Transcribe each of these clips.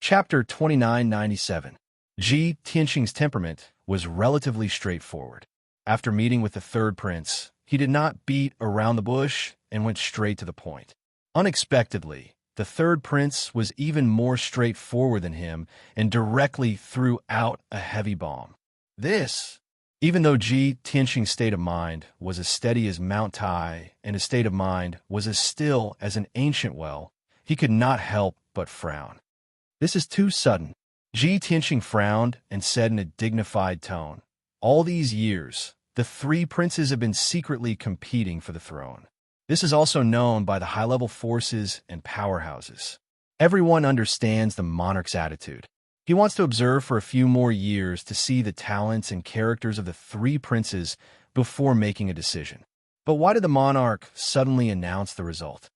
Chapter 2997. Ji Tianxing's temperament was relatively straightforward. After meeting with the third prince, he did not beat around the bush and went straight to the point. Unexpectedly, the third prince was even more straightforward than him and directly threw out a heavy bomb. Even though Ji Tianxing's state of mind was as steady as Mount Tai and his state of mind was as still as an ancient well, he could not help but frown. This is too sudden. Ji Tianxing frowned and said in a dignified tone, "All these years, the three princes have been secretly competing for the throne. This is also known by the high-level forces and powerhouses. Everyone understands the monarch's attitude. He wants to observe for a few more years to see the talents and characters of the three princes before making a decision." But why did the monarch suddenly announce the result?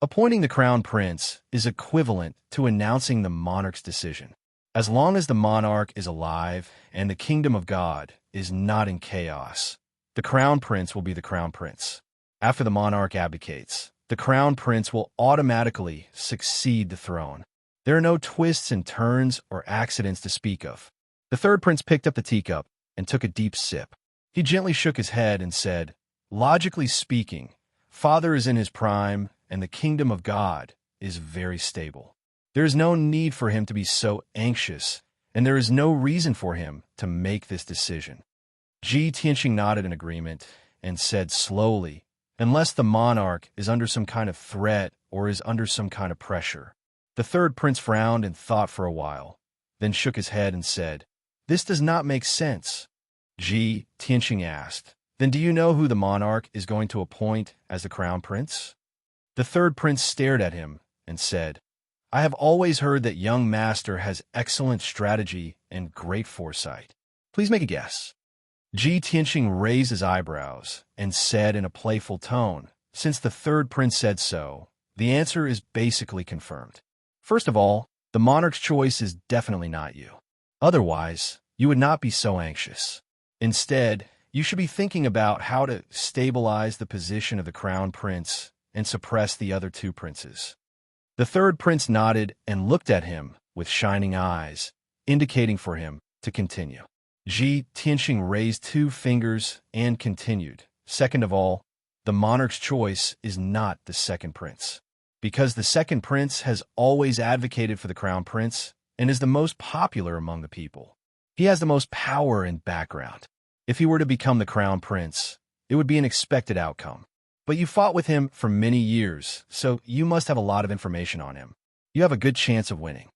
Appointing the crown prince is equivalent to announcing the monarch's decision. As long as the monarch is alive and the kingdom of God is not in chaos, the crown prince will be the crown prince. After the monarch abdicates, the crown prince will automatically succeed the throne. There are no twists and turns or accidents to speak of. The third prince picked up the teacup and took a deep sip. He gently shook his head and said, "Logically speaking, Father is in his prime and the kingdom of God is very stable. There is no need for him to be so anxious, and there is no reason for him to make this decision." Ji Tianxing nodded in agreement and said slowly, "Unless the monarch is under some kind of threat or is under some kind of pressure." The third prince frowned and thought for a while, then shook his head and said, "This does not make sense." Ji Tianxing asked, "Then do you know who the monarch is going to appoint as the crown prince?" The third prince stared at him and said, "I have always heard that young master has excellent strategy and great foresight. Please make a guess." Ji Tianxing raised his eyebrows and said in a playful tone, "Since the third prince said so, the answer is basically confirmed. First of all, the monarch's choice is definitely not you. Otherwise, you would not be so anxious. Instead, you should be thinking about how to stabilize the position of the crown prince and suppress the other two princes." The third prince nodded and looked at him with shining eyes, indicating for him to continue. Ji Tianxing raised two fingers and continued, "Second of all, the monarch's choice is not the second prince, because the second prince has always advocated for the crown prince and is the most popular among the people. He has the most power and background. If he were to become the crown prince, it would be an expected outcome. But you fought with him for many years, so you must have a lot of information on him. You have a good chance of winning."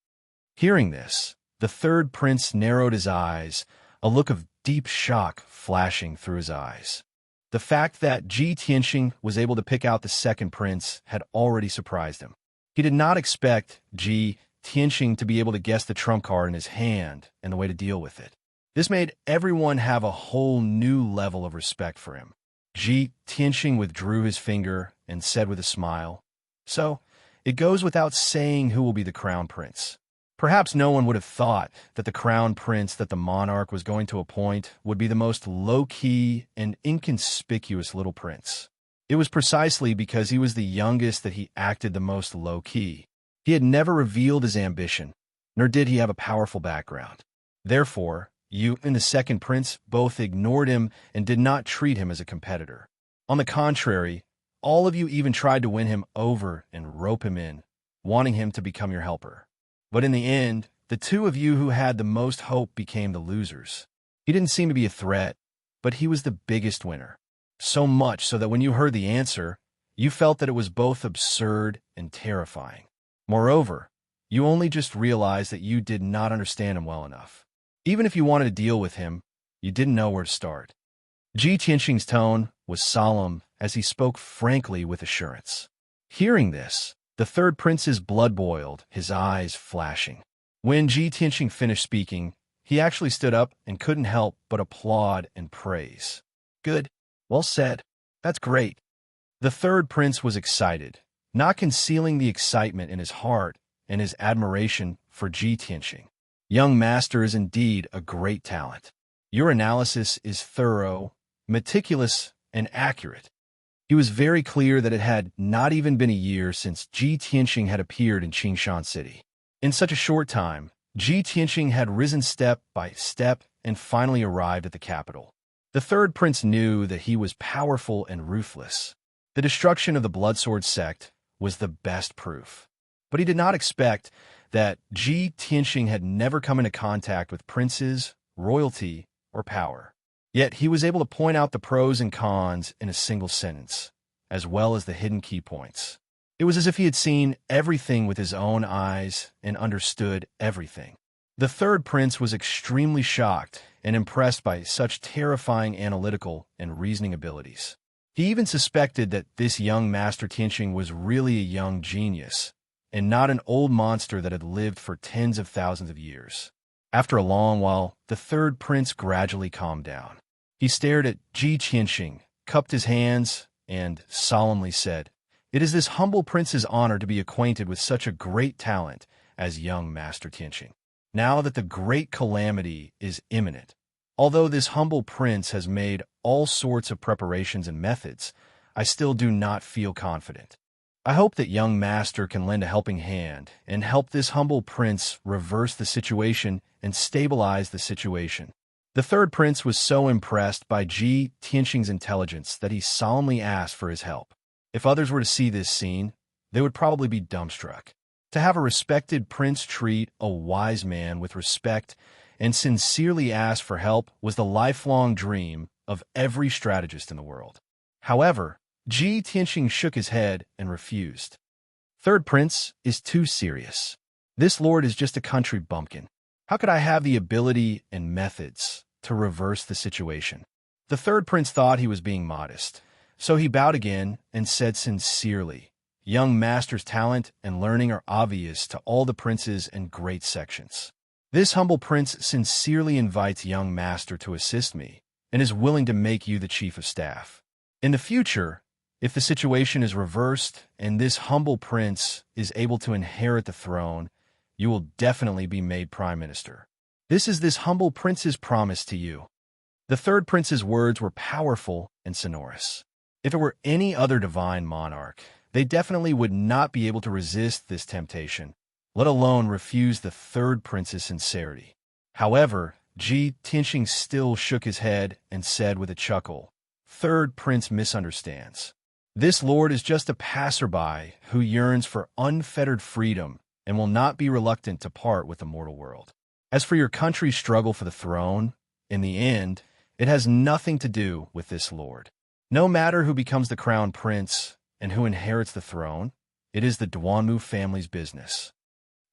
Hearing this, the third prince narrowed his eyes, a look of deep shock flashing through his eyes. The fact that Ji Tianxing was able to pick out the second prince had already surprised him. He did not expect Ji Tianxing to be able to guess the trump card in his hand and the way to deal with it. This made everyone have a whole new level of respect for him. Ji Tianxing withdrew his finger and said with a smile, "So, it goes without saying who will be the crown prince." Perhaps no one would have thought that the crown prince that the monarch was going to appoint would be the most low-key and inconspicuous little prince. It was precisely because he was the youngest that he acted the most low-key. He had never revealed his ambition, nor did he have a powerful background. Therefore, you and the second prince both ignored him and did not treat him as a competitor. On the contrary, all of you even tried to win him over and rope him in, wanting him to become your helper. But in the end, the two of you who had the most hope became the losers. He didn't seem to be a threat, but he was the biggest winner. So much so that when you heard the answer, you felt that it was both absurd and terrifying. Moreover, you only just realized that you did not understand him well enough. Even if you wanted to deal with him, you didn't know where to start. Ji Tianxing's tone was solemn as he spoke frankly with assurance. Hearing this, the third prince's blood boiled, his eyes flashing. When Ji Tianxing finished speaking, he actually stood up and couldn't help but applaud and praise. "Good. Well said. That's great." The third prince was excited, not concealing the excitement in his heart and his admiration for Ji Tianxing. "Young master is indeed a great talent. Your analysis is thorough, meticulous, and accurate." He was very clear that it had not even been a year since Ji Tianxing had appeared in Qingshan City. In such a short time, Ji Tianqing had risen step by step and finally arrived at the capital. The third prince knew that he was powerful and ruthless. The destruction of the Bloodsword sect was the best proof. But he did not expect that Ji Tianqing had never come into contact with princes, royalty, or power. Yet he was able to point out the pros and cons in a single sentence, as well as the hidden key points. It was as if he had seen everything with his own eyes and understood everything. The third prince was extremely shocked and impressed by such terrifying analytical and reasoning abilities. He even suspected that this young Master Tianqing was really a young genius, and not an old monster that had lived for tens of thousands of years. After a long while, the third prince gradually calmed down. He stared at Ji Tianqing, cupped his hands, and solemnly said, "It is this humble prince's honor to be acquainted with such a great talent as young Master Tianqing. Now that the great calamity is imminent, although this humble prince has made all sorts of preparations and methods, I still do not feel confident. I hope that young master can lend a helping hand and help this humble prince reverse the situation and stabilize the situation." The third prince was so impressed by Ji Tianqing's intelligence that he solemnly asked for his help. If others were to see this scene, they would probably be dumbstruck. To have a respected prince treat a wise man with respect and sincerely ask for help was the lifelong dream of every strategist in the world. However, Ji Tianqing shook his head and refused. "Third prince is too serious. This lord is just a country bumpkin. How could I have the ability and methods to reverse the situation?" The third prince thought he was being modest, so he bowed again and said sincerely, "Young master's talent and learning are obvious to all the princes and great sections. This humble prince sincerely invites young master to assist me and is willing to make you the chief of staff. In the future, if the situation is reversed and this humble prince is able to inherit the throne, you will definitely be made prime minister. This is this humble prince's promise to you." The third prince's words were powerful and sonorous. If it were any other divine monarch, they definitely would not be able to resist this temptation, let alone refuse the third prince's sincerity. However, Ji Tianqing still shook his head and said with a chuckle, "Third prince misunderstands. This lord is just a passerby who yearns for unfettered freedom and will not be reluctant to part with the mortal world. As for your country's struggle for the throne, in the end, it has nothing to do with this lord. No matter who becomes the crown prince and who inherits the throne, it is the Duanmu family's business."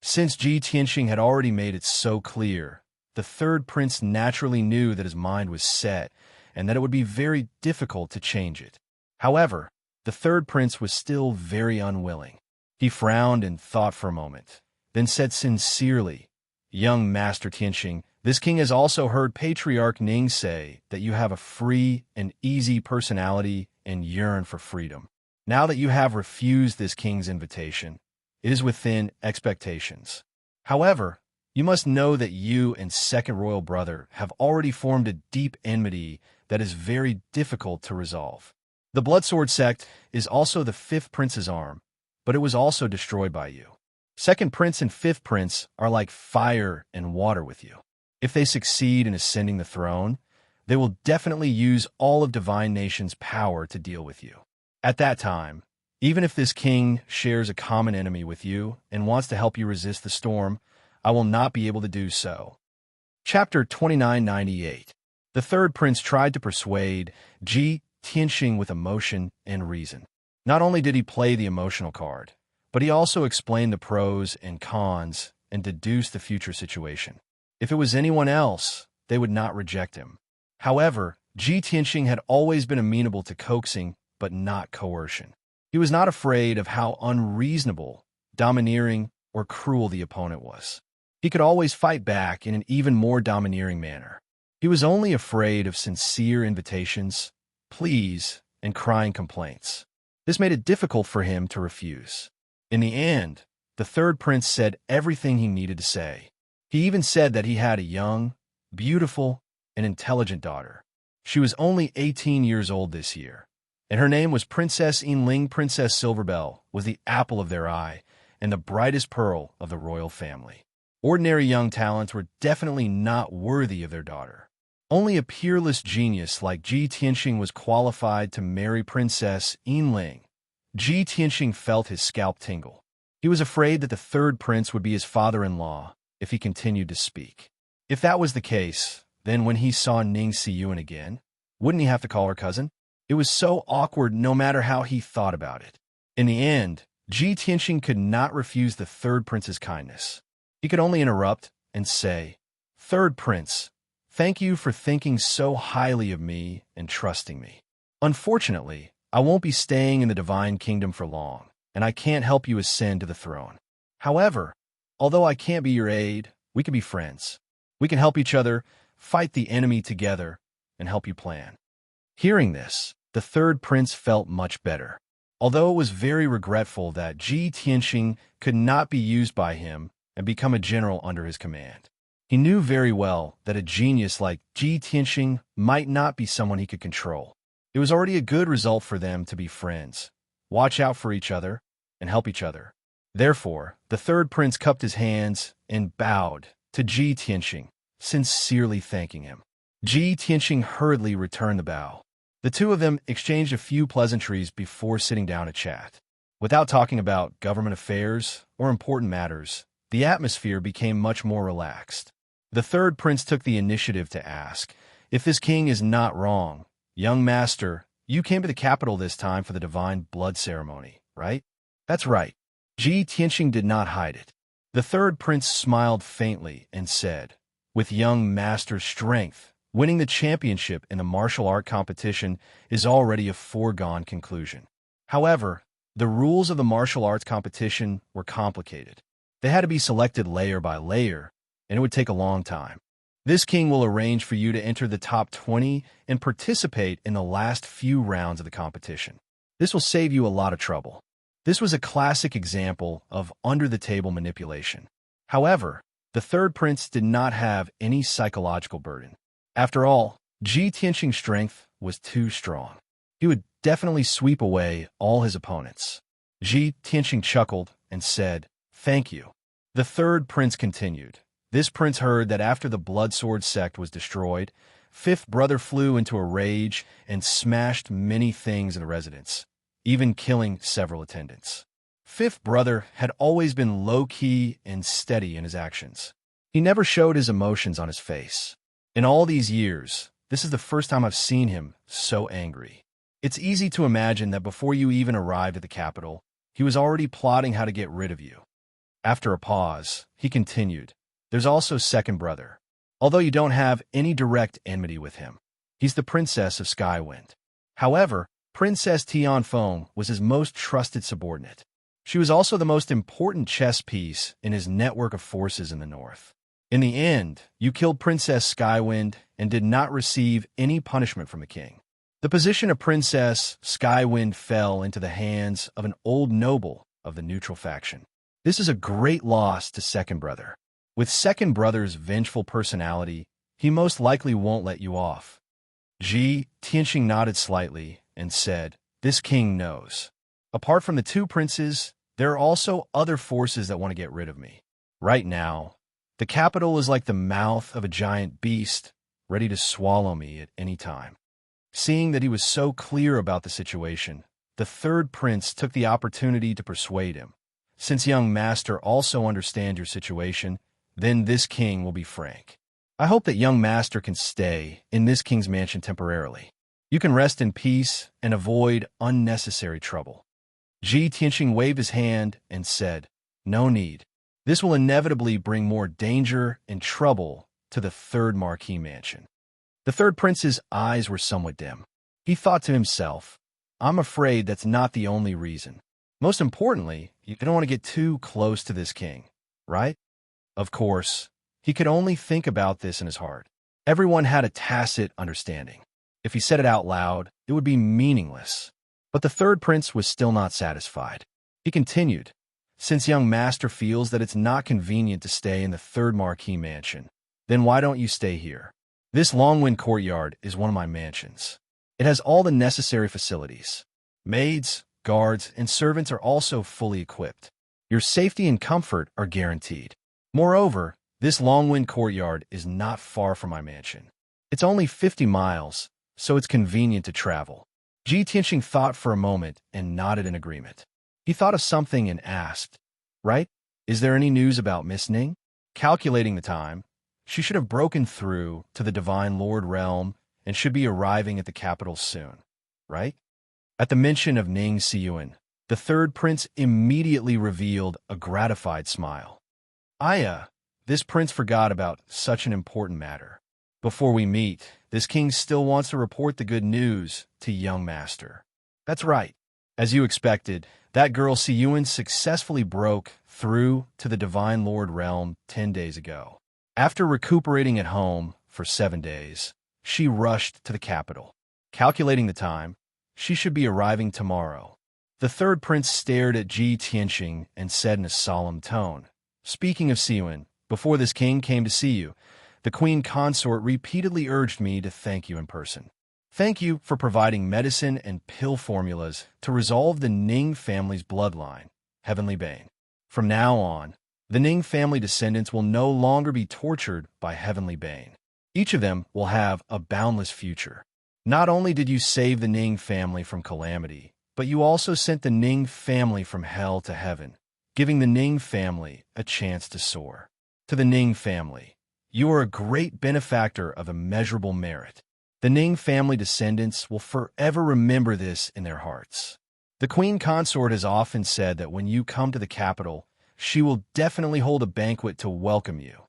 Since Ji Tianqing had already made it so clear, the third prince naturally knew that his mind was set and that it would be very difficult to change it. However, the third prince was still very unwilling. He frowned and thought for a moment, then said sincerely, "Young Master Tianqing, this king has also heard Patriarch Ning say that you have a free and easy personality and yearn for freedom. Now that you have refused this king's invitation, it is within expectations. However, you must know that you and second royal brother have already formed a deep enmity that is very difficult to resolve. The Bloodsword sect is also the fifth prince's arm, but it was also destroyed by you. Second prince and fifth prince are like fire and water with you. If they succeed in ascending the throne, they will definitely use all of Divine Nation's power to deal with you. At that time, even if this king shares a common enemy with you and wants to help you resist the storm, I will not be able to do so." Chapter 2998. The third prince tried to persuade Ji Tianqing with emotion and reason. Not only did he play the emotional card, but he also explained the pros and cons and deduced the future situation. If it was anyone else, they would not reject him. However, Ji Tianqing had always been amenable to coaxing, but not coercion. He was not afraid of how unreasonable, domineering, or cruel the opponent was. He could always fight back in an even more domineering manner. He was only afraid of sincere invitations, pleas, and crying complaints. This made it difficult for him to refuse. In the end, the third prince said everything he needed to say. He even said that he had a young, beautiful, and intelligent daughter. She was only 18 years old this year, and her name was Princess Yinling. Princess Silverbell was the apple of their eye, and the brightest pearl of the royal family. Ordinary young talents were definitely not worthy of their daughter. Only a peerless genius like Ji Tianxing was qualified to marry Princess Yinling. Ji Tianxing felt his scalp tingle. He was afraid that the third prince would be his father-in-law if he continued to speak. If that was the case, then when he saw Ning Siyuan again, wouldn't he have to call her cousin? It was so awkward no matter how he thought about it. In the end, Ji Tianxing could not refuse the third prince's kindness. He could only interrupt and say, "Third prince, thank you for thinking so highly of me and trusting me. Unfortunately, I won't be staying in the divine kingdom for long, and I can't help you ascend to the throne. However, although I can't be your aide, we can be friends. We can help each other, fight the enemy together, and help you plan." Hearing this, the third prince felt much better. Although it was very regretful that Ji Tianxing could not be used by him and become a general under his command. He knew very well that a genius like Ji Tianxing might not be someone he could control. It was already a good result for them to be friends, watch out for each other, and help each other. Therefore, the third prince cupped his hands and bowed to Ji Tianxing, sincerely thanking him. Ji Tianxing hurriedly returned the bow. The two of them exchanged a few pleasantries before sitting down to chat. Without talking about government affairs or important matters, the atmosphere became much more relaxed. The third prince took the initiative to ask, "If this king is not wrong, young master, you came to the capital this time for the divine blood ceremony, right?" "That's right." Ji Tianxing did not hide it. The third prince smiled faintly and said, "With young master's strength, winning the championship in the martial art competition is already a foregone conclusion. However, the rules of the martial arts competition were complicated. They had to be selected layer by layer, and it would take a long time. This king will arrange for you to enter the top 20 and participate in the last few rounds of the competition. This will save you a lot of trouble." This was a classic example of under-the-table manipulation. However, the third prince did not have any psychological burden. After all, Ji Tianxing's strength was too strong. He would definitely sweep away all his opponents. Ji Tianxing chuckled and said, "Thank you." The third prince continued. This prince heard that after the Blood Sword sect was destroyed, fifth brother flew into a rage and smashed many things in the residence, even killing several attendants. Fifth brother had always been low-key and steady in his actions. He never showed his emotions on his face. In all these years, this is the first time I've seen him so angry. It's easy to imagine that before you even arrived at the capital, he was already plotting how to get rid of you. After a pause, he continued, "There's also second brother. Although you don't have any direct enmity with him, he's the Princess of Skywind. However, Princess Tianfeng was his most trusted subordinate. She was also the most important chess piece in his network of forces in the north. In the end, you killed Princess Skywind and did not receive any punishment from the king. The position of Princess Skywind fell into the hands of an old noble of the neutral faction. This is a great loss to second brother. With second brother's vengeful personality, he most likely won't let you off." Ji Tianxing nodded slightly and said, "This king knows. Apart from the two princes, there are also other forces that want to get rid of me. Right now, the capital is like the mouth of a giant beast, ready to swallow me at any time." Seeing that he was so clear about the situation, the third prince took the opportunity to persuade him. "Since young master also understands your situation, then this king will be frank. I hope that young master can stay in this king's mansion temporarily. You can rest in peace and avoid unnecessary trouble." Ji Tianxing waved his hand and said, "No need. This will inevitably bring more danger and trouble to the third Marquis mansion." The third prince's eyes were somewhat dim. He thought to himself, "I'm afraid that's not the only reason. Most importantly, you don't want to get too close to this king, right?" Of course, he could only think about this in his heart. Everyone had a tacit understanding. If he said it out loud, it would be meaningless. But the third prince was still not satisfied. He continued, "Since young master feels that it's not convenient to stay in the third Marquis mansion, then why don't you stay here? This Longwind courtyard is one of my mansions. It has all the necessary facilities. Maids, guards, and servants are also fully equipped. Your safety and comfort are guaranteed. Moreover, this long-wind courtyard is not far from my mansion. It's only 50 miles, so it's convenient to travel. Ji Tianxing thought for a moment and nodded in agreement. He thought of something and asked, "Right? Is there any news about Miss Ning?" Calculating the time, she should have broken through to the Divine Lord realm and should be arriving at the capital soon, right? At the mention of Ning Siyuan, the third prince immediately revealed a gratified smile. This prince forgot about such an important matter. Before we meet, this king still wants to report the good news to young master. That's right. As you expected, that girl Siyuan successfully broke through to the Divine Lord realm 10 days ago. After recuperating at home for 7 days, she rushed to the capital. Calculating the time, she should be arriving tomorrow. The third prince stared at Ji Tianxing and said in a solemn tone, "Speaking of Siyuan, before this king came to see you, the queen consort repeatedly urged me to thank you in person. Thank you for providing medicine and pill formulas to resolve the Ning family's bloodline, Heavenly Bane. From now on, the Ning family descendants will no longer be tortured by Heavenly Bane. Each of them will have a boundless future. Not only did you save the Ning family from calamity, but you also sent the Ning family from hell to heaven, giving the Ning family a chance to soar. To the Ning family, you are a great benefactor of immeasurable merit. The Ning family descendants will forever remember this in their hearts. The queen consort has often said that when you come to the capital, she will definitely hold a banquet to welcome you."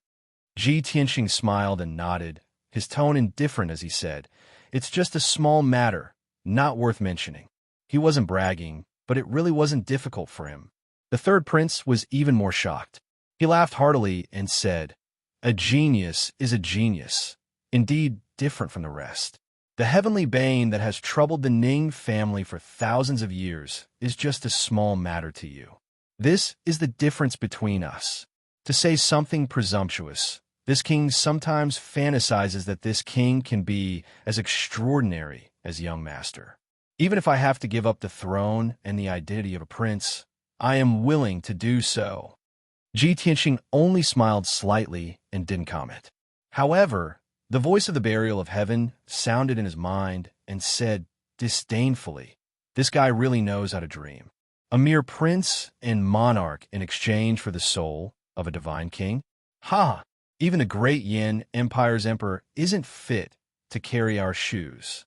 Ji Tianxing smiled and nodded, his tone indifferent as he said, "It's just a small matter, not worth mentioning." He wasn't bragging, but it really wasn't difficult for him. The third prince was even more shocked. He laughed heartily and said, "A genius is a genius, indeed different from the rest. The heavenly bane that has troubled the Ning family for thousands of years is just a small matter to you. This is the difference between us. To say something presumptuous, this king sometimes fantasizes that this king can be as extraordinary as young master. Even if I have to give up the throne and the identity of a prince, I am willing to do so." Ji Tianxing only smiled slightly and didn't comment. However, the voice of the burial of heaven sounded in his mind and said disdainfully, "This guy really knows how to dream. A mere prince and monarch in exchange for the soul of a divine king? Ha! Even the great Yin Empire's emperor isn't fit to carry our shoes."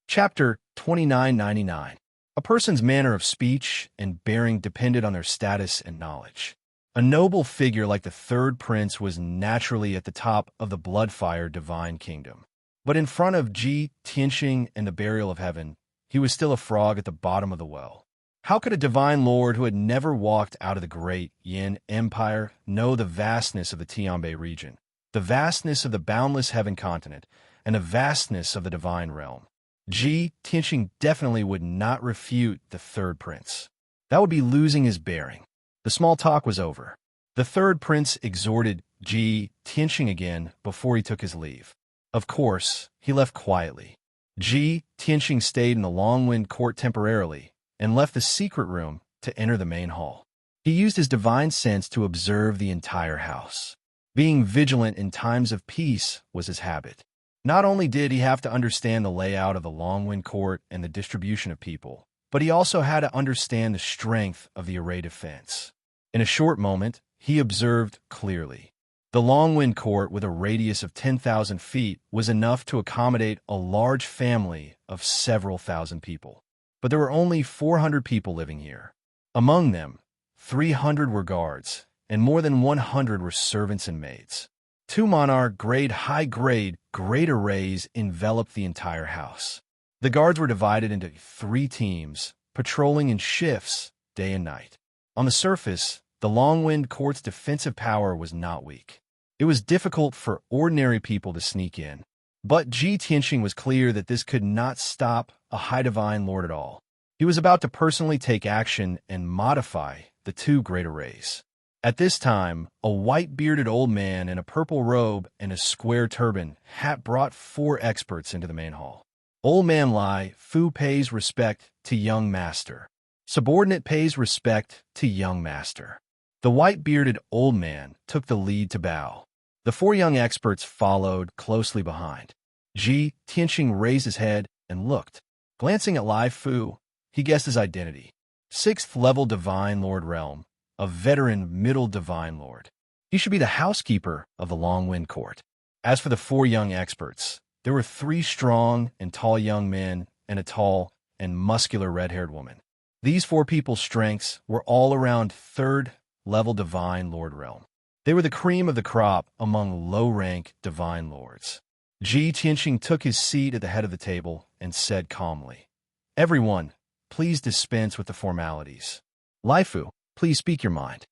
Chapter 2999. A person's manner of speech and bearing depended on their status and knowledge. A noble figure like the third prince was naturally at the top of the Bloodfire divine kingdom. But in front of Ji Tianxing and the burial of heaven, he was still a frog at the bottom of the well. How could a divine lord who had never walked out of the great Yin Empire know the vastness of the Tianbei region, the vastness of the boundless heaven continent, and the vastness of the divine realm? Ji Tianxing definitely would not refute the third prince. That would be losing his bearing. The small talk was over. The third prince exhorted Ji Tianxing again before he took his leave. Of course, he left quietly. Ji Tianxing stayed in the Longwind court temporarily and left the secret room to enter the main hall. He used his divine sense to observe the entire house. Being vigilant in times of peace was his habit. Not only did he have to understand the layout of the Longwind court and the distribution of people, but he also had to understand the strength of the array defense. In a short moment, he observed clearly. The Longwind court, with a radius of 10,000 feet, was enough to accommodate a large family of several thousand people. But there were only 400 people living here. Among them, 300 were guards, and more than 100 were servants and maids. 2 monarch high-grade great arrays enveloped the entire house. The guards were divided into 3 teams, patrolling in shifts, day and night. On the surface, the Longwind court's defensive power was not weak. It was difficult for ordinary people to sneak in. But Ji Tianxing was clear that this could not stop a high divine lord at all. He was about to personally take action and modify the 2 great arrays. At this time, a white-bearded old man in a purple robe and a square turban hat brought 4 experts into the main hall. Old man Lai Fu pays respect to young master. Subordinate pays respect to young master. The white-bearded old man took the lead to bow. The four young experts followed closely behind. Ji Tianqing raised his head and looked. Glancing at Lai Fu, he guessed his identity. 6th level Divine Lord Realm, a veteran middle Divine Lord. He should be the housekeeper of the Long Wind Court. As for the four young experts, there were 3 strong and tall young men and a tall and muscular red-haired woman. These 4 people's strengths were all around 3rd level Divine Lord Realm. They were the cream of the crop among low-rank Divine Lords. Ji Tianqing took his seat at the head of the table and said calmly, "Everyone, please dispense with the formalities. Lai Fu, please speak your mind."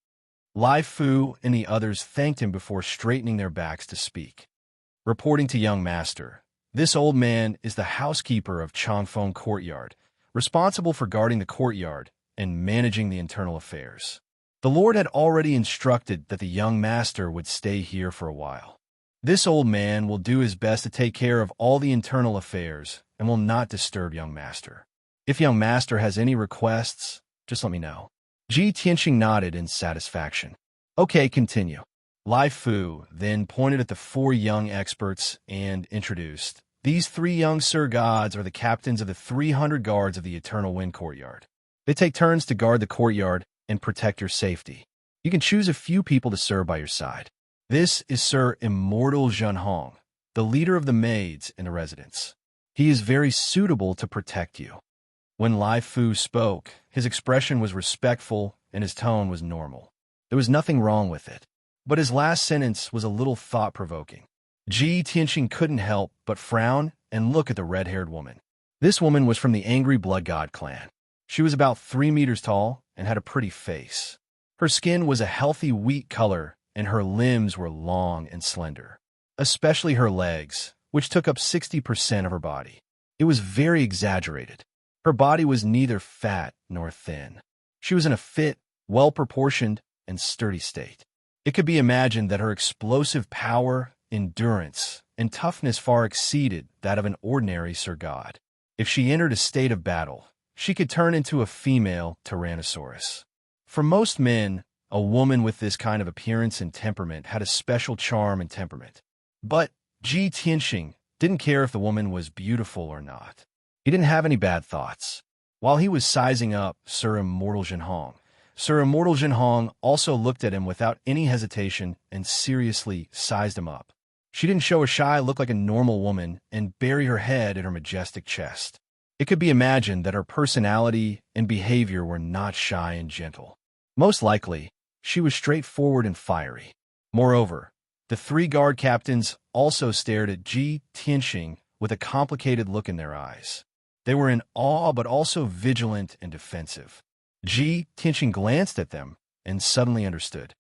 Lai Fu and the others thanked him before straightening their backs to speak. Reporting to young master, this old man is the housekeeper of Changfeng Courtyard, responsible for guarding the courtyard and managing the internal affairs. The Lord had already instructed that the young master would stay here for a while. This old man will do his best to take care of all the internal affairs and will not disturb young master. If young master has any requests, just let me know. Ji Tianqing nodded in satisfaction. Okay, continue. Lai Fu then pointed at the 4 young experts and introduced, "These 3 young Sir Gods are the captains of the 300 guards of the Eternal Wind Courtyard. They take turns to guard the courtyard and protect your safety. You can choose a few people to serve by your side. This is Sir Immortal Zhenhong, the leader of the maids in the residence. He is very suitable to protect you." When Lai Fu spoke, his expression was respectful and his tone was normal. There was nothing wrong with it. But his last sentence was a little thought-provoking. Ji Tianqing couldn't help but frown and look at the red-haired woman. This woman was from the Angry Blood God clan. She was about 3 meters tall and had a pretty face. Her skin was a healthy wheat color and her limbs were long and slender, especially her legs, which took up 60% of her body. It was very exaggerated. Her body was neither fat nor thin. She was in a fit, well-proportioned, and sturdy state. It could be imagined that her explosive power, endurance, and toughness far exceeded that of an ordinary Sir God. If she entered a state of battle, she could turn into a female Tyrannosaurus. For most men, a woman with this kind of appearance and temperament had a special charm and temperament. But Ji Tianqing didn't care if the woman was beautiful or not. He didn't have any bad thoughts. While he was sizing up Sir Immortal Zhenhong, Sir Immortal Zhenhong also looked at him without any hesitation and seriously sized him up. She didn't show a shy look like a normal woman and bury her head in her majestic chest. It could be imagined that her personality and behavior were not shy and gentle. Most likely, she was straightforward and fiery. Moreover, the 3 guard captains also stared at Ji Tianqing with a complicated look in their eyes. They were in awe but also vigilant and defensive. Ji Tianqing glanced at them and suddenly understood.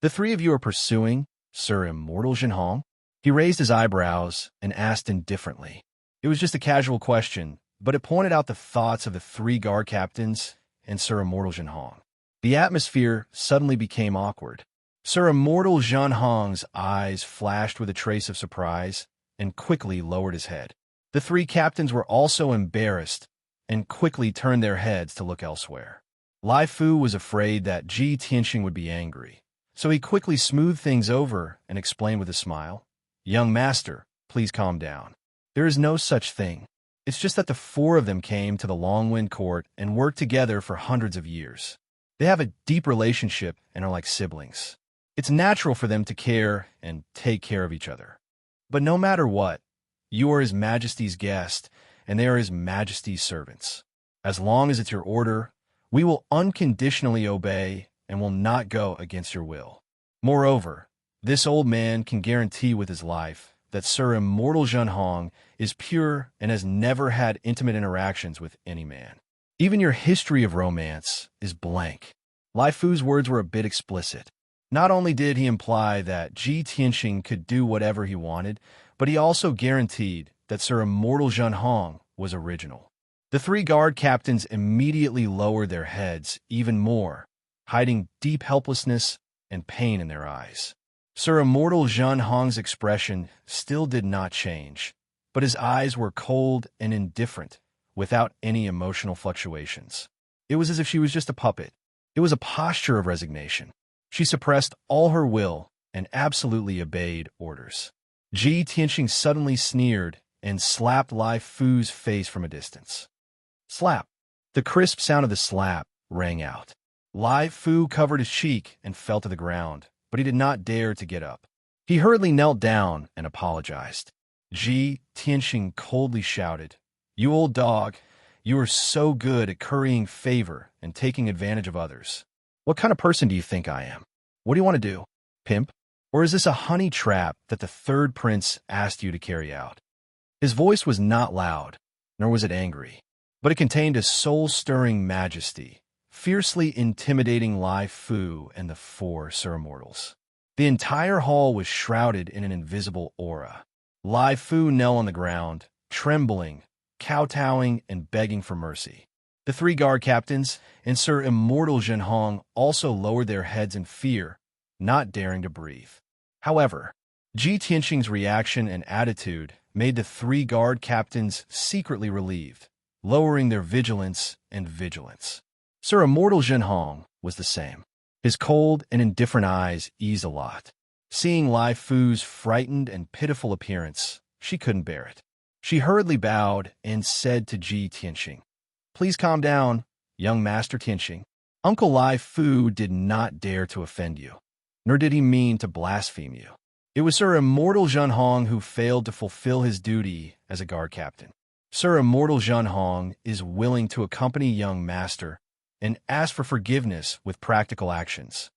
"The 3 of you are pursuing Sir Immortal Zhenhong?" He raised his eyebrows and asked indifferently. It was just a casual question, but it pointed out the thoughts of the 3 guard captains and Sir Immortal Zhenhong. The atmosphere suddenly became awkward. Sir Immortal Zhenhong's eyes flashed with a trace of surprise and quickly lowered his head. The 3 captains were also embarrassed and quickly turned their heads to look elsewhere. Lai Fu was afraid that Ji Tianqing would be angry, so he quickly smoothed things over and explained with a smile, "Young master, please calm down. There is no such thing. It's just that the 4 of them came to the Long Wind Court and worked together for hundreds of years. They have a deep relationship and are like siblings. It's natural for them to care and take care of each other. But no matter what, you are His Majesty's guest, and they are His Majesty's servants. As long as it's your order, we will unconditionally obey and will not go against your will. Moreover, this old man can guarantee with his life that Sir Immortal Zhenhong is pure and has never had intimate interactions with any man. Even your history of romance is blank." Lai Fu's words were a bit explicit. Not only did he imply that Ji Tianqing could do whatever he wanted, but he also guaranteed that Sir Immortal Zhenhong was original. The 3 guard captains immediately lowered their heads even more, hiding deep helplessness and pain in their eyes. Sir Immortal Zhenhong's expression still did not change, but his eyes were cold and indifferent, without any emotional fluctuations. It was as if she was just a puppet. It was a posture of resignation. She suppressed all her will and absolutely obeyed orders. Ji Tianqing suddenly sneered and slapped Lai Fu's face from a distance. Slap! The crisp sound of the slap rang out. Lai Fu covered his cheek and fell to the ground, but he did not dare to get up. He hurriedly knelt down and apologized. Ji Tianqing coldly shouted, "You old dog, you are so good at currying favor and taking advantage of others. What kind of person do you think I am? What do you want to do? Pimp? Or is this a honey trap that the third prince asked you to carry out?" His voice was not loud, nor was it angry, but it contained a soul-stirring majesty, fiercely intimidating Lai Fu and the four Sir Immortals. The entire hall was shrouded in an invisible aura. Lai Fu knelt on the ground, trembling, kowtowing, and begging for mercy. The three guard captains and Sir Immortal Zhenhong also lowered their heads in fear, not daring to breathe. However, Ji Tianqing's reaction and attitude made the three guard captains secretly relieved, lowering their vigilance and vigilance. Sir Immortal Zhenhong was the same. His cold and indifferent eyes eased a lot. Seeing Lai Fu's frightened and pitiful appearance, she couldn't bear it. She hurriedly bowed and said to Ji Tianqing, "Please calm down, young Master Tianqing. Uncle Lai Fu did not dare to offend you, nor did he mean to blaspheme you. It was Sir Immortal Zhenhong who failed to fulfill his duty as a guard captain. Sir Immortal Zhenhong is willing to accompany young Master and ask for forgiveness with practical actions."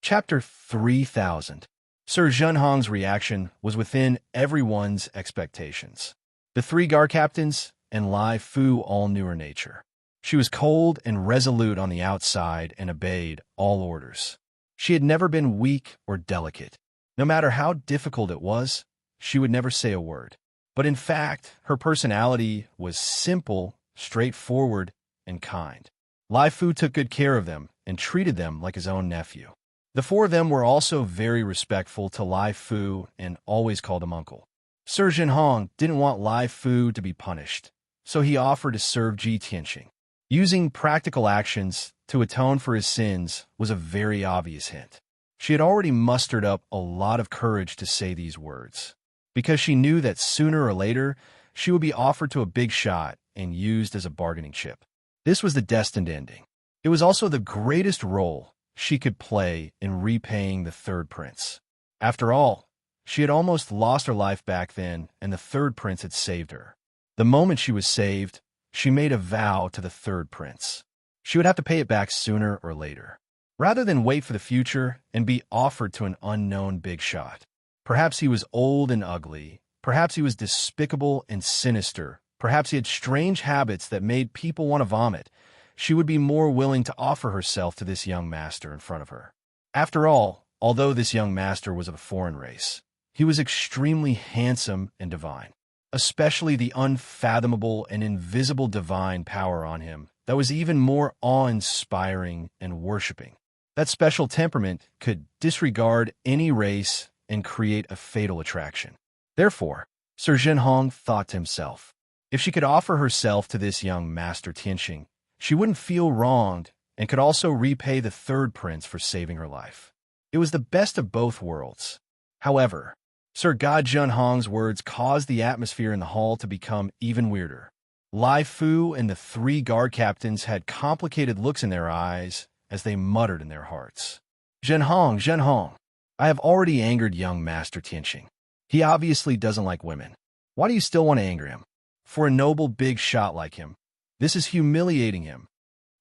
Chapter 3000. Sir Zhenhong's reaction was within everyone's expectations. The three guard captains and Lai Fu all knew her nature. She was cold and resolute on the outside and obeyed all orders. She had never been weak or delicate. No matter how difficult it was, she would never say a word. But in fact, her personality was simple, straightforward, and kind. Lai Fu took good care of them and treated them like his own nephew. The four of them were also very respectful to Lai Fu and always called him uncle. Sir Zhenhong didn't want Lai Fu to be punished, so he offered to serve Ji Tianqing. Using practical actions to atone for his sins was a very obvious hint. She had already mustered up a lot of courage to say these words, because she knew that sooner or later she would be offered to a big shot and used as a bargaining chip. This was the destined ending. It was also the greatest role she could play in repaying the third prince. After all, she had almost lost her life back then, and the third prince had saved her. The moment she was saved, she made a vow to the third prince. She would have to pay it back sooner or later, rather than wait for the future and be offered to an unknown big shot. Perhaps he was old and ugly. Perhaps he was despicable and sinister. Perhaps he had strange habits that made people want to vomit. She would be more willing to offer herself to this young master in front of her. After all, although this young master was of a foreign race, he was extremely handsome and divine, especially the unfathomable and invisible divine power on him that was even more awe-inspiring and worshipping. That special temperament could disregard any race and create a fatal attraction. Therefore, Sir Zhenhong thought to himself, if she could offer herself to this young Master Tianqing, she wouldn't feel wronged and could also repay the third prince for saving her life. It was the best of both worlds. However, Sir God Zhenhong's words caused the atmosphere in the hall to become even weirder. Lai Fu and the three guard captains had complicated looks in their eyes as they muttered in their hearts. "Zhenhong, Zhenhong, I have already angered young Master Tianqing. He obviously doesn't like women. Why do you still want to anger him? For a noble big shot like him, this is humiliating him.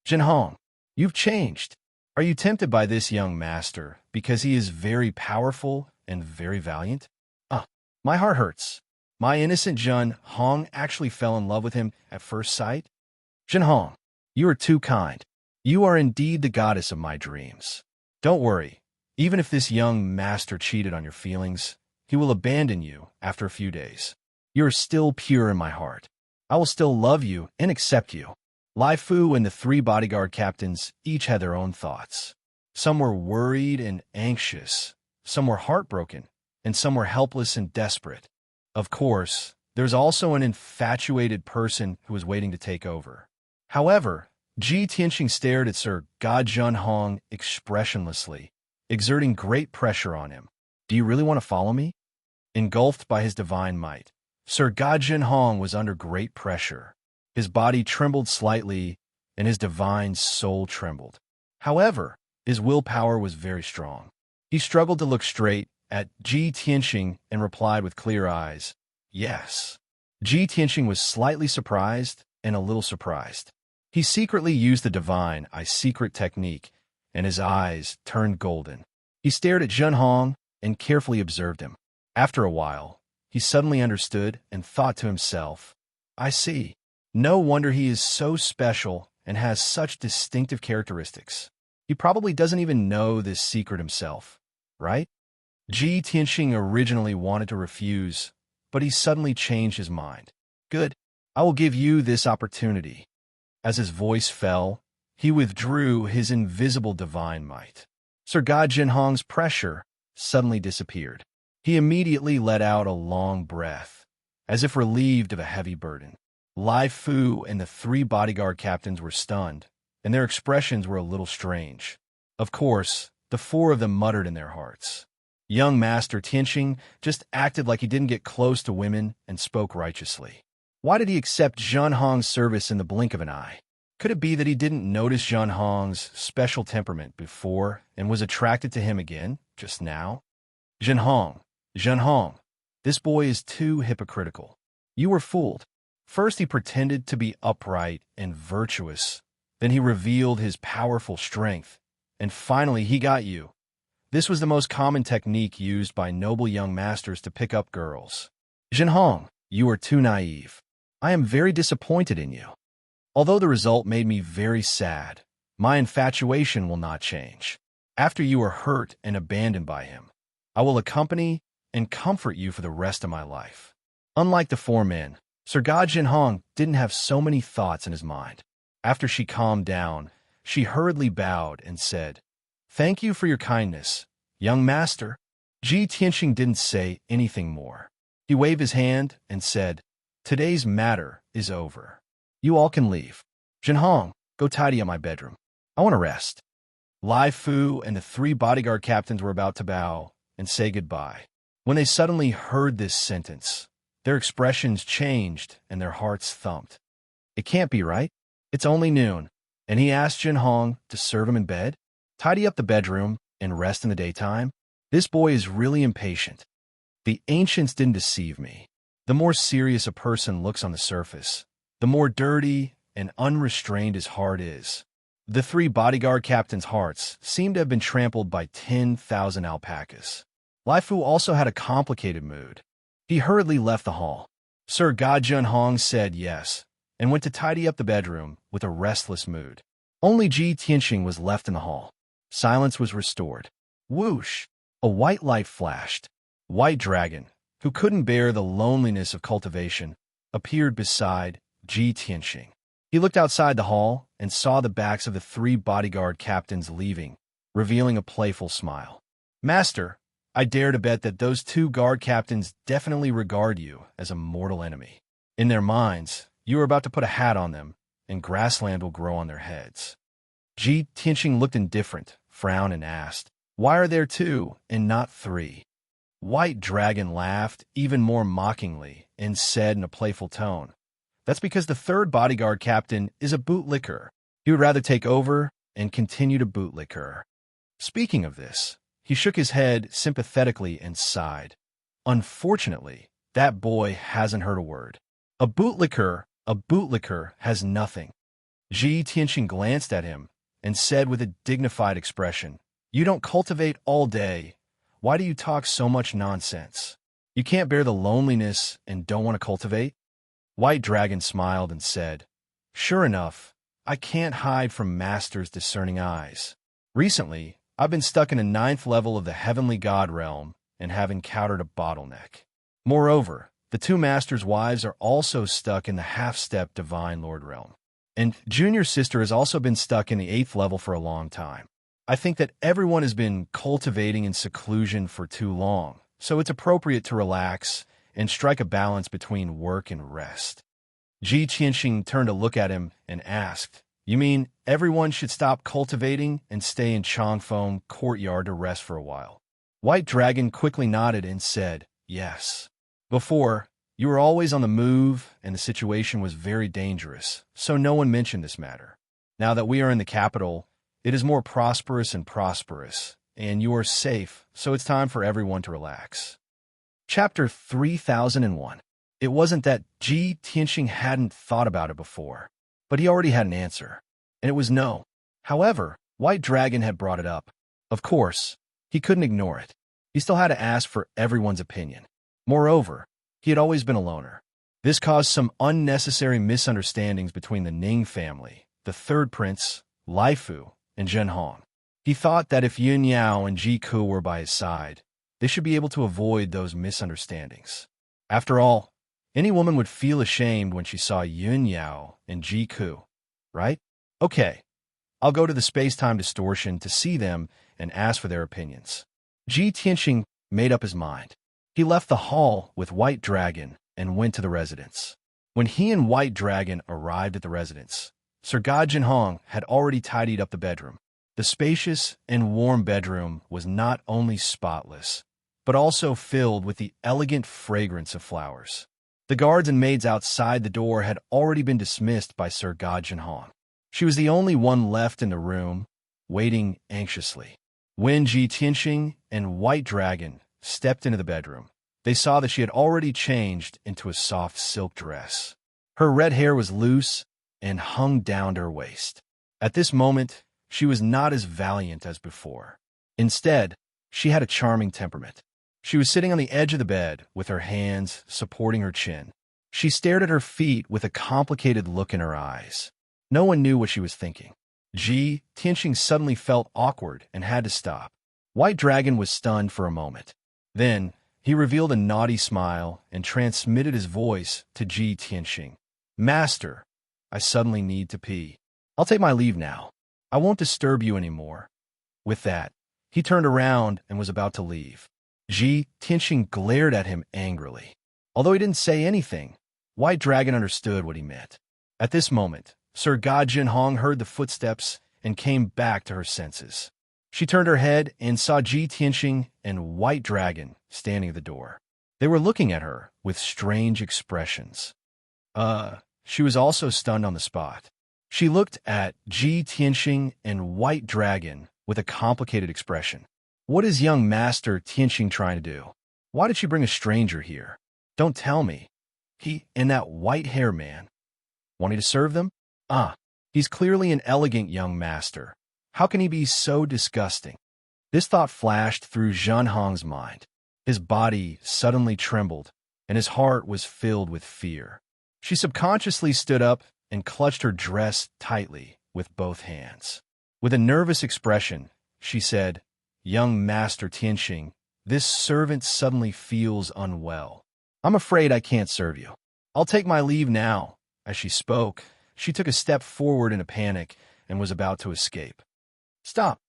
Zhenhong, you've changed. Are you tempted by this young master because he is very powerful and very valiant? My heart hurts. My innocent Zhenhong actually fell in love with him at first sight. Zhenhong, you are too kind. You are indeed the goddess of my dreams. Don't worry. Even if this young master cheated on your feelings, he will abandon you after a few days. You are still pure in my heart. I will still love you and accept you." Lai Fu and the three bodyguard captains each had their own thoughts. Some were worried and anxious, some were heartbroken, and some were helpless and desperate. Of course, there's also an infatuated person who was waiting to take over. However, Ji Tianqing stared at Sir God Zhenhong expressionlessly, exerting great pressure on him. "Do you really want to follow me?" Engulfed by his divine might, Sir Gajin Hong was under great pressure. His body trembled slightly, and his divine soul trembled. However, his willpower was very strong. He struggled to look straight at Ji Tianxing and replied with clear eyes, "Yes." Ji Tianxing was slightly surprised and a little surprised. He secretly used the divine eye secret technique, and his eyes turned golden. He stared at Zhen Hong and carefully observed him. After a while, he suddenly understood and thought to himself, "I see. No wonder he is so special and has such distinctive characteristics. He probably doesn't even know this secret himself, right?" Ji Tianxing originally wanted to refuse, but he suddenly changed his mind. "Good. I will give you this opportunity." As his voice fell, he withdrew his invisible divine might. Sir Gajin Hong's pressure suddenly disappeared. He immediately let out a long breath, as if relieved of a heavy burden. Lai Fu and the 3 bodyguard captains were stunned, and their expressions were a little strange. Of course, the 4 of them muttered in their hearts. Young Master Tianxing just acted like he didn't get close to women and spoke righteously. Why did he accept Zhen Hong's service in the blink of an eye? Could it be that he didn't notice Zhen Hong's special temperament before and was attracted to him again, just now? Zhen Hong, this boy is too hypocritical. You were fooled. First he pretended to be upright and virtuous, then he revealed his powerful strength, and finally he got you. This was the most common technique used by noble young masters to pick up girls. Zhen Hong, you are too naive. I am very disappointed in you. Although the result made me very sad, my infatuation will not change. After you are hurt and abandoned by him, I will accompany and comfort you for the rest of my life." Unlike the 4 men, Sir Gajin Hong didn't have so many thoughts in his mind. After she calmed down, she hurriedly bowed and said, "Thank you for your kindness, young master." Ji Tianxing didn't say anything more. He waved his hand and said, "Today's matter is over. You all can leave. Zhen Hong, go tidy up my bedroom. I want to rest." Lai Fu and the 3 bodyguard captains were about to bow and say goodbye, when they suddenly heard this sentence. Their expressions changed and their hearts thumped. It can't be right. It's only noon, and he asked Zhen Hong to serve him in bed, tidy up the bedroom, and rest in the daytime? This boy is really impatient. The ancients didn't deceive me. The more serious a person looks on the surface, the more dirty and unrestrained his heart is. The 3 bodyguard captains' hearts seemed to have been trampled by 10,000 alpacas. Lai Fu also had a complicated mood. He hurriedly left the hall. Sir Gajun Hong said yes, and went to tidy up the bedroom with a restless mood. Only Ji Tianxing was left in the hall. Silence was restored. Whoosh! A white light flashed. White Dragon, who couldn't bear the loneliness of cultivation, appeared beside Ji Tianxing. He looked outside the hall and saw the backs of the 3 bodyguard captains leaving, revealing a playful smile. "Master, I dare to bet that those 2 guard captains definitely regard you as a mortal enemy. In their minds, you are about to put a hat on them, and grassland will grow on their heads." Ji Tianxing looked indifferent, frowned, and asked, "Why are there 2 and not 3? White Dragon laughed even more mockingly and said in a playful tone, "That's because the 3rd bodyguard captain is a bootlicker. He would rather take over and continue to bootlick her." Speaking of this, he shook his head sympathetically and sighed. "Unfortunately, that boy hasn't heard a word. A bootlicker has nothing." Ji Tianxing glanced at him and said with a dignified expression, "You don't cultivate all day. Why do you talk so much nonsense? You can't bear the loneliness and don't want to cultivate?" White Dragon smiled and said, "Sure enough, I can't hide from Master's discerning eyes. Recently, I've been stuck in the 9th level of the Heavenly God realm and have encountered a bottleneck. Moreover, the 2 Masters' wives are also stuck in the half-step Divine Lord realm. And Junior Sister has also been stuck in the 8th level for a long time. I think that everyone has been cultivating in seclusion for too long, so it's appropriate to relax and strike a balance between work and rest." Ji Tianxing turned to look at him and asked, You mean everyone should stop cultivating and stay in Changfeng courtyard to rest for a while? White Dragon quickly nodded and said, yes. Before, you were always on the move and the situation was very dangerous, so no one mentioned this matter. Now that we are in the capital, it is more prosperous, and you are safe, so it's time for everyone to relax. Chapter 3001. It wasn't that Ji Tianxing hadn't thought about it before, but he already had an answer, and it was no. However, White Dragon had brought it up. Of course, he couldn't ignore it. He still had to ask for everyone's opinion. Moreover, he had always been a loner. This caused some unnecessary misunderstandings between the Ning family, the third prince, Lai Fu, and Zhen Hong. He thought that if Yun Yao and Ji Ku were by his side, they should be able to avoid those misunderstandings. After all, any woman would feel ashamed when she saw Yun Yao and Ji Ku, right? Okay, I'll go to the space-time distortion to see them and ask for their opinions. Ji Tianxing made up his mind. He left the hall with White Dragon and went to the residence. When he and White Dragon arrived at the residence, Sir Gajin Hong had already tidied up the bedroom. The spacious and warm bedroom was not only spotless, but also filled with the elegant fragrance of flowers. The guards and maids outside the door had already been dismissed by Sir Gajin Hong. She was the only one left in the room, waiting anxiously. When Ji Tianxing and White Dragon stepped into the bedroom, they saw that she had already changed into a soft silk dress. Her red hair was loose and hung down to her waist. At this moment, she was not as valiant as before. Instead, she had a charming temperament. She was sitting on the edge of the bed with her hands supporting her chin. She stared at her feet with a complicated look in her eyes. No one knew what she was thinking. Ji Tianxing suddenly felt awkward and had to stop. White Dragon was stunned for a moment. Then, he revealed a naughty smile and transmitted his voice to Ji Tianxing. Master, I suddenly need to pee. I'll take my leave now. I won't disturb you anymore. With that, he turned around and was about to leave. Ji Tianxing glared at him angrily. Although he didn't say anything, White Dragon understood what he meant. At this moment, Sir Gajin Hong heard the footsteps and came back to her senses. She turned her head and saw Ji Tianxing and White Dragon standing at the door. They were looking at her with strange expressions. She was also stunned on the spot. She looked at Ji Tianxing and White Dragon with a complicated expression. What is young Master Tianxing trying to do? Why did she bring a stranger here? Don't tell me. He and that white hair man. Wanting to serve them? He's clearly an elegant young master. How can he be so disgusting? This thought flashed through Zhen Hong's mind. His body suddenly trembled, and his heart was filled with fear. She subconsciously stood up and clutched her dress tightly with both hands. With a nervous expression, she said, Young Master Tianxing, this servant suddenly feels unwell. I'm afraid I can't serve you. I'll take my leave now. As she spoke, she took a step forward in a panic and was about to escape. Stop!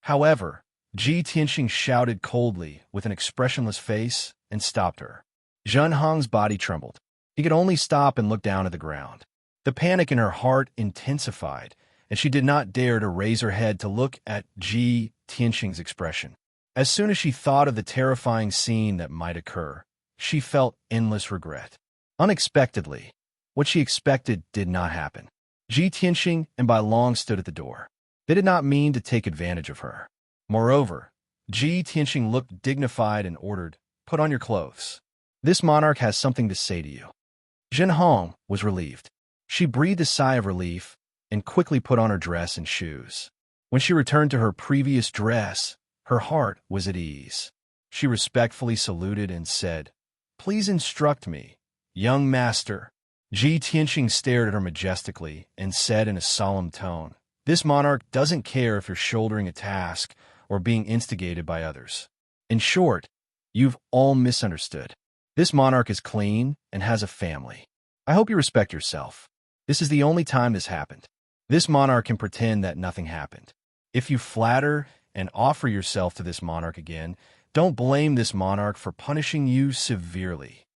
However, Ji Tianxing shouted coldly with an expressionless face and stopped her. Zhen Hong's body trembled. He could only stop and look down at the ground. The panic in her heart intensified, and she did not dare to raise her head to look at Ji Tianxing's expression. As soon as she thought of the terrifying scene that might occur, she felt endless regret. Unexpectedly, what she expected did not happen. Ji Tianxing and Bai Long stood at the door. They did not mean to take advantage of her. Moreover, Ji Tianxing looked dignified and ordered, Put on your clothes. This monarch has something to say to you. Zhen Hong was relieved. She breathed a sigh of relief and quickly put on her dress and shoes. When she returned to her previous dress, her heart was at ease. She respectfully saluted and said, Please instruct me, young master. Ji Tianxing stared at her majestically and said in a solemn tone, This monarch doesn't care if you're shouldering a task or being instigated by others. In short, you've all misunderstood. This monarch is clean and has a family. I hope you respect yourself. This is the only time this happened. This monarch can pretend that nothing happened. If you flatter and offer yourself to this monarch again, don't blame this monarch for punishing you severely.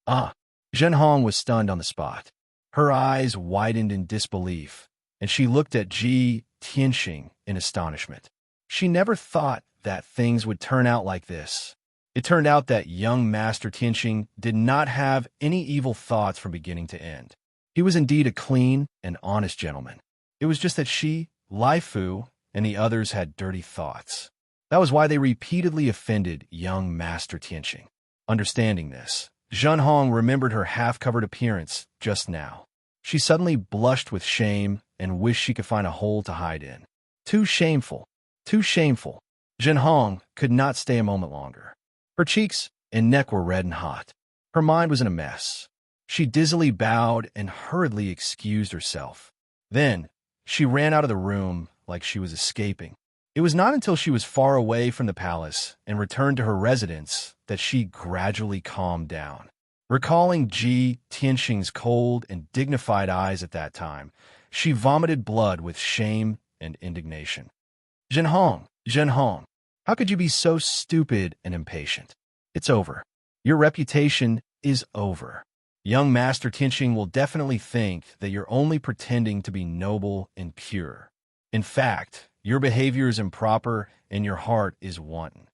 Zhen Hong was stunned on the spot. Her eyes widened in disbelief, and she looked at Ji Tianxing in astonishment. She never thought that things would turn out like this. It turned out that young Master Tianxing did not have any evil thoughts from beginning to end. He was indeed a clean and honest gentleman. It was just that she, Lai Fu, and the others had dirty thoughts. That was why they repeatedly offended young Master Tianxing. Understanding this, Zhen Hong remembered her half-covered appearance just now. She suddenly blushed with shame and wished she could find a hole to hide in. Too shameful. Too shameful. Zhen Hong could not stay a moment longer. Her cheeks and neck were red and hot. Her mind was in a mess. She dizzily bowed and hurriedly excused herself. Then, she ran out of the room like she was escaping. It was not until she was far away from the palace and returned to her residence that she gradually calmed down. Recalling Ji Tianxing's cold and dignified eyes at that time, she vomited blood with shame and indignation. Zhen Hong, how could you be so stupid and impatient? It's over. Your reputation is over. Young Master Tianxing will definitely think that you're only pretending to be noble and pure. In fact, your behavior is improper and your heart is wanton.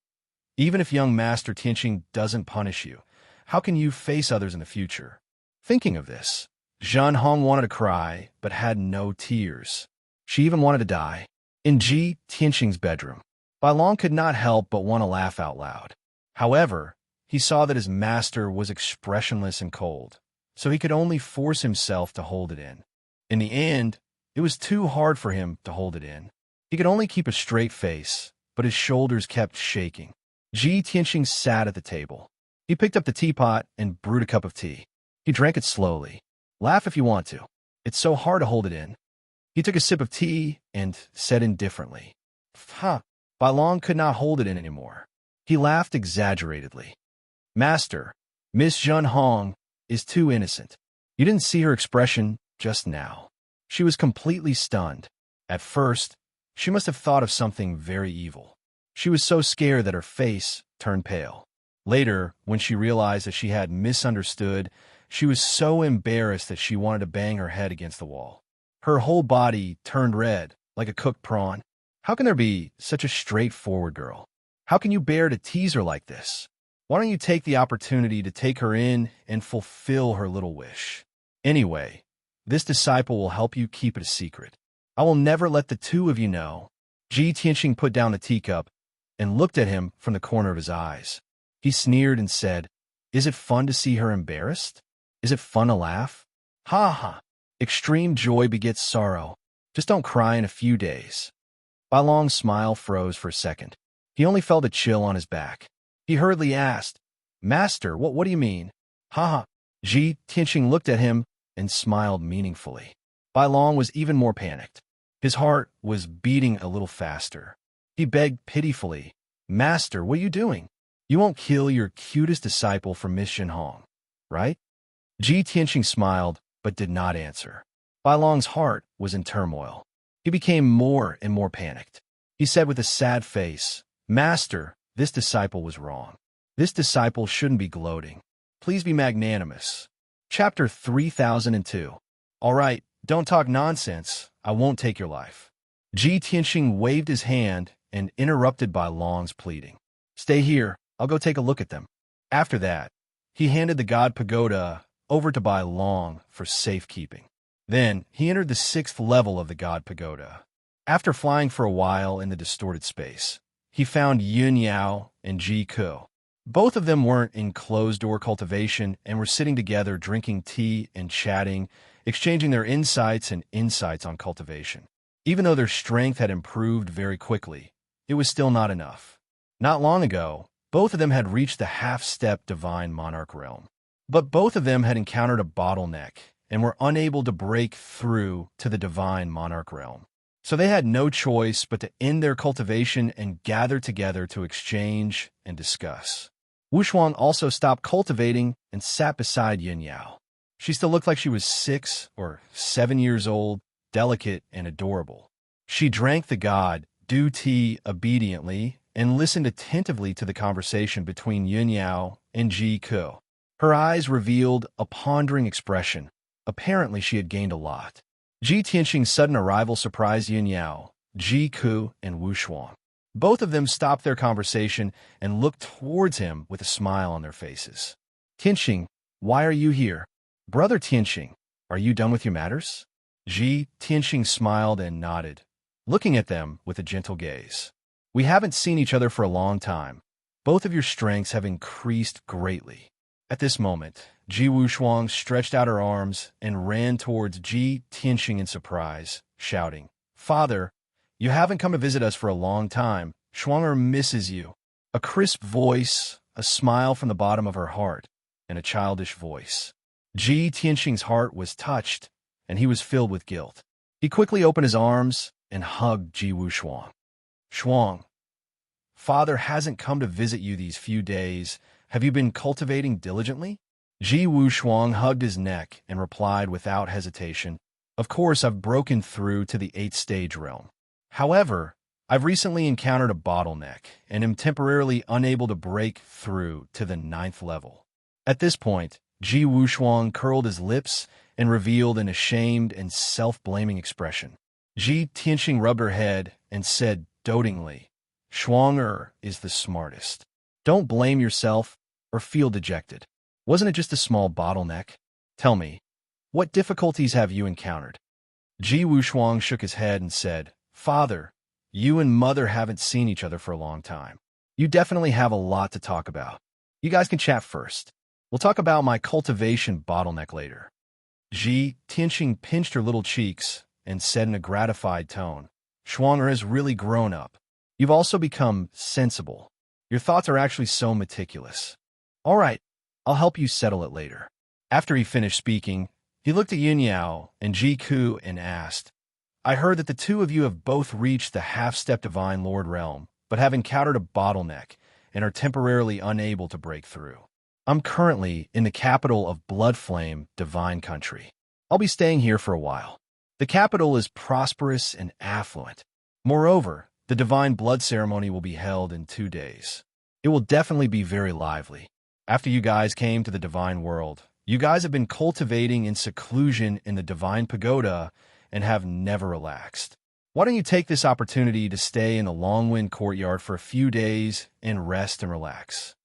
Even if young Master Tianxing doesn't punish you, how can you face others in the future? Thinking of this, Zhen Hong wanted to cry, but had no tears. She even wanted to die. In Ji Tianxing's bedroom, Bai Long could not help but want to laugh out loud. However, he saw that his master was expressionless and cold, so he could only force himself to hold it in. In the end, it was too hard for him to hold it in. He could only keep a straight face, but his shoulders kept shaking. Ji Tianxing sat at the table. He picked up the teapot and brewed a cup of tea. He drank it slowly. Laugh if you want to. It's so hard to hold it in. He took a sip of tea and said indifferently, Bai Long could not hold it in anymore. He laughed exaggeratedly. Master, Miss Zhen Hong is too innocent. You didn't see her expression just now. She was completely stunned. At first, she must have thought of something very evil. She was so scared that her face turned pale. Later, when she realized that she had misunderstood, she was so embarrassed that she wanted to bang her head against the wall. Her whole body turned red, like a cooked prawn. How can there be such a straightforward girl? How can you bear to tease her like this? Why don't you take the opportunity to take her in and fulfill her little wish? Anyway, this disciple will help you keep it a secret. I will never let the two of you know. Ji Tianxing put down the teacup and looked at him from the corner of his eyes. He sneered and said, Is it fun to see her embarrassed? Is it fun to laugh? Ha ha! Extreme joy begets sorrow. Just don't cry in a few days. Bai Long's smile froze for a second. He only felt a chill on his back. He hurriedly asked, Master, what do you mean? Ha ha! Ji Tianxing looked at him and smiled meaningfully. Bai Long was even more panicked. His heart was beating a little faster. He begged pitifully, Master, what are you doing? You won't kill your cutest disciple for Miss Zhen Hong, right? Ji Tianxing smiled, but did not answer. Bai Long's heart was in turmoil. He became more and more panicked. He said with a sad face, Master, this disciple was wrong. This disciple shouldn't be gloating. Please be magnanimous. Chapter 3002. All right, don't talk nonsense. I won't take your life. Ji Tianxing waved his hand and interrupted Bai Long's pleading. Stay here. I'll go take a look at them. After that, he handed the God Pagoda over to Bai Long for safekeeping. Then, he entered the 6th level of the God Pagoda. After flying for a while in the distorted space, he found Yun Yao and Ji Ku. Both of them weren't in closed-door cultivation and were sitting together drinking tea and chatting, exchanging their insights on cultivation. Even though their strength had improved very quickly, it was still not enough. Not long ago, both of them had reached the half-step divine monarch realm. But both of them had encountered a bottleneck and were unable to break through to the divine monarch realm. So they had no choice but to end their cultivation and gather together to exchange and discuss. Wu Shuang also stopped cultivating and sat beside Yin Yao. She still looked like she was 6 or 7 years old, delicate and adorable. She drank the god Du tea obediently and listened attentively to the conversation between Yin Yao and Ji Ku. Her eyes revealed a pondering expression. Apparently, she had gained a lot. Ji Tianxing's sudden arrival surprised Yin Yao, Ji Ku, and Wu Shuang. Both of them stopped their conversation and looked towards him with a smile on their faces. Tianxing, why are you here? Brother Tianxing, are you done with your matters? Ji Tianxing smiled and nodded, looking at them with a gentle gaze. We haven't seen each other for a long time. Both of your strengths have increased greatly. At this moment, Ji Wushuang stretched out her arms and ran towards Ji Tianxing in surprise, shouting, Father, you haven't come to visit us for a long time. Shuang'er misses you. A crisp voice, a smile from the bottom of her heart, and a childish voice. Ji Tianxing's heart was touched, and he was filled with guilt. He quickly opened his arms and hugged Ji Wushuang. Shuang, Father hasn't come to visit you these few days. Have you been cultivating diligently? Ji Wushuang hugged his neck and replied without hesitation, Of course, I've broken through to the 8th stage realm. However, I've recently encountered a bottleneck and am temporarily unable to break through to the 9th level. At this point, Ji Wushuang curled his lips and revealed an ashamed and self-blaming expression. Ji Tianxing rubbed her head and said dotingly, Shuang'er is the smartest. Don't blame yourself or feel dejected. Wasn't it just a small bottleneck? Tell me, what difficulties have you encountered? Ji Wushuang shook his head and said, Father, you and Mother haven't seen each other for a long time. You definitely have a lot to talk about. You guys can chat first. We'll talk about my cultivation bottleneck later. Ji Tianxing pinched her little cheeks and said in a gratified tone, Shuang'er has really grown up. You've also become sensible. Your thoughts are actually so meticulous. All right, I'll help you settle it later. After he finished speaking, he looked at Yin Yao and Ji Ku and asked, I heard that the two of you have both reached the half-step Divine Lord realm, but have encountered a bottleneck and are temporarily unable to break through. I'm currently in the capital of Bloodflame, Divine Country. I'll be staying here for a while. The capital is prosperous and affluent. Moreover, the Divine Blood Ceremony will be held in 2 days. It will definitely be very lively. After you guys came to the Divine World, you guys have been cultivating in seclusion in the Divine Pagoda and have never relaxed. Why don't you take this opportunity to stay in the Longwind Courtyard for a few days and rest and relax?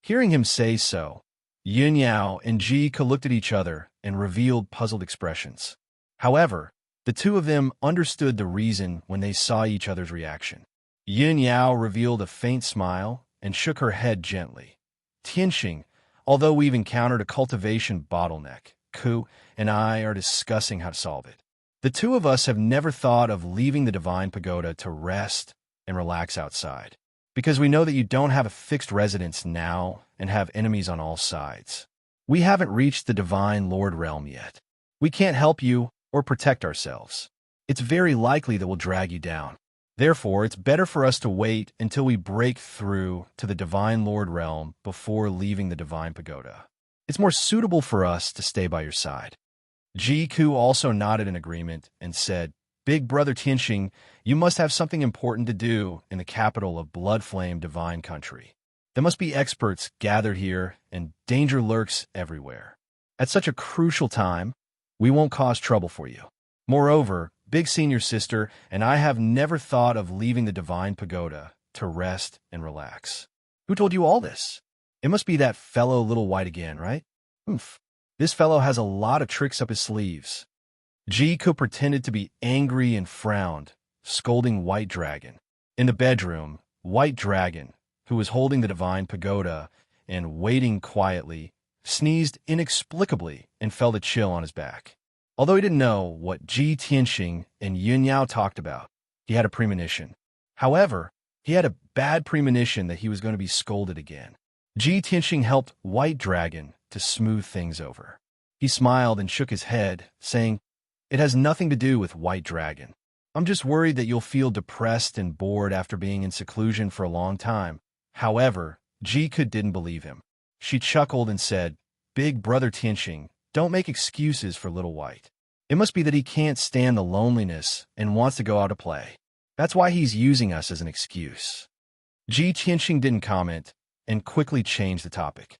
Hearing him say so, Yin Yao and Ji Ke looked at each other and revealed puzzled expressions. However, the two of them understood the reason when they saw each other's reaction. Yin Yao revealed a faint smile and shook her head gently. Tianxing, although we've encountered a cultivation bottleneck, Ku and I are discussing how to solve it. The two of us have never thought of leaving the Divine Pagoda to rest and relax outside, because we know that you don't have a fixed residence now and have enemies on all sides. We haven't reached the Divine Lord realm yet. We can't help you or protect ourselves. It's very likely that we'll drag you down. Therefore, it's better for us to wait until we break through to the Divine Lord realm before leaving the Divine Pagoda. It's more suitable for us to stay by your side. Ji Ku also nodded in agreement and said, Big Brother Tianxing, you must have something important to do in the capital of Bloodflame Divine Country. There must be experts gathered here, and danger lurks everywhere. At such a crucial time, we won't cause trouble for you. Moreover, Big Senior Sister and I have never thought of leaving the Divine Pagoda to rest and relax. Who told you all this? It must be that fellow Little White again, right? Oof. This fellow has a lot of tricks up his sleeves. Ji Ke pretended to be angry and frowned, scolding White Dragon. In the bedroom, White Dragon, who was holding the Divine Pagoda and waiting quietly, sneezed inexplicably and felt a chill on his back. Although he didn't know what Ji Tianxing and Yin Yao talked about, he had a premonition. However, he had a bad premonition that he was going to be scolded again. Ji Tianxing helped White Dragon to smooth things over. He smiled and shook his head, saying, It has nothing to do with White Dragon. I'm just worried that you'll feel depressed and bored after being in seclusion for a long time. However, Ji Ke didn't believe him. She chuckled and said, Big Brother Tianxing, don't make excuses for Little White. It must be that he can't stand the loneliness and wants to go out to play. That's why he's using us as an excuse. Ji Tianxing didn't comment and quickly changed the topic.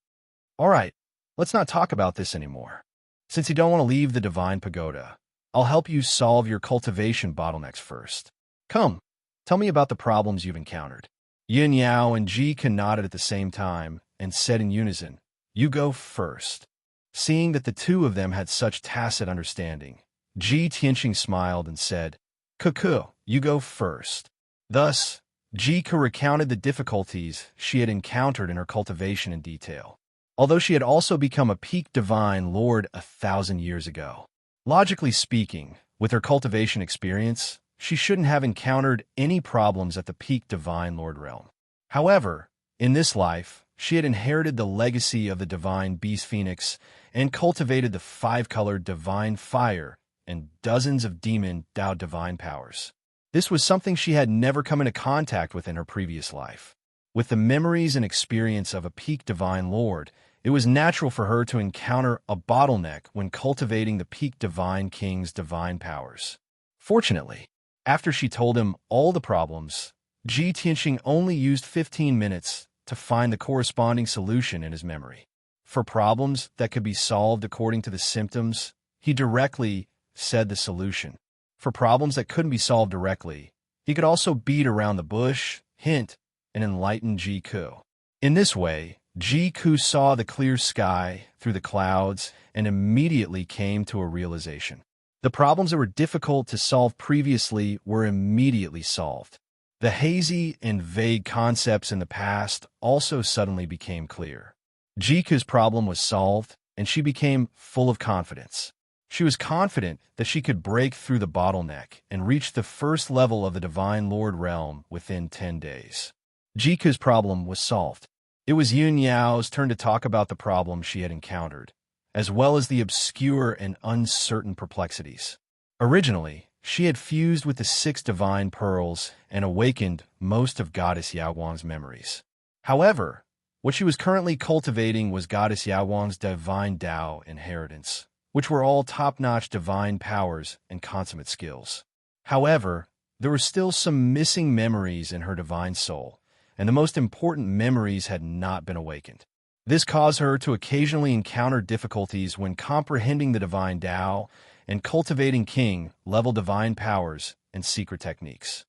All right, let's not talk about this anymore. Since you don't want to leave the Divine Pagoda, I'll help you solve your cultivation bottlenecks first. Come, tell me about the problems you've encountered. Yin Yao and Ji Ke nodded at the same time and said in unison, "You go first." Seeing that the two of them had such tacit understanding, Ji Tianqing smiled and said, "Cuckoo, you go first." Thus, Ji Ke recounted the difficulties she had encountered in her cultivation in detail, although she had also become a peak divine lord 1,000 years ago. Logically speaking, with her cultivation experience, she shouldn't have encountered any problems at the peak divine lord realm. However, in this life, she had inherited the legacy of the divine beast phoenix and cultivated the five-colored divine fire and dozens of demon Dao divine powers. This was something she had never come into contact with in her previous life. With the memories and experience of a peak divine lord, it was natural for her to encounter a bottleneck when cultivating the peak divine king's divine powers. Fortunately, after she told him all the problems, Ji Tianqing only used 15 minutes to find the corresponding solution in his memory. For problems that could be solved according to the symptoms, he directly said the solution. For problems that couldn't be solved directly, he could also beat around the bush, hint, and enlighten Ji Ke. In this way, Ji Ke saw the clear sky through the clouds and immediately came to a realization. The problems that were difficult to solve previously were immediately solved. The hazy and vague concepts in the past also suddenly became clear. Ji Ke's problem was solved, and she became full of confidence. She was confident that she could break through the bottleneck and reach the first level of the Divine Lord realm within 10 days. Ji Ke's problem was solved. It was Yun Yao's turn to talk about the problem she had encountered, as well as the obscure and uncertain perplexities. Originally, she had fused with the 6 divine pearls and awakened most of Goddess Yaoguang's memories. However, what she was currently cultivating was Goddess Yaoguang's divine Dao inheritance, which were all top-notch divine powers and consummate skills. However, there were still some missing memories in her divine soul, and the most important memories had not been awakened. This caused her to occasionally encounter difficulties when comprehending the divine Dao and cultivating king-level divine powers and secret techniques.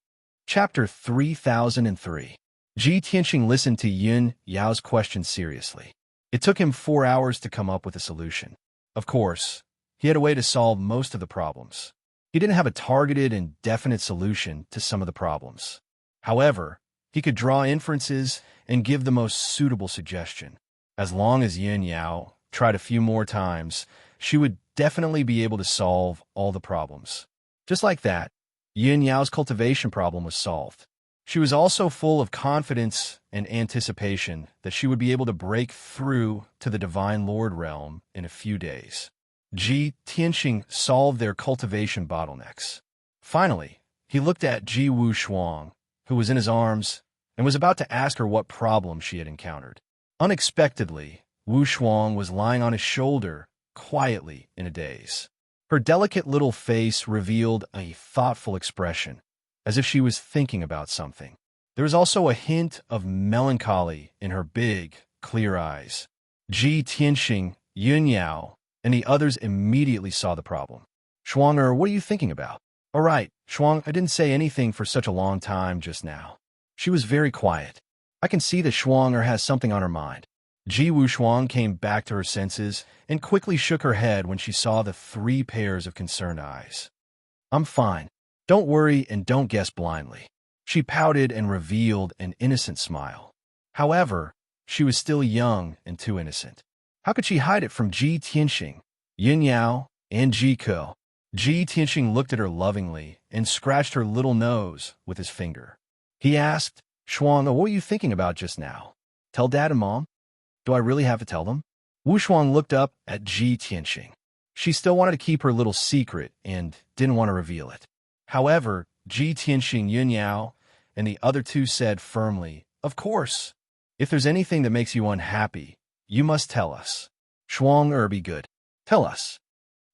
Chapter 3003. Ji Tianqing listened to Yun Yao's question seriously. It took him 4 hours to come up with a solution. Of course, he had a way to solve most of the problems. He didn't have a targeted and definite solution to some of the problems. However, he could draw inferences and give the most suitable suggestion. As long as Yun Yao tried a few more times, she would definitely be able to solve all the problems. Just like that, Yun Yao's cultivation problem was solved. She was also full of confidence and anticipation that she would be able to break through to the Divine Lord realm in a few days. Ji Tianqing solved their cultivation bottlenecks. Finally, he looked at Ji Wushuang, who was in his arms, and was about to ask her what problem she had encountered. Unexpectedly, Wushuang was lying on his shoulder, quietly in a daze. Her delicate little face revealed a thoughtful expression, as if she was thinking about something. There was also a hint of melancholy in her big, clear eyes. Ji Tianqing, Yun Yao, and the others immediately saw the problem. "Shuang, what are you thinking about?" "All right, Shuang, I didn't say anything for such a long time just now." She was very quiet. I can see that Shuang has something on her mind. Ji Wushuang came back to her senses and quickly shook her head when she saw the 3 pairs of concerned eyes. "I'm fine. Don't worry and don't guess blindly." She pouted and revealed an innocent smile. However, she was still young and too innocent. How could she hide it from Ji Tianqing, Yun Yao, and Ji Ke? Ji Tianqing looked at her lovingly and scratched her little nose with his finger. He asked, "Shuang, what were you thinking about just now? Tell Dad and Mom? Do I really have to tell them?" Wushuang looked up at Ji Tianqing. She still wanted to keep her little secret and didn't want to reveal it. However, Ji Tianqing, Yun Yao, and the other 2 said firmly, "Of course. If there's anything that makes you unhappy, you must tell us. Shuang, be good. Tell us."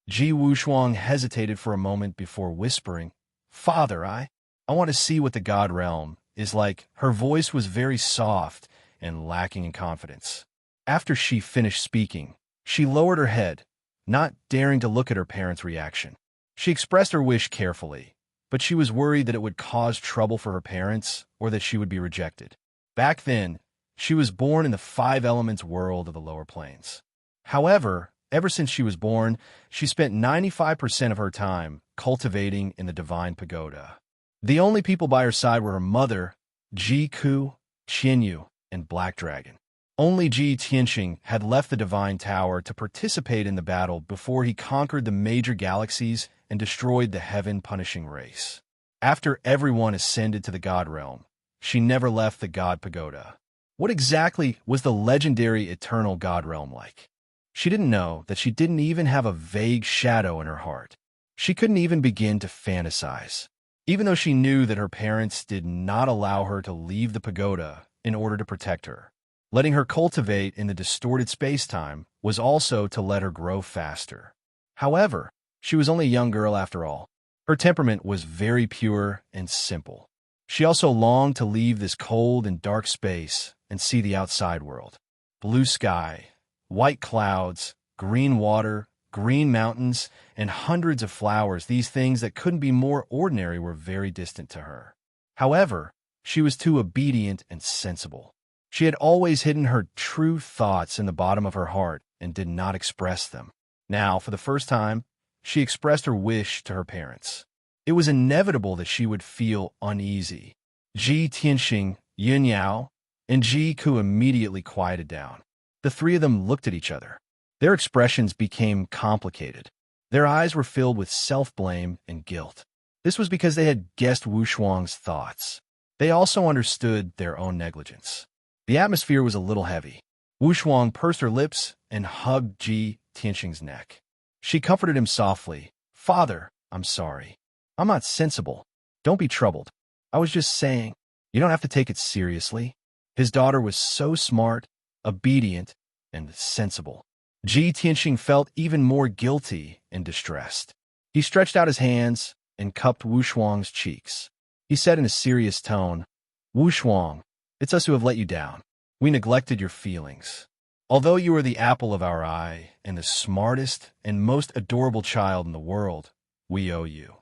Ji Wushuang hesitated for a moment before whispering, "Father, I want to see what the God realm is like." Her voice was very soft and lacking in confidence. After she finished speaking, she lowered her head, not daring to look at her parents' reaction. She expressed her wish carefully, but she was worried that it would cause trouble for her parents or that she would be rejected. Back then, she was born in the five elements world of the lower planes. However, ever since she was born, she spent 95% of her time cultivating in the divine pagoda. The only people by her side were her mother, Ji-Ku, Qianyu, and Black Dragon. Only Ji Tianqing had left the divine tower to participate in the battle before he conquered the major galaxies and destroyed the heaven-punishing race. After everyone ascended to the god realm, she never left the god pagoda. What exactly was the legendary eternal god realm like? She didn't know that she didn't even have a vague shadow in her heart. She couldn't even begin to fantasize, even though she knew that her parents did not allow her to leave the pagoda in order to protect her. Letting her cultivate in the distorted space-time was also to let her grow faster. However, she was only a young girl after all. Her temperament was very pure and simple. She also longed to leave this cold and dark space and see the outside world. Blue sky, white clouds, green water, green mountains, and hundreds of flowers, these things that couldn't be more ordinary, were very distant to her. However, she was too obedient and sensible. She had always hidden her true thoughts in the bottom of her heart and did not express them. Now, for the first time, she expressed her wish to her parents. It was inevitable that she would feel uneasy. Ji Tianqing, Yun Yao, and Ji-Ku immediately quieted down. The three of them looked at each other. Their expressions became complicated. Their eyes were filled with self-blame and guilt. This was because they had guessed Wu Shuang's thoughts. They also understood their own negligence. The atmosphere was a little heavy. Wu Shuang pursed her lips and hugged Ji Tianqing's neck. She comforted him softly. "Father, I'm sorry. I'm not sensible. Don't be troubled. I was just saying, you don't have to take it seriously." His daughter was so smart, obedient, and sensible. Ji Tianqing felt even more guilty and distressed. He stretched out his hands and cupped Wu Shuang's cheeks. He said in a serious tone, "Wu Shuang, it's us who have let you down. We neglected your feelings. Although you are the apple of our eye and the smartest and most adorable child in the world, we owe you.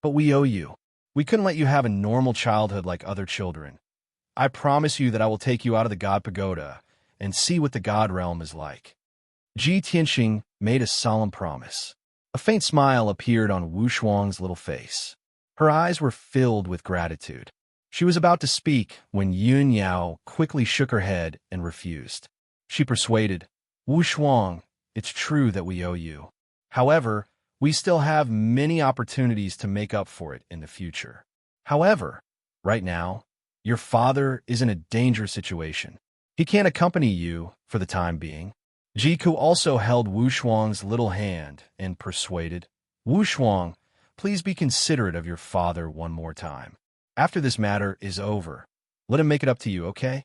But we owe you. We couldn't let you have a normal childhood like other children. I promise you that I will take you out of the God Pagoda and see what the God Realm is like." Ji Tianqing made a solemn promise. A faint smile appeared on Wu Shuang's little face. Her eyes were filled with gratitude. She was about to speak when Yun Yao quickly shook her head and refused. She persuaded, "Wu Shuang, it's true that we owe you. However, we still have many opportunities to make up for it in the future. However, right now, your father is in a dangerous situation. He can't accompany you for the time being." Ji-Ku also held Wu Shuang's little hand and persuaded, "Wu Shuang, please be considerate of your father one more time. After this matter is over, let him make it up to you, okay?"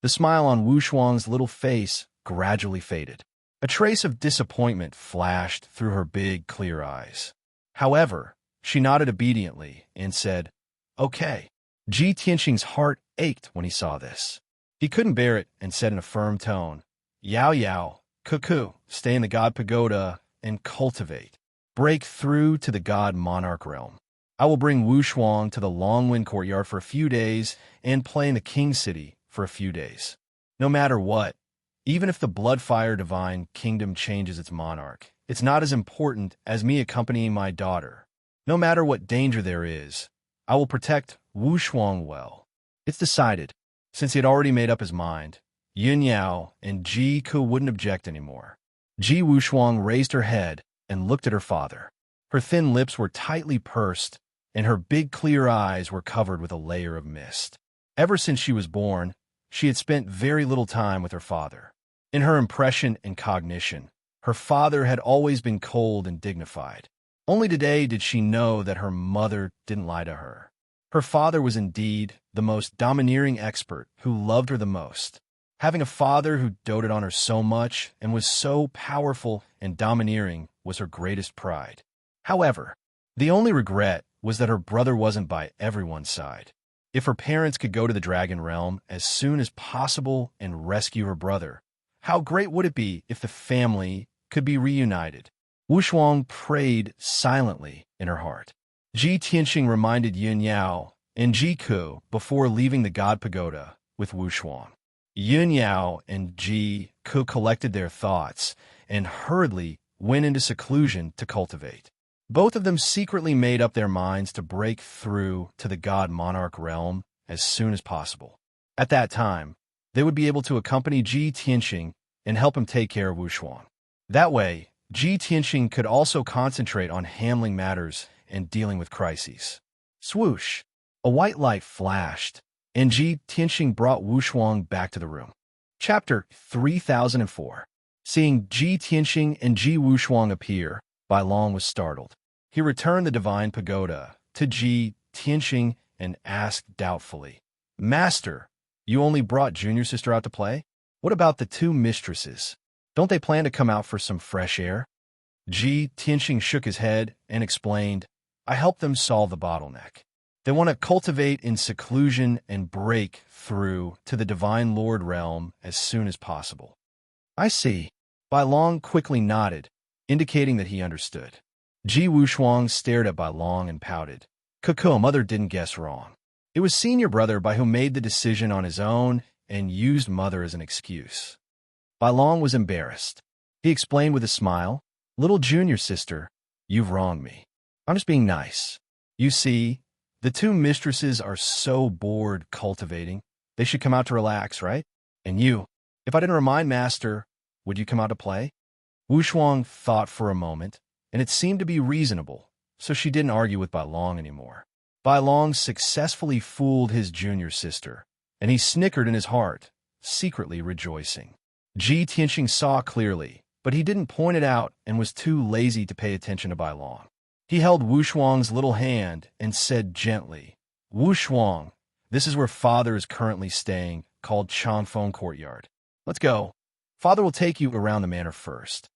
The smile on Wu Shuang's little face gradually faded. A trace of disappointment flashed through her big, clear eyes. However, she nodded obediently and said, "Okay." Ji Tianqing's heart ached when he saw this. He couldn't bear it and said in a firm tone, "Yao Yao, Cuckoo, stay in the God Pagoda and cultivate. Break through to the God Monarch realm. I will bring Wu Shuang to the Longwind Courtyard for a few days and play in the King City for a few days. No matter what, even if the Bloodfire Divine Kingdom changes its monarch, it's not as important as me accompanying my daughter. No matter what danger there is, I will protect Wu Shuang well." It's decided. Since he had already made up his mind, Yun Yao and Ji-Ku wouldn't object anymore. Ji Wu Shuang raised her head and looked at her father. Her thin lips were tightly pursed, and her big clear eyes were covered with a layer of mist. Ever since she was born, she had spent very little time with her father. In her impression and cognition, her father had always been cold and dignified. Only today did she know that her mother didn't lie to her. Her father was indeed the most domineering expert who loved her the most. Having a father who doted on her so much and was so powerful and domineering was her greatest pride. However, the only regret was that her brother wasn't by everyone's side. If her parents could go to the Dragon Realm as soon as possible and rescue her brother, how great would it be if the family could be reunited? Wu Shuang prayed silently in her heart. Ji Tianxing reminded Yun Yao and Ji Ku before leaving the God Pagoda with Wu Shuang. Yun Yao and Ji Ku collected their thoughts and hurriedly went into seclusion to cultivate. Both of them secretly made up their minds to break through to the God Monarch realm as soon as possible. At that time, they would be able to accompany Ji Tianxing and help him take care of Wu Shuang. That way, Ji Tianxing could also concentrate on handling matters and dealing with crises. Swoosh! A white light flashed, and Ji Tianxing brought Wu Shuang back to the room. Chapter 3004. Seeing Ji Tianxing and Ji Wu Shuang appear, Bai Long was startled. He returned the divine pagoda to Ji Tianxing and asked doubtfully, "Master, you only brought junior sister out to play? What about the two mistresses? Don't they plan to come out for some fresh air?" Ji Tianxing shook his head and explained, "I helped them solve the bottleneck. They want to cultivate in seclusion and break through to the Divine Lord realm as soon as possible." "I see." Bai Long quickly nodded, indicating that he understood. Ji Wushuang stared at Bai Long and pouted. "Cuckoo, mother didn't guess wrong. It was senior brother Bai who made the decision on his own and used mother as an excuse." Bai Long was embarrassed. He explained with a smile, "Little junior sister, you've wronged me. I'm just being nice. You see, the two mistresses are so bored cultivating. They should come out to relax, right? And you, if I didn't remind Master, would you come out to play?" Wu Shuang thought for a moment, and it seemed to be reasonable, so she didn't argue with Bai Long anymore. Bai Long successfully fooled his junior sister, and he snickered in his heart, secretly rejoicing. Ji Tianxing saw clearly, but he didn't point it out and was too lazy to pay attention to Bai Long. He held Wu Shuang's little hand and said gently, "Wu Shuang, this is where Father is currently staying, called Changfeng Courtyard. Let's go. Father will take you around the manor first."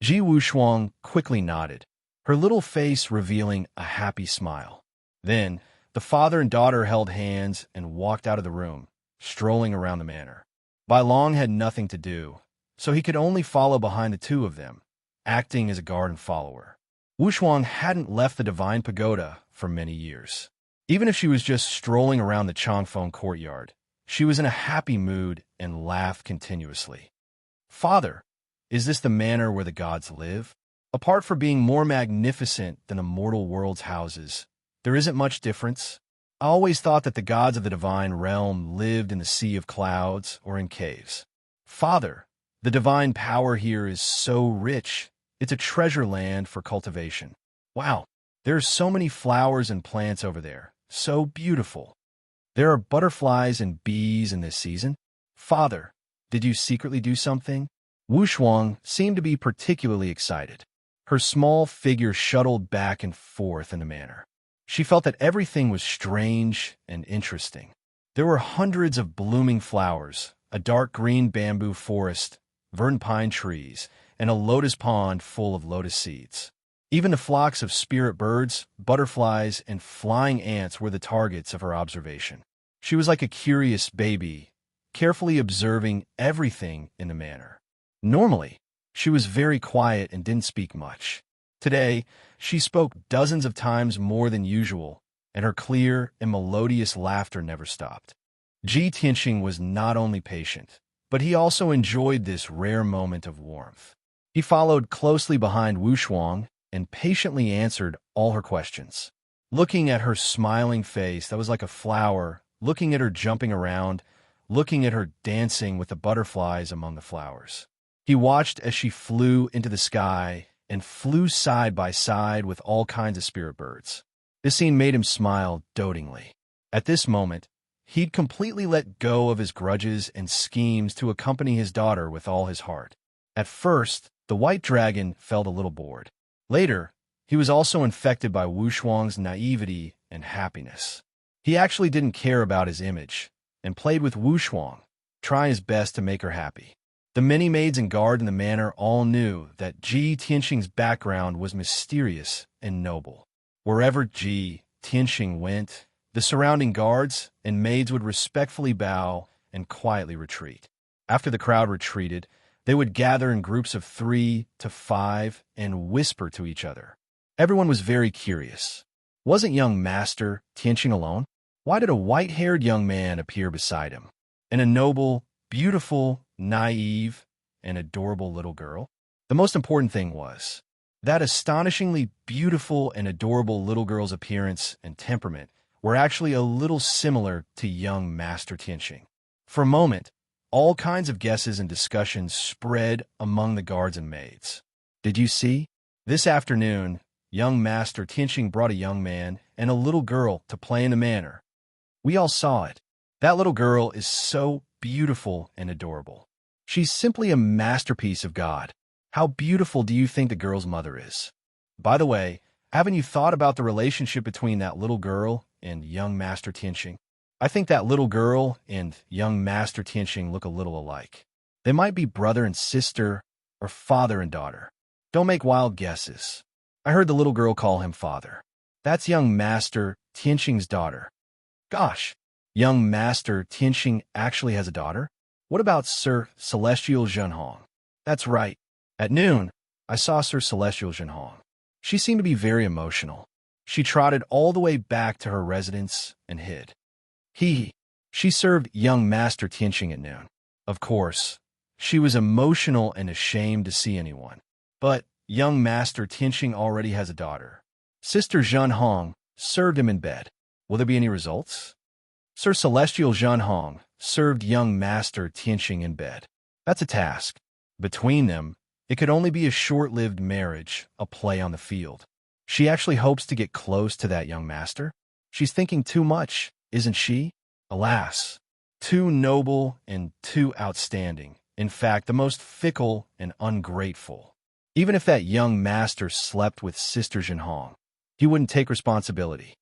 Ji Wu Shuang quickly nodded, her little face revealing a happy smile. Then, the father and daughter held hands and walked out of the room, strolling around the manor. Bai Long had nothing to do, so he could only follow behind the two of them, acting as a guard and follower. Wu Shuang hadn't left the Divine Pagoda for many years. Even if she was just strolling around the Changfeng Courtyard, she was in a happy mood and laughed continuously. "Father, is this the manor where the gods live? Apart from being more magnificent than the mortal world's houses, there isn't much difference. I always thought that the gods of the divine realm lived in the sea of clouds or in caves. Father, the divine power here is so rich. It's a treasure land for cultivation. Wow, there's so many flowers and plants over there. So beautiful. There are butterflies and bees in this season. Father, did you secretly do something?" Wu Shuang seemed to be particularly excited. Her small figure shuttled back and forth in the manor. She felt that everything was strange and interesting. There were hundreds of blooming flowers, a dark green bamboo forest, verdant pine trees, and a lotus pond full of lotus seeds. Even the flocks of spirit birds, butterflies, and flying ants were the targets of her observation. She was like a curious baby, carefully observing everything in the manor. Normally, she was very quiet and didn't speak much. Today, she spoke dozens of times more than usual, and her clear and melodious laughter never stopped. Ji Tianxing was not only patient, but he also enjoyed this rare moment of warmth. He followed closely behind Wu Shuang and patiently answered all her questions. Looking at her smiling face that was like a flower, looking at her jumping around, looking at her dancing with the butterflies among the flowers. He watched as she flew into the sky and flew side by side with all kinds of spirit birds. This scene made him smile dotingly. At this moment, he'd completely let go of his grudges and schemes to accompany his daughter with all his heart. At first, the white dragon felt a little bored. Later, he was also infected by Wu Shuang's naivety and happiness. He actually didn't care about his image and played with Wu Shuang, trying his best to make her happy. The many maids and guard in the manor all knew that Ji Tianxing's background was mysterious and noble. Wherever Ji Tianxing went, the surrounding guards and maids would respectfully bow and quietly retreat. After the crowd retreated, They would gather in groups of 3 to 5 and whisper to each other. Everyone was very curious. Wasn't young Master Tianqing alone? Why did a white-haired young man appear beside him? And a noble, beautiful, naive, and adorable little girl? The most important thing was that astonishingly beautiful and adorable little girl's appearance and temperament were actually a little similar to young Master Tianqing. For a moment, all kinds of guesses and discussions spread among the guards and maids. Did you see? This afternoon, young Master Tianqing brought a young man and a little girl to play in the manor. We all saw it. That little girl is so beautiful and adorable. She's simply a masterpiece of God. How beautiful do you think the girl's mother is? By the way, haven't you thought about the relationship between that little girl and young Master Tianqing? I think that little girl and young Master Tianqing look a little alike. They might be brother and sister or father and daughter. Don't make wild guesses. I heard the little girl call him father. That's young Master Tianqing's daughter. Gosh, young Master Tianqing actually has a daughter? What about Sir Celestial Zhenhong? That's right. At noon, I saw Sir Celestial Zhenhong. She seemed to be very emotional. She trotted all the way back to her residence and hid. She served young Master Tianqing at noon. Of course, she was emotional and ashamed to see anyone. But young Master Tianqing already has a daughter. Sister Zhenhong served him in bed. Will there be any results? Sir Celestial Zhenhong served young Master Tianqing in bed. That's a task. Between them, it could only be a short-lived marriage, a play on the field. She actually hopes to get close to that young master. She's thinking too much, isn't she? Alas, too noble and too outstanding. In fact, the most fickle and ungrateful. Even if that young master slept with Sister Zhenhong, he wouldn't take responsibility.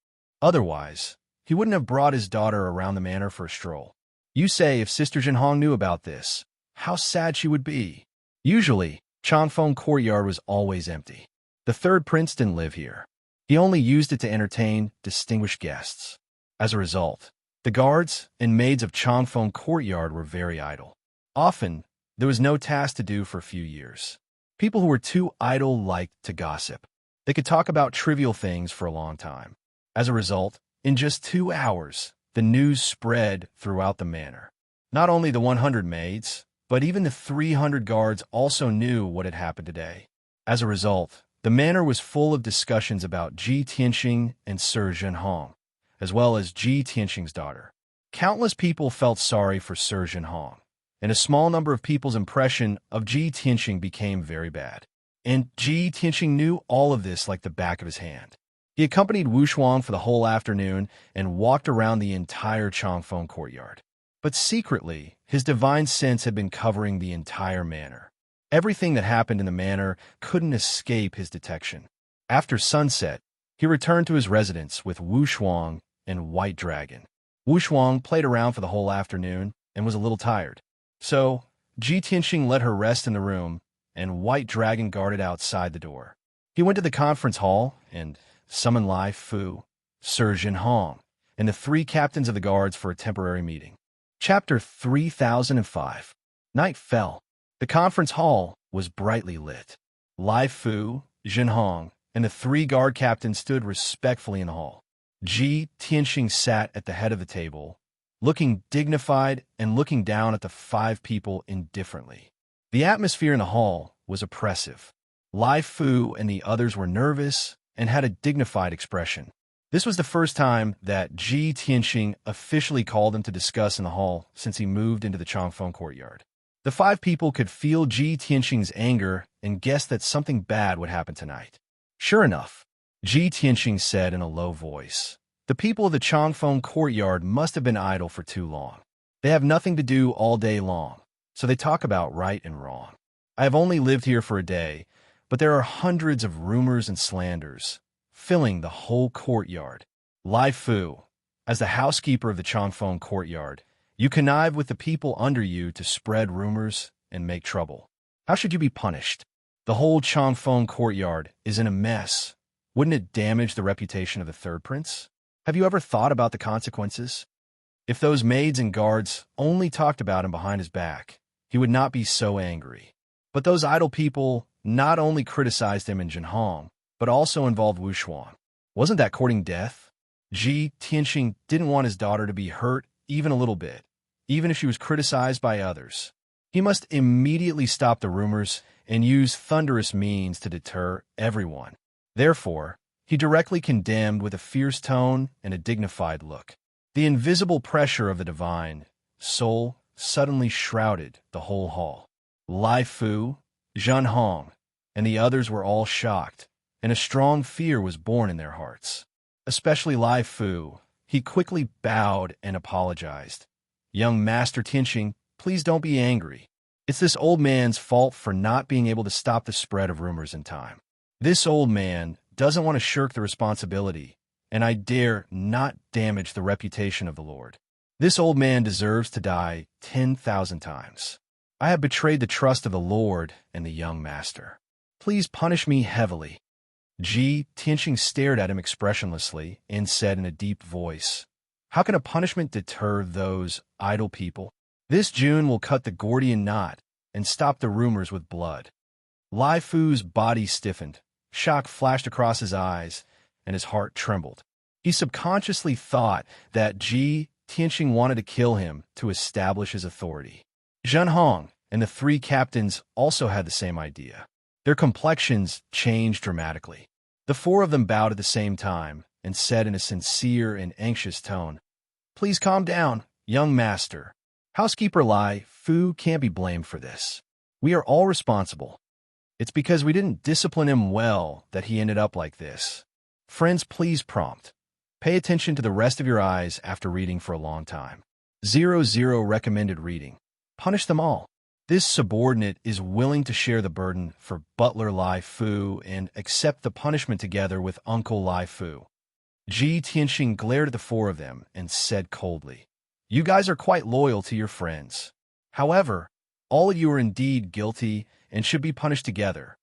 Otherwise, he wouldn't have brought his daughter around the manor for a stroll. You say if Sister Zhenhong knew about this, how sad she would be. Usually, Changfeng Courtyard was always empty. The third prince didn't live here. He only used it to entertain distinguished guests. As a result, the guards and maids of Changfeng Courtyard were very idle. Often, there was no task to do for a few years. People who were too idle liked to gossip. They could talk about trivial things for a long time. As a result, in just 2 hours, the news spread throughout the manor. Not only the 100 maids, but even the 300 guards also knew what had happened today. As a result, the manor was full of discussions about Ji Tianqing and Sir Zhenhong, as well as Ji Tianqing's daughter. Countless people felt sorry for Sir Zhenhong, and a small number of people's impression of Ji Tianqing became very bad. And Ji Tianqing knew all of this like the back of his hand. He accompanied Wu Shuang for the whole afternoon and walked around the entire Changfeng Courtyard. But secretly, his divine sense had been covering the entire manor. Everything that happened in the manor couldn't escape his detection. After sunset, he returned to his residence with Wu Shuang and White Dragon. Wu Shuang played around for the whole afternoon and was a little tired. So, Ji Tianqing let her rest in the room, and White Dragon guarded outside the door. He went to the conference hall and summoned Lai Fu, Sir Zhenhong, and the 3 captains of the guards for a temporary meeting. Chapter 3005. Night fell. The conference hall was brightly lit. Lai Fu, Zhenhong, and the 3 guard captains stood respectfully in the hall. Ji Tianqing sat at the head of the table, looking dignified and looking down at the 5 people indifferently. The atmosphere in the hall was oppressive. Lai Fu and the others were nervous and had a dignified expression. This was the first time that Ji Tianqing officially called them to discuss in the hall since he moved into the Changfeng Courtyard. The 5 people could feel Ji Tianqing's anger and guessed that something bad would happen tonight. Sure enough, Ji Tianqing said in a low voice, "The people of the Changfeng Courtyard must have been idle for too long. They have nothing to do all day long, so they talk about right and wrong. I have only lived here for a day, but there are hundreds of rumors and slanders filling the whole courtyard. Lai Fu, as the housekeeper of the Changfeng Courtyard, you connive with the people under you to spread rumors and make trouble. How should you be punished? The whole Changfeng Courtyard is in a mess. Wouldn't it damage the reputation of the third prince? Have you ever thought about the consequences? If those maids and guards only talked about him behind his back, he would not be so angry. But those idle people not only criticized him and Jinhong, but also involved Wu Xuan. Wasn't that courting death? Ji Tianxing didn't want his daughter to be hurt even a little bit, even if she was criticized by others. He must immediately stop the rumors and use thunderous means to deter everyone. Therefore, he directly condemned with a fierce tone and a dignified look. The invisible pressure of the divine soul suddenly shrouded the whole hall. Lai Fu, Zhen Hong, and the others were all shocked, and a strong fear was born in their hearts. Especially Lai Fu. He quickly bowed and apologized. Young Master Tianxing, please don't be angry. It's this old man's fault for not being able to stop the spread of rumors in time. This old man doesn't want to shirk the responsibility, and I dare not damage the reputation of the Lord. This old man deserves to die 10,000 times. I have betrayed the trust of the Lord and the young master. Please punish me heavily. Ji Tianxing stared at him expressionlessly and said in a deep voice, "How can a punishment deter those idle people? This June will cut the Gordian knot and stop the rumors with blood." Lai Fu's body stiffened, shock flashed across his eyes, and his heart trembled. He subconsciously thought that Ji Tianxing wanted to kill him to establish his authority. Zhen Hong and the three captains also had the same idea. Their complexions changed dramatically. The four of them bowed at the same time and said in a sincere and anxious tone, "Please calm down, young master. Housekeeper Lai Fu can't be blamed for this. We are all responsible. It's because we didn't discipline him well that he ended up like this. Friends, please prompt. Pay attention to the rest of your eyes after reading for a long time. 00 recommended reading. Punish them all." This subordinate is willing to share the burden for Butler Lai Fu and accept the punishment together with Uncle Lai Fu. Ji Tianxing glared at the four of them and said coldly, "You guys are quite loyal to your friends. However, all of you are indeed guilty and should be punished together."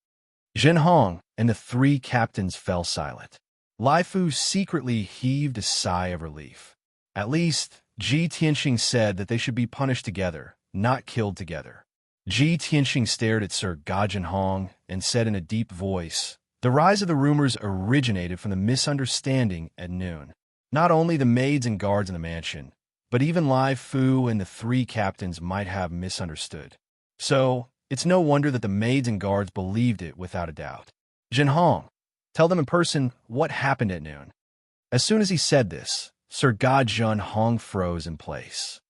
Zhen Hong and the three captains fell silent. Lai Fu secretly heaved a sigh of relief. At least, Ji Tianxing said that they should be punished together, not killed together. Ji Tianxing stared at Sir Gajin Hong and said in a deep voice, "The rise of the rumors originated from the misunderstanding at noon. Not only the maids and guards in the mansion, but even Lai Fu and the three captains might have misunderstood. So, it's no wonder that the maids and guards believed it without a doubt. Zhen Hong, tell them in person what happened at noon." As soon as he said this, Sir Gajin Hong froze in place.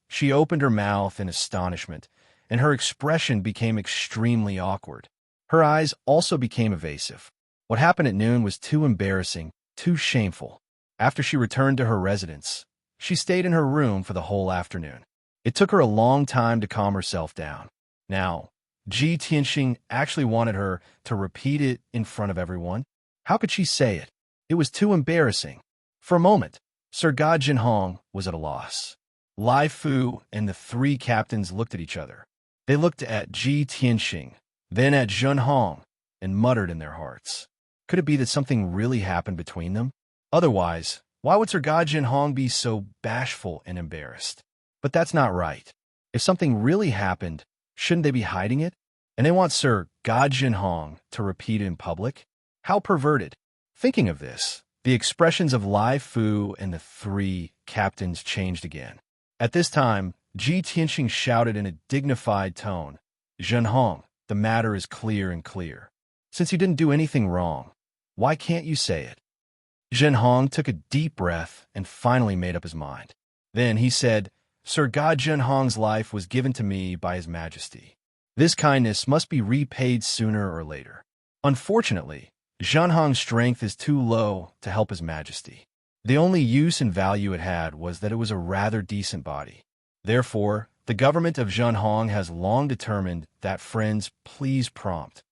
She opened her mouth in astonishment, and her expression became extremely awkward. Her eyes also became evasive. What happened at noon was too embarrassing, too shameful. After she returned to her residence, she stayed in her room for the whole afternoon. It took her a long time to calm herself down. Now, Ji Tianxing actually wanted her to repeat it in front of everyone. How could she say it? It was too embarrassing. For a moment, Sir Gajin Hong was at a loss. Lai Fu and the three captains looked at each other. They looked at Ji Tianxing, then at Zhen Hong, and muttered in their hearts. Could it be that something really happened between them? Otherwise, why would Sir Gajin Hong be so bashful and embarrassed? But that's not right. If something really happened, shouldn't they be hiding it? And they want Sir Gajin Hong to repeat it in public? How perverted. Thinking of this, the expressions of Lai Fu and the three captains changed again. At this time, Ji Tianxing shouted in a dignified tone, "Zhen Hong, the matter is clear and clear. Since you didn't do anything wrong, why can't you say it?" Zhen Hong took a deep breath and finally made up his mind. Then he said, "Sir Gajin Hong's life was given to me by His Majesty. This kindness must be repaid sooner or later. Unfortunately, Zhen Hong's strength is too low to help His Majesty. The only use and value it had was that it was a rather decent body. Therefore, the government of Zhen Hong has long determined that friends, please prompt.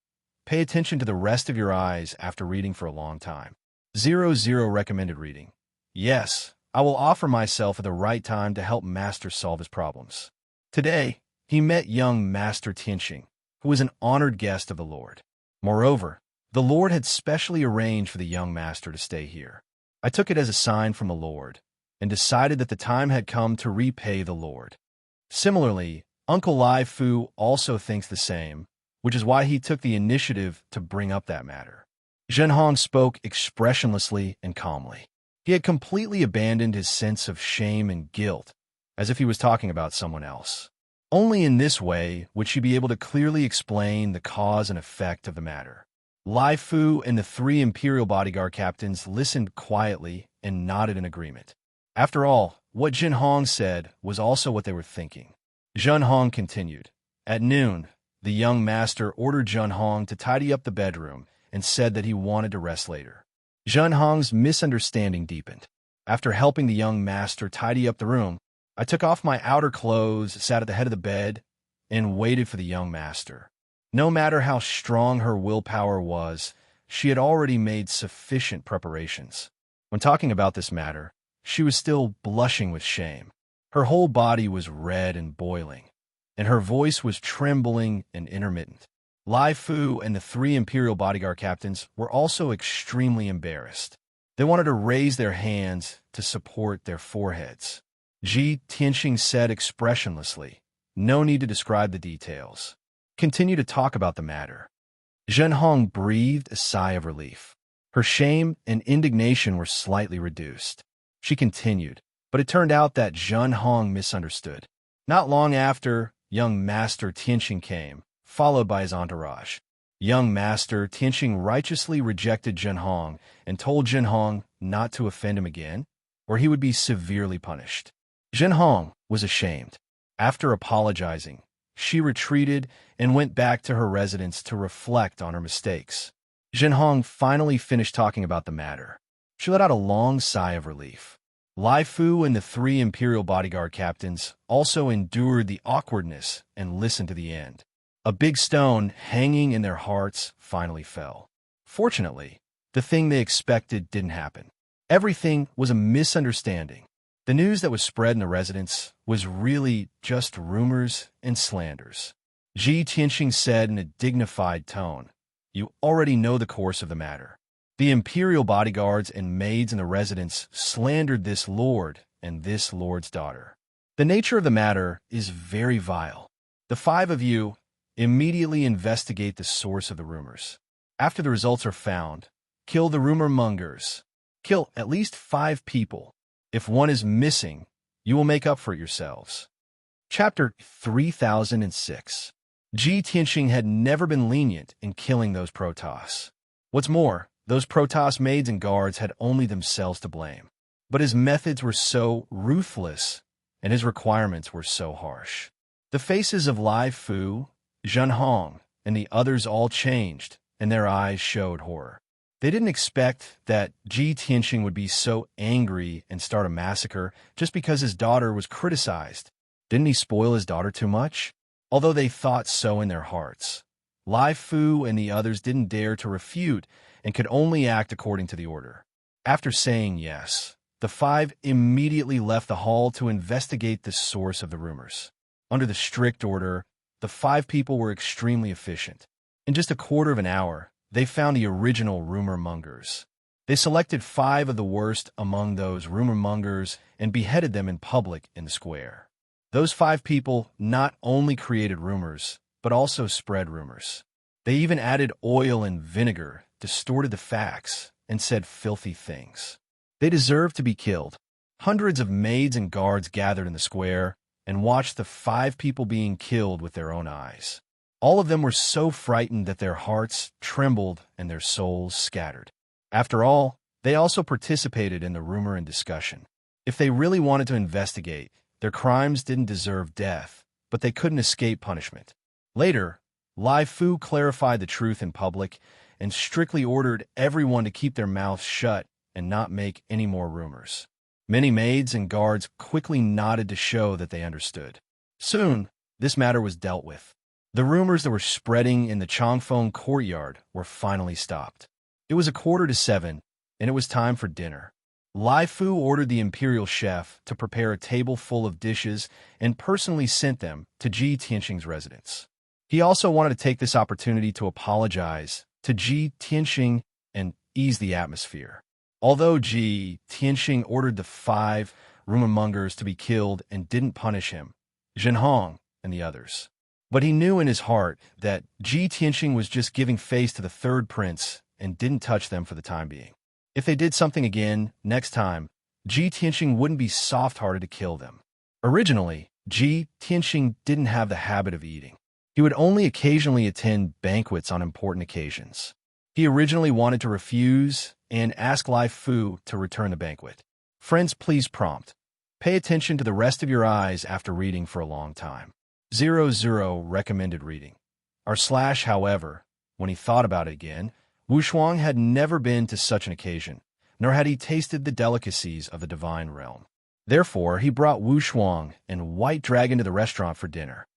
Pay attention to the rest of your eyes after reading for a long time. 00 recommended reading. Yes, I will offer myself at the right time to help Master solve his problems." Today, he met young Master Tianxing, who was an honored guest of the Lord. Moreover, the Lord had specially arranged for the young master to stay here. I took it as a sign from the Lord, and decided that the time had come to repay the Lord. Similarly, Uncle Lai Fu also thinks the same, which is why he took the initiative to bring up that matter. Zhenhong spoke expressionlessly and calmly. He had completely abandoned his sense of shame and guilt, as if he was talking about someone else. Only in this way would she be able to clearly explain the cause and effect of the matter. Lai Fu and the three Imperial bodyguard captains listened quietly and nodded in agreement. After all, what Zhenhong said was also what they were thinking. Zhenhong continued. At noon, the young master ordered Zhenhong to tidy up the bedroom and said that he wanted to rest later. Zhenhong's misunderstanding deepened. After helping the young master tidy up the room, I took off my outer clothes, sat at the head of the bed, and waited for the young master. No matter how strong her willpower was, she had already made sufficient preparations. When talking about this matter, she was still blushing with shame. Her whole body was red and boiling, and her voice was trembling and intermittent. Lai Fu and the three Imperial bodyguard captains were also extremely embarrassed. They wanted to raise their hands to support their foreheads. Ji Tianxing said expressionlessly, "No need to describe the details. Continue to talk about the matter." Zhenhong breathed a sigh of relief. Her shame and indignation were slightly reduced. She continued, but it turned out that Zhenhong misunderstood. Not long after, young Master Tianxing came, followed by his entourage. Young Master Tianxing righteously rejected Zhenhong and told Zhenhong not to offend him again, or he would be severely punished. Zhenhong was ashamed. After apologizing, she retreated and went back to her residence to reflect on her mistakes. Zhenhong finally finished talking about the matter. She let out a long sigh of relief. Lai Fu and the three Imperial bodyguard captains also endured the awkwardness and listened to the end. A big stone hanging in their hearts finally fell. Fortunately, the thing they expected didn't happen. Everything was a misunderstanding. The news that was spread in the residence was really just rumors and slanders. Ji Tianxing said in a dignified tone, "You already know the course of the matter. The Imperial bodyguards and maids in the residence slandered this lord and this lord's daughter. The nature of the matter is very vile. The five of you immediately investigate the source of the rumors. After the results are found, kill the rumor mongers. Kill at least 5 people. If one is missing, you will make up for it yourselves." Chapter 3006. Ji Tianxing had never been lenient in killing those Protoss. What's more, those Protoss maids and guards had only themselves to blame. But his methods were so ruthless, and his requirements were so harsh. The faces of Lai Fu, Zhenhong, and the others all changed, and their eyes showed horror. They didn't expect that Ji Tianxing would be so angry and start a massacre just because his daughter was criticized. Didn't he spoil his daughter too much? Although they thought so in their hearts. Lai Fu and the others didn't dare to refute and could only act according to the order. After saying yes, the 5 immediately left the hall to investigate the source of the rumors. Under the strict order, the 5 people were extremely efficient. In just a quarter of an hour, they found the original rumor mongers. They selected 5 of the worst among those rumor mongers and beheaded them in public in the square. Those 5 people not only created rumors, but also spread rumors. They even added oil and vinegar, distorted the facts, and said filthy things. They deserved to be killed. Hundreds of maids and guards gathered in the square and watched the 5 people being killed with their own eyes. All of them were so frightened that their hearts trembled and their souls scattered. After all, they also participated in the rumor and discussion. If they really wanted to investigate, their crimes didn't deserve death, but they couldn't escape punishment. Later, Lai Fu clarified the truth in public and strictly ordered everyone to keep their mouths shut and not make any more rumors. Many maids and guards quickly nodded to show that they understood. Soon, this matter was dealt with. The rumors that were spreading in the Changfeng courtyard were finally stopped. It was 6:45, and it was time for dinner. Lai Fu ordered the imperial chef to prepare a table full of dishes and personally sent them to Ji Tianxing's residence. He also wanted to take this opportunity to apologize to Ji Tianxing and ease the atmosphere. Although Ji Tianxing ordered the 5 rumor mongers to be killed and didn't punish him, Zhenhong, and the others. But he knew in his heart that Ji Tianqing was just giving face to the third prince and didn't touch them for the time being. If they did something again, next time, Ji Tianqing wouldn't be soft-hearted to kill them. Originally, Ji Tianqing didn't have the habit of eating. He would only occasionally attend banquets on important occasions. He originally wanted to refuse and ask Lai Fu to return the banquet. Friends, please prompt. Pay attention to the rest of your eyes after reading for a long time. 00 recommended reading. However, when he thought about it again, Wu Shuang had never been to such an occasion, nor had he tasted the delicacies of the divine realm. Therefore, he brought Wu Shuang and White Dragon to the restaurant for dinner.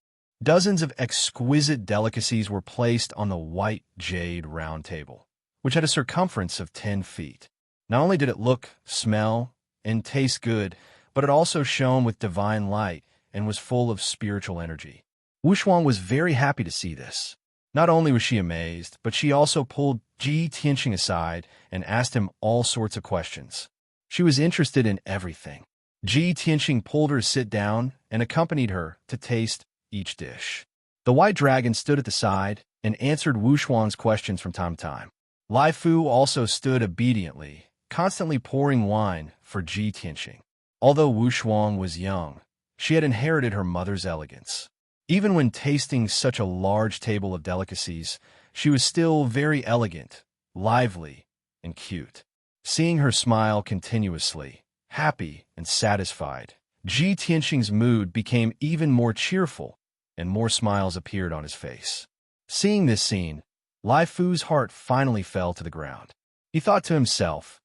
Dozens of exquisite delicacies were placed on the white jade round table, which had a circumference of 10 feet. Not only did it look, smell, and taste good, but it also shone with divine light and was full of spiritual energy. Wu Shuang was very happy to see this. Not only was she amazed, but she also pulled Ji Tianqing aside and asked him all sorts of questions. She was interested in everything. Ji Tianqing pulled her to sit down and accompanied her to taste each dish. The white dragon stood at the side and answered Wu Shuang's questions from time to time. Lai Fu also stood obediently, constantly pouring wine for Ji Tianqing. Although Wu Shuang was young, she had inherited her mother's elegance. Even when tasting such a large table of delicacies, she was still very elegant, lively, and cute. Seeing her smile continuously, happy and satisfied, Ji Tianqing's mood became even more cheerful, and more smiles appeared on his face. Seeing this scene, Lai Fu's heart finally fell to the ground. He thought to himself,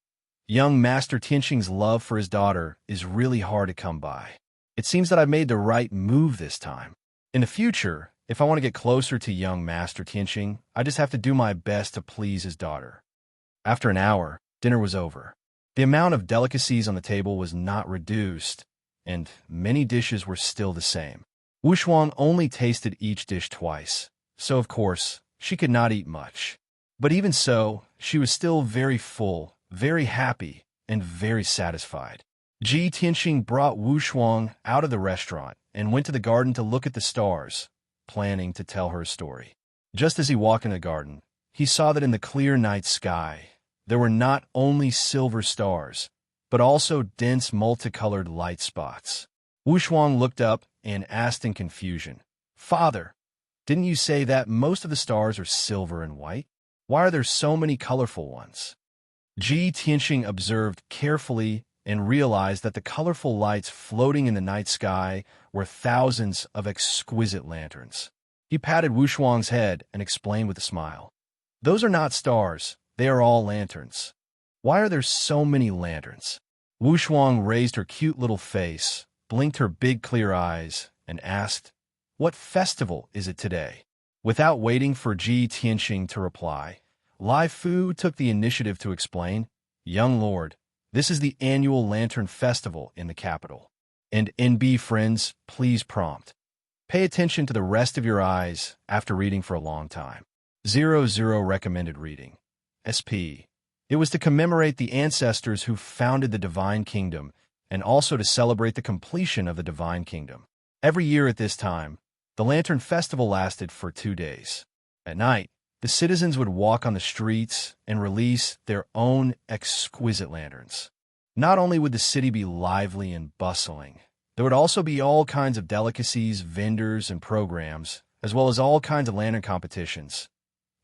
young Master Tianqing's love for his daughter is really hard to come by. It seems that I've made the right move this time. In the future, if I want to get closer to young Master Tianqing, I just have to do my best to please his daughter. After an hour, dinner was over. The amount of delicacies on the table was not reduced, and many dishes were still the same. Wu Shuang only tasted each dish twice, so of course, she could not eat much. But even so, she was still very full, very happy, and very satisfied. Ji Tianqing brought Wu Shuang out of the restaurant and went to the garden to look at the stars, planning to tell her a story. Just as he walked in the garden, he saw that in the clear night sky, there were not only silver stars, but also dense multicolored light spots. Wu Shuang looked up and asked in confusion, "Father, didn't you say that most of the stars are silver and white? Why are there so many colorful ones?" Ji Tianqing observed carefully and realized that the colorful lights floating in the night sky were thousands of exquisite lanterns. He patted Wu Shuang's head and explained with a smile, "Those are not stars, they are all lanterns. Why are there so many lanterns?" Wu Shuang raised her cute little face, blinked her big clear eyes, and asked, "What festival is it today?" Without waiting for Ji Tianqing to reply, Lai Fu took the initiative to explain, "Young lord, this is the annual Lantern Festival in the capital. And NB friends, please prompt. Pay attention to the rest of your eyes after reading for a long time." 00 recommended reading. SP. It was to commemorate the ancestors who founded the Divine Kingdom and also to celebrate the completion of the Divine Kingdom. Every year at this time, the Lantern Festival lasted for 2 days. At night, the citizens would walk on the streets and release their own exquisite lanterns. Not only would the city be lively and bustling, there would also be all kinds of delicacies, vendors, and programs, as well as all kinds of lantern competitions.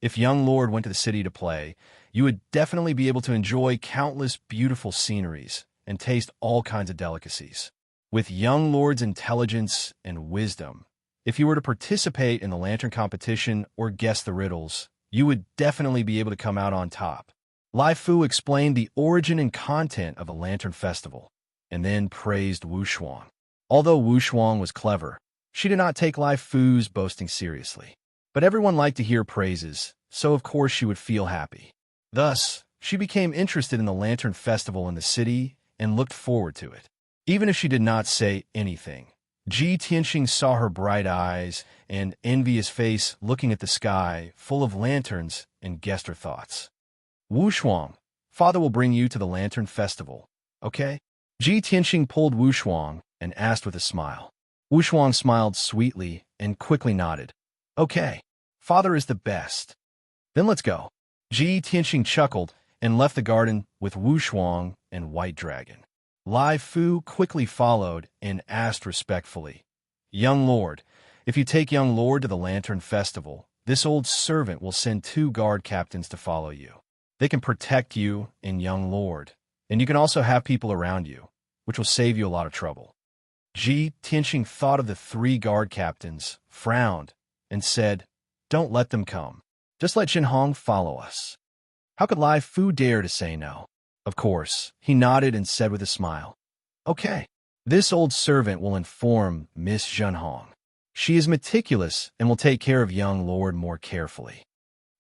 If young lord went to the city to play, you would definitely be able to enjoy countless beautiful sceneries and taste all kinds of delicacies. With young lord's intelligence and wisdom, if you were to participate in the lantern competition or guess the riddles, you would definitely be able to come out on top. Lai Fu explained the origin and content of the Lantern Festival, and then praised Wu Shuang. Although Wu Shuang was clever, she did not take Lai Fu's boasting seriously. But everyone liked to hear praises, so of course she would feel happy. Thus, she became interested in the Lantern Festival in the city and looked forward to it. Even if she did not say anything, Ji Tianqing saw her bright eyes and envious face looking at the sky full of lanterns and guessed her thoughts. "Wu Shuang, father will bring you to the Lantern Festival, okay?" Ji Tianqing pulled Wu Shuang and asked with a smile. Wu Shuang smiled sweetly and quickly nodded. Okay, father is the best. Then let's go. Ji Tianxing chuckled and left the garden with Wu Shuang and White Dragon. Lai Fu quickly followed and asked respectfully, Young Lord, if you take young Lord to the Lantern Festival, this old servant will send 2 guard captains to follow you. They can protect you and young Lord, and you can also have people around you, which will save you a lot of trouble. Ji Tianxing thought of the 3 guard captains, frowned, and said, Don't let them come. Just let Jinhong follow us. How could Lai Fu dare to say no? Of course, he nodded and said with a smile, Okay, this old servant will inform Miss Jinhong. She is meticulous and will take care of young Lord more carefully.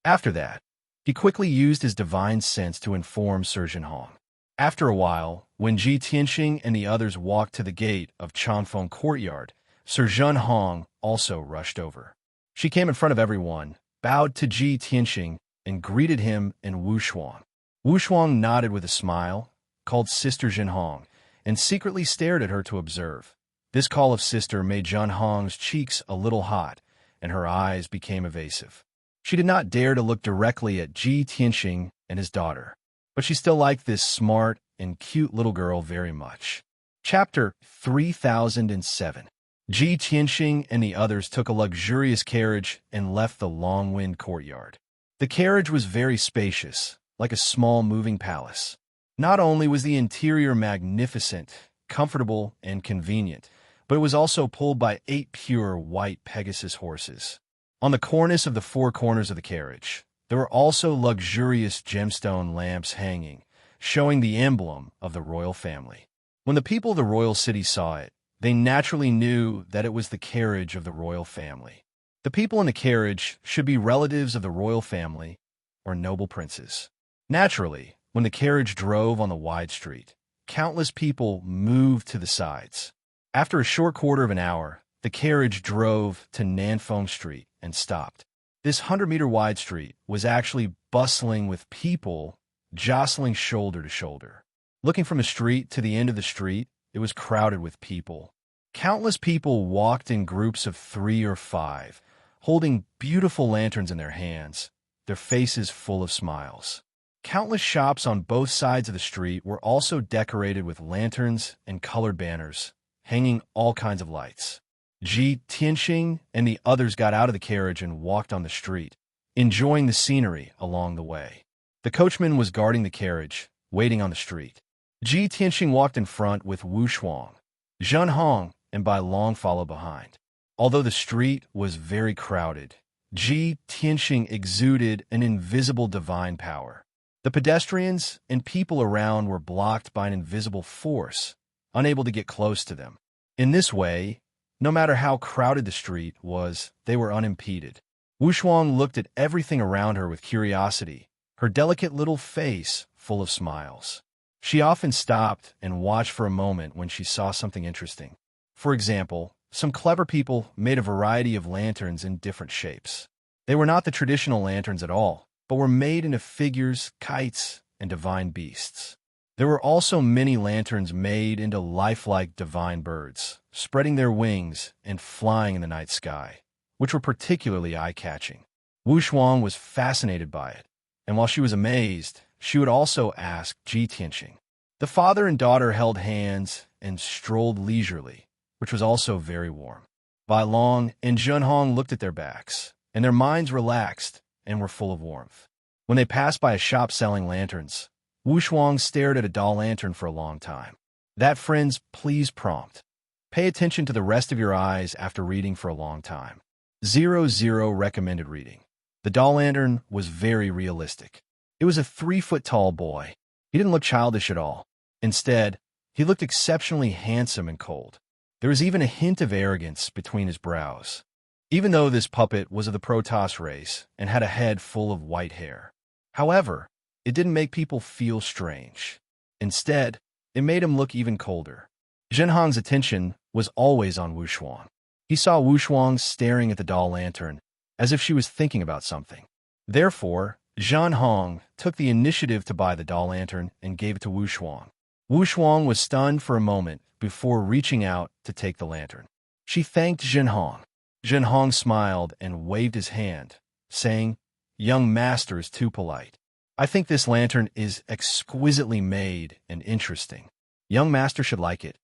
After that, he quickly used his divine sense to inform Sir Jinhong. After a while, when Ji Tianxing and the others walked to the gate of Chanfeng Courtyard, Sir Jinhong also rushed over. She came in front of everyone, bowed to Ji Tianxing, and greeted him and Wu Shuang. Wu Shuang nodded with a smile, called Sister Jinhong, and secretly stared at her to observe. This call of sister made Jinhong's cheeks a little hot, and her eyes became evasive. She did not dare to look directly at Ji Tianxing and his daughter, but she still liked this smart and cute little girl very much. Chapter 3007. Ji Tianxing and the others took a luxurious carriage and left the long-wind courtyard. The carriage was very spacious, like a small moving palace. Not only was the interior magnificent, comfortable, and convenient, but it was also pulled by 8 pure white Pegasus horses. On the cornice of the 4 corners of the carriage, there were also luxurious gemstone lamps hanging, showing the emblem of the royal family. When the people of the royal city saw it, they naturally knew that it was the carriage of the royal family. The people in the carriage should be relatives of the royal family or noble princes. Naturally, when the carriage drove on the wide street, countless people moved to the sides. After a short quarter of an hour, the carriage drove to Nanfeng Street and stopped. This 100-meter wide street was actually bustling with people jostling shoulder to shoulder. Looking from the street to the end of the street, it was crowded with people. Countless people walked in groups of 3 or 5, holding beautiful lanterns in their hands, their faces full of smiles. Countless shops on both sides of the street were also decorated with lanterns and colored banners, hanging all kinds of lights. Ji Tianxing and the others got out of the carriage and walked on the street, enjoying the scenery along the way. The coachman was guarding the carriage, waiting on the street. Ji Tianxing walked in front with Wu Shuang, Jinhong, and Bai Long followed behind. Although the street was very crowded, Ji Tianxing exuded an invisible divine power. The pedestrians and people around were blocked by an invisible force, unable to get close to them. In this way, no matter how crowded the street was, they were unimpeded. Wu Shuang looked at everything around her with curiosity, her delicate little face full of smiles. She often stopped and watched for a moment when she saw something interesting. For example, some clever people made a variety of lanterns in different shapes. They were not the traditional lanterns at all, but were made into figures, kites, and divine beasts. There were also many lanterns made into lifelike divine birds, spreading their wings and flying in the night sky, which were particularly eye-catching. Wu Shuang was fascinated by it, and while she was amazed, she would also ask Ji Tianxing. The father and daughter held hands and strolled leisurely, which was also very warm. Bai Long and Jinhong looked at their backs, and their minds relaxed and were full of warmth. When they passed by a shop selling lanterns, Wu Shuang stared at a doll lantern for a long time. That, friends, please prompt. Pay attention to the rest of your eyes after reading for a long time. 00 recommended reading. The doll lantern was very realistic. It was a 3-foot-tall boy. He didn't look childish at all. Instead, he looked exceptionally handsome and cold. There was even a hint of arrogance between his brows. Even though this puppet was of the Protoss race and had a head full of white hair. However, it didn't make people feel strange. Instead, it made him look even colder. Jinhong's attention was always on Wu Shuang. He saw Wu Shuang staring at the doll lantern, as if she was thinking about something. Therefore, Jinhong took the initiative to buy the doll lantern and gave it to Wu Shuang. Wu Shuang was stunned for a moment before reaching out to take the lantern. She thanked Zhenhong. Zhenhong smiled and waved his hand, saying, "Young master is too polite. I think this lantern is exquisitely made and interesting. Young master should like it,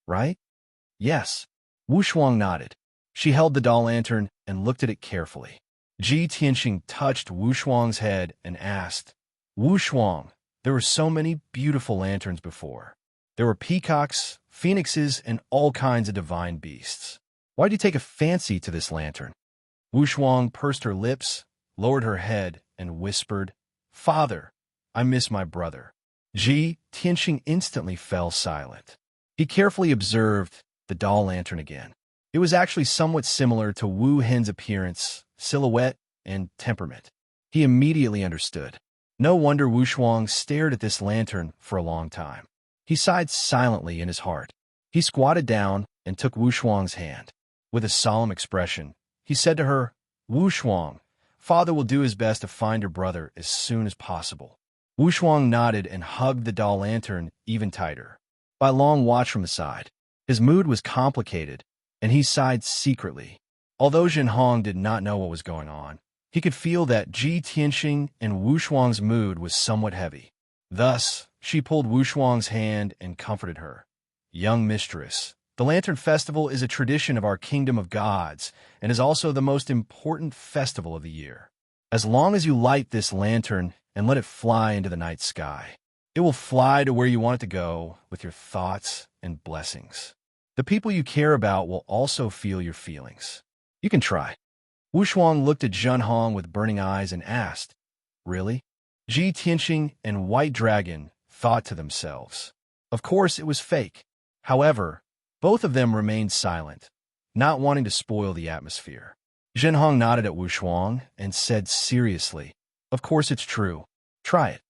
right?" "Yes." Wu Shuang nodded. She held the doll lantern and looked at it carefully. Ji Tianxing touched Wu Shuang's head and asked, "Wu Shuang, there were so many beautiful lanterns before. There were peacocks, phoenixes, and all kinds of divine beasts. Why do you take a fancy to this lantern?" Wu Shuang pursed her lips, lowered her head, and whispered, "Father, I miss my brother." Ji Tianxing instantly fell silent. He carefully observed the doll lantern again. It was actually somewhat similar to Wu Hen's appearance, silhouette, and temperament. He immediately understood. No wonder Wu Shuang stared at this lantern for a long time. He sighed silently in his heart. He squatted down and took Wu Shuang's hand. With a solemn expression, he said to her, "Wu Shuang, father will do his best to find your brother as soon as possible." Wu Shuang nodded and hugged the doll lantern even tighter. Bai Long watched from the side. His mood was complicated, and he sighed secretly. Although Zhenhong did not know what was going on, he could feel that Ji Tianxing and Wu Shuang's mood was somewhat heavy. Thus, she pulled Wu Shuang's hand and comforted her. "Young mistress, the Lantern Festival is a tradition of our Kingdom of Gods and is also the most important festival of the year. As long as you light this lantern and let it fly into the night sky, it will fly to where you want it to go with your thoughts and blessings. The people you care about will also feel your feelings. You can try." Wu Shuang looked at Zhenhong with burning eyes and asked, "Really?" Ji Tianxing and White Dragon thought to themselves. Of course, it was fake. However, both of them remained silent, not wanting to spoil the atmosphere. Zhenhong nodded at Wu Shuang and said seriously, "Of course it's true. Try it."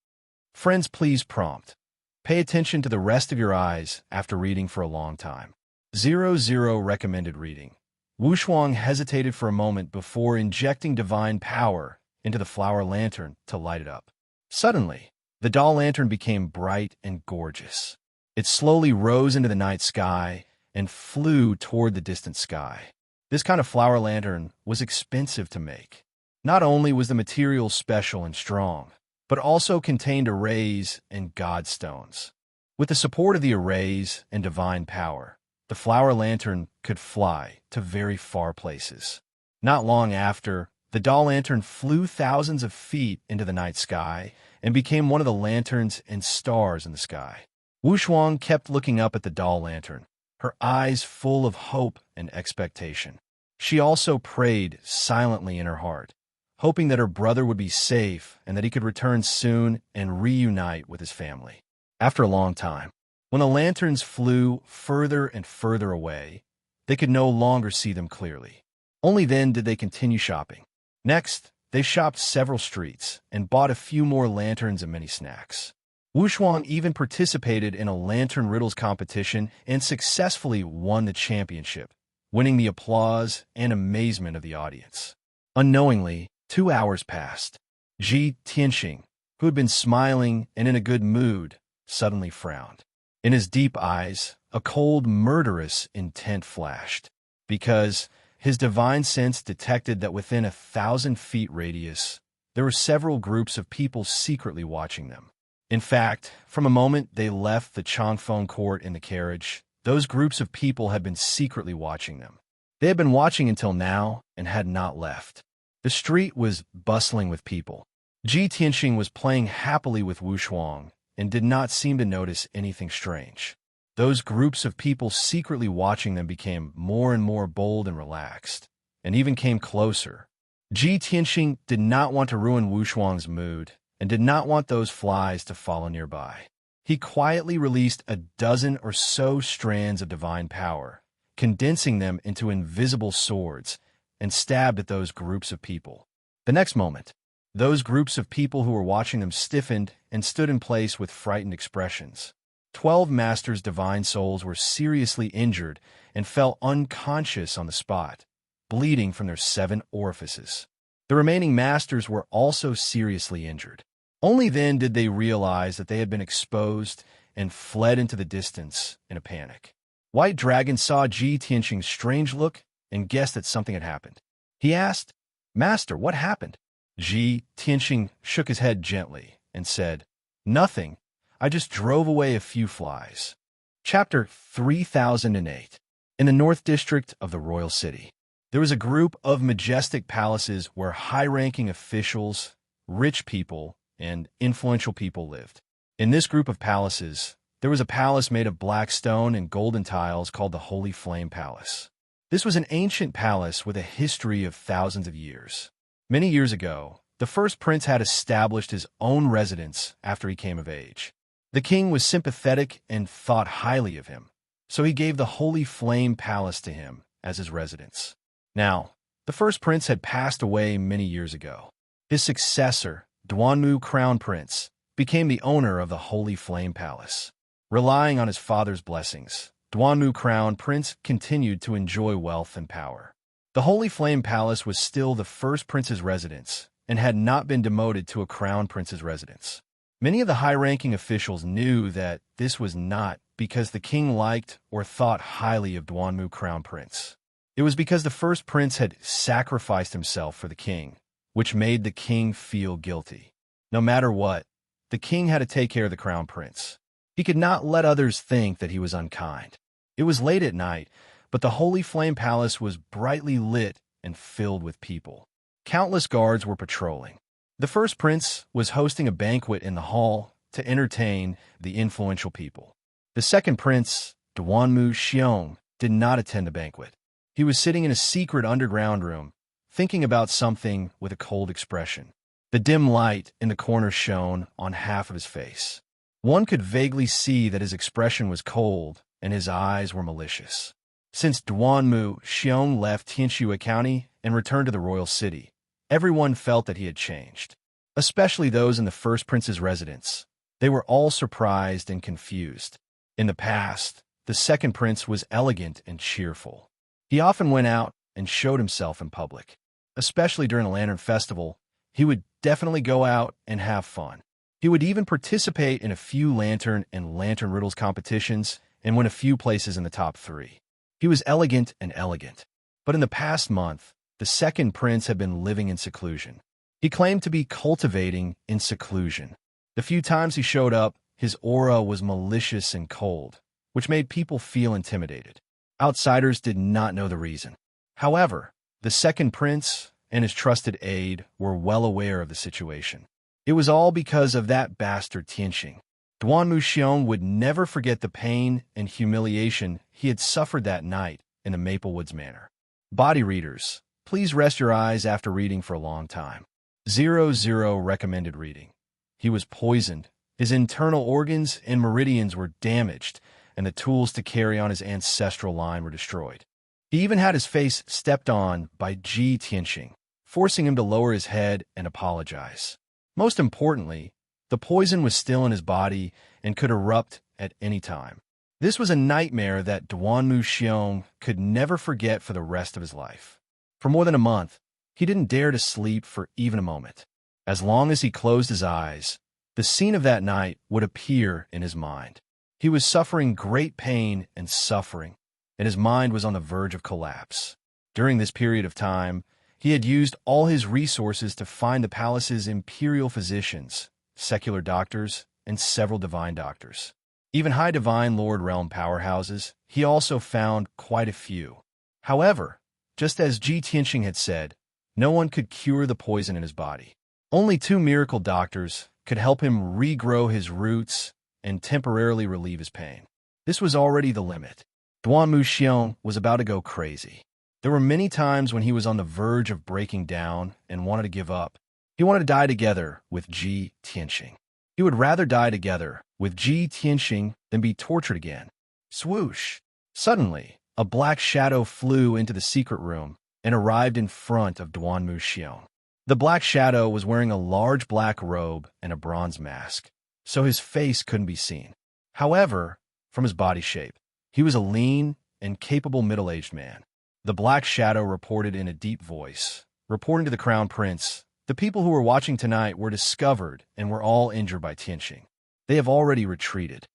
Friends, please prompt. Pay attention to the rest of your eyes after reading for a long time. 00 recommended reading. Wu Shuang hesitated for a moment before injecting divine power into the flower lantern to light it up. Suddenly, the doll lantern became bright and gorgeous. It slowly rose into the night sky and flew toward the distant sky. This kind of flower lantern was expensive to make. Not only was the material special and strong, but also contained arrays and godstones. With the support of the arrays and divine power, the flower lantern could fly to very far places. Not long after, the doll lantern flew thousands of feet into the night sky and became one of the lanterns and stars in the sky. Wu Shuang kept looking up at the doll lantern, her eyes full of hope and expectation. She also prayed silently in her heart, hoping that her brother would be safe and that he could return soon and reunite with his family. After a long time, when the lanterns flew further and further away, they could no longer see them clearly. Only then did they continue shopping. Next, they shopped several streets and bought a few more lanterns and many snacks. Wu Shuang even participated in a lantern riddles competition and successfully won the championship, winning the applause and amazement of the audience. Unknowingly, 2 hours passed. Ji Tianxing, who had been smiling and in a good mood, suddenly frowned. In his deep eyes, a cold, murderous intent flashed, because his divine sense detected that within 1,000 feet radius, there were several groups of people secretly watching them. In fact, from a moment they left the Changfeng court in the carriage, those groups of people had been secretly watching them. They had been watching until now and had not left. The street was bustling with people. Ji Tianxing was playing happily with Wu Shuang and did not seem to notice anything strange. Those groups of people secretly watching them became more and more bold and relaxed, and even came closer. Ji Tianxing did not want to ruin Wu Shuang's mood and did not want those flies to follow nearby. He quietly released a dozen or so strands of divine power, condensing them into invisible swords, and stabbed at those groups of people. The next moment, those groups of people who were watching them stiffened and stood in place with frightened expressions. 12 masters' divine souls were seriously injured and fell unconscious on the spot, bleeding from their 7 orifices. The remaining masters were also seriously injured. Only then did they realize that they had been exposed and fled into the distance in a panic. White Dragon saw Ji Tianqing's strange look and guessed that something had happened. He asked, "Master, what happened?" Ji Tianqing shook his head gently and said, "Nothing. I just drove away a few flies." Chapter 3008. In the North District of the Royal City, there was a group of majestic palaces where high-ranking officials, rich people, and influential people lived. In this group of palaces, there was a palace made of black stone and golden tiles called the Holy Flame Palace. This was an ancient palace with a history of thousands of years. Many years ago, the first prince had established his own residence after he came of age. The king was sympathetic and thought highly of him, so he gave the Holy Flame Palace to him as his residence. Now, the first prince had passed away many years ago. His successor, Duanmu Crown Prince, became the owner of the Holy Flame Palace. Relying on his father's blessings, Duanmu Crown Prince continued to enjoy wealth and power. The Holy Flame Palace was still the first prince's residence and had not been demoted to a crown prince's residence. Many of the high-ranking officials knew that this was not because the king liked or thought highly of Duanmu Crown Prince. It was because the first prince had sacrificed himself for the king, which made the king feel guilty. No matter what, the king had to take care of the crown prince. He could not let others think that he was unkind. It was late at night, but the Holy Flame Palace was brightly lit and filled with people. Countless guards were patrolling. The first prince was hosting a banquet in the hall to entertain the influential people. The second prince, Duanmu Xiong, did not attend the banquet. He was sitting in a secret underground room, thinking about something with a cold expression. The dim light in the corner shone on half of his face. One could vaguely see that his expression was cold and his eyes were malicious. Since Duanmu Xiong left Tianxue County and returned to the royal city, everyone felt that he had changed, especially those in the first prince's residence. They were all surprised and confused. In the past, the second prince was elegant and cheerful. He often went out and showed himself in public. Especially during a lantern festival, he would definitely go out and have fun. He would even participate in a few lantern and lantern riddles competitions and win a few places in the top 3. He was elegant and elegant. But in the past month, the second prince had been living in seclusion. He claimed to be cultivating in seclusion. The few times he showed up, his aura was malicious and cold, which made people feel intimidated. Outsiders did not know the reason. However, the second prince and his trusted aide were well aware of the situation. It was all because of that bastard Tianqing. Duanmu Xiong would never forget the pain and humiliation he had suffered that night in the Maplewoods Manor. Body readers, please rest your eyes after reading for a long time. 00 recommended reading. He was poisoned. His internal organs and meridians were damaged, and the tools to carry on his ancestral line were destroyed. He even had his face stepped on by Ji Tianqing, forcing him to lower his head and apologize. Most importantly, the poison was still in his body and could erupt at any time. This was a nightmare that Duanmu Xiong could never forget for the rest of his life. For more than a month, he didn't dare to sleep for even a moment. As long as he closed his eyes, the scene of that night would appear in his mind. He was suffering great pain and suffering, and his mind was on the verge of collapse. During this period of time, he had used all his resources to find the palace's imperial physicians, secular doctors, and several divine doctors. Even high divine Lord Realm powerhouses, he also found quite a few. However, just as Ji Tianqing had said, no one could cure the poison in his body. Only 2 miracle doctors could help him regrow his roots and temporarily relieve his pain. This was already the limit. Duanmu Xiong was about to go crazy. There were many times when he was on the verge of breaking down and wanted to give up. He wanted to die together with Ji Tianqing. He would rather die together with Ji Tianqing than be tortured again. Swoosh! Suddenly, a black shadow flew into the secret room and arrived in front of Duanmu Xiong. The black shadow was wearing a large black robe and a bronze mask, so his face couldn't be seen. However, from his body shape, he was a lean and capable middle-aged man. The black shadow reported in a deep voice, reporting to the crown prince, "The people who were watching tonight were discovered and were all injured by Tianqing. They have already retreated."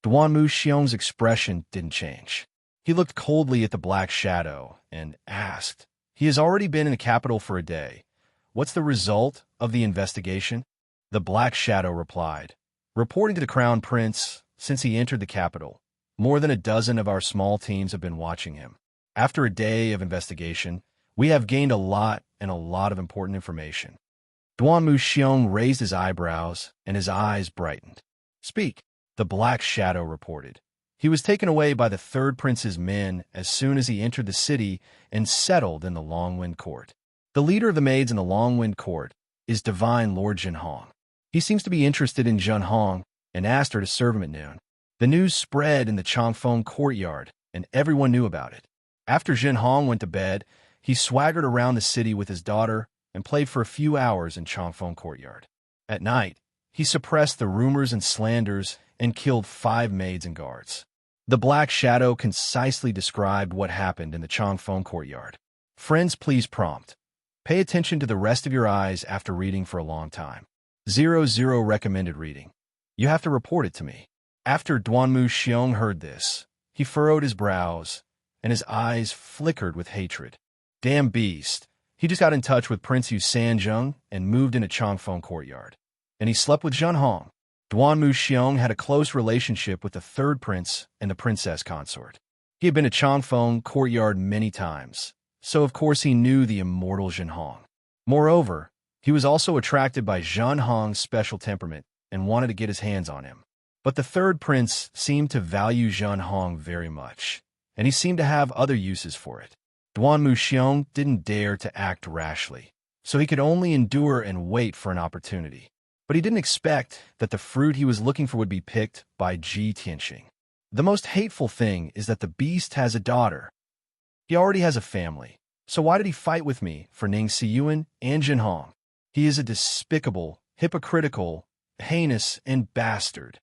Duanmu Xiong's expression didn't change. He looked coldly at the Black Shadow and asked, "He has already been in the capital for a day. What's the result of the investigation?" The Black Shadow replied, "Reporting to the Crown Prince, since he entered the capital, more than a dozen of our small teams have been watching him. After a day of investigation, we have gained a lot of important information." Duan Muxiong raised his eyebrows and his eyes brightened. "Speak," the Black Shadow reported. "He was taken away by the third prince's men as soon as he entered the city and settled in the Longwind Court. The leader of the maids in the Longwind Court is Divine Lord Jinhong. He seems to be interested in Jinhong and asked her to serve him at noon. The news spread in the Changfeng courtyard, and everyone knew about it. After Jinhong went to bed, he swaggered around the city with his daughter and played for a few hours in Changfeng courtyard. At night, he suppressed the rumors and slanders and killed 5 maids and guards." The Black Shadow concisely described what happened in the Changfeng courtyard. Friends, please prompt. Pay attention to the rest of your eyes after reading for a long time. 00 recommended reading. You have to report it to me. After Duanmu Xiong heard this, he furrowed his brows, and his eyes flickered with hatred. Damn beast. He just got in touch with Prince Yu Sanzheng and moved into Changfeng courtyard. And he slept with Jinhong. Duanmu Xiong had a close relationship with the third prince and the princess consort. He had been to Changfeng courtyard many times, so of course he knew the immortal Jinhong. Moreover, he was also attracted by Jinhong's special temperament and wanted to get his hands on him. But the third prince seemed to value Jinhong very much, and he seemed to have other uses for it. Duanmu Xiong didn't dare to act rashly, so he could only endure and wait for an opportunity. But he didn't expect that the fruit he was looking for would be picked by Ji Tianxing. The most hateful thing is that the beast has a daughter. He already has a family, so why did he fight with me for Ning Siyuan and Jinhong? He is a despicable, hypocritical, heinous, and bastard.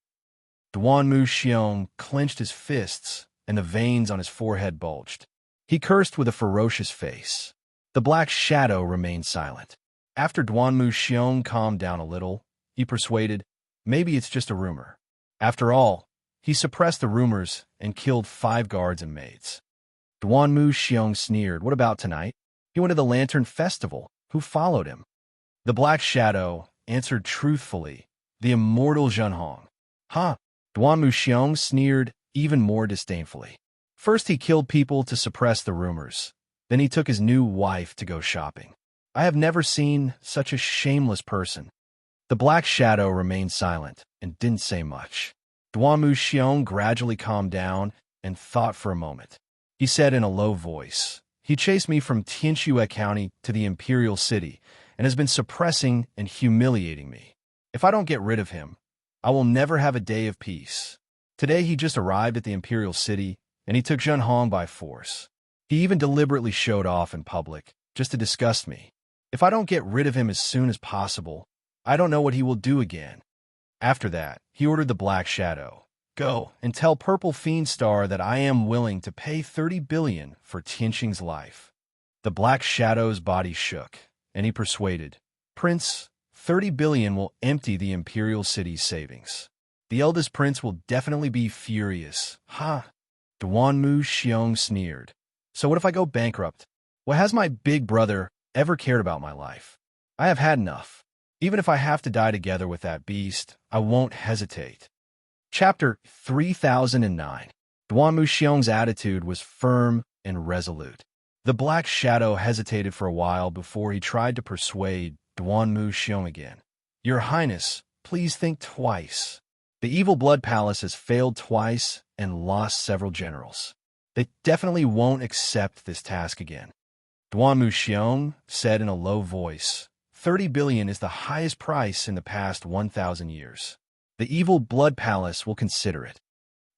Duanmu Xiong clenched his fists, and the veins on his forehead bulged. He cursed with a ferocious face. The Black Shadow remained silent. After Duanmu Xiong calmed down a little, he persuaded, maybe it's just a rumor. After all, he suppressed the rumors and killed 5 guards and maids. Duanmu Xiong sneered, "What about tonight?" He went to the Lantern Festival. Who followed him? The Black Shadow answered truthfully, "The immortal Jinhong." "Huh?" Duanmu Xiong sneered even more disdainfully. "First he killed people to suppress the rumors. Then he took his new wife to go shopping. I have never seen such a shameless person." The Black Shadow remained silent and didn't say much. Duanmu Xiong gradually calmed down and thought for a moment. He said in a low voice, "He chased me from Tianxue County to the Imperial City and has been suppressing and humiliating me. If I don't get rid of him, I will never have a day of peace. Today he just arrived at the Imperial City and he took Jinhong by force. He even deliberately showed off in public just to disgust me. If I don't get rid of him as soon as possible, I don't know what he will do again." After that, he ordered the Black Shadow, "Go and tell Purple Fiend Star that I am willing to pay 30 billion for Tianxing's life." The Black Shadow's body shook, and he persuaded, "Prince, 30 billion will empty the Imperial City's savings. The eldest prince will definitely be furious." "Ha!" Duanmu Xiong sneered. "So what if I go bankrupt? What has my big brother ever cared about my life? I have had enough. Even if I have to die together with that beast, I won't hesitate." Chapter 3009. Duanmu Xiong's attitude was firm and resolute. The Black Shadow hesitated for a while before he tried to persuade Duanmu Xiong again. "Your Highness, please think twice. The Evil Blood Palace has failed twice and lost several generals. They definitely won't accept this task again." Duanmu Xiong said in a low voice, 30 billion is the highest price in the past 1,000 years. The Evil Blood Palace will consider it."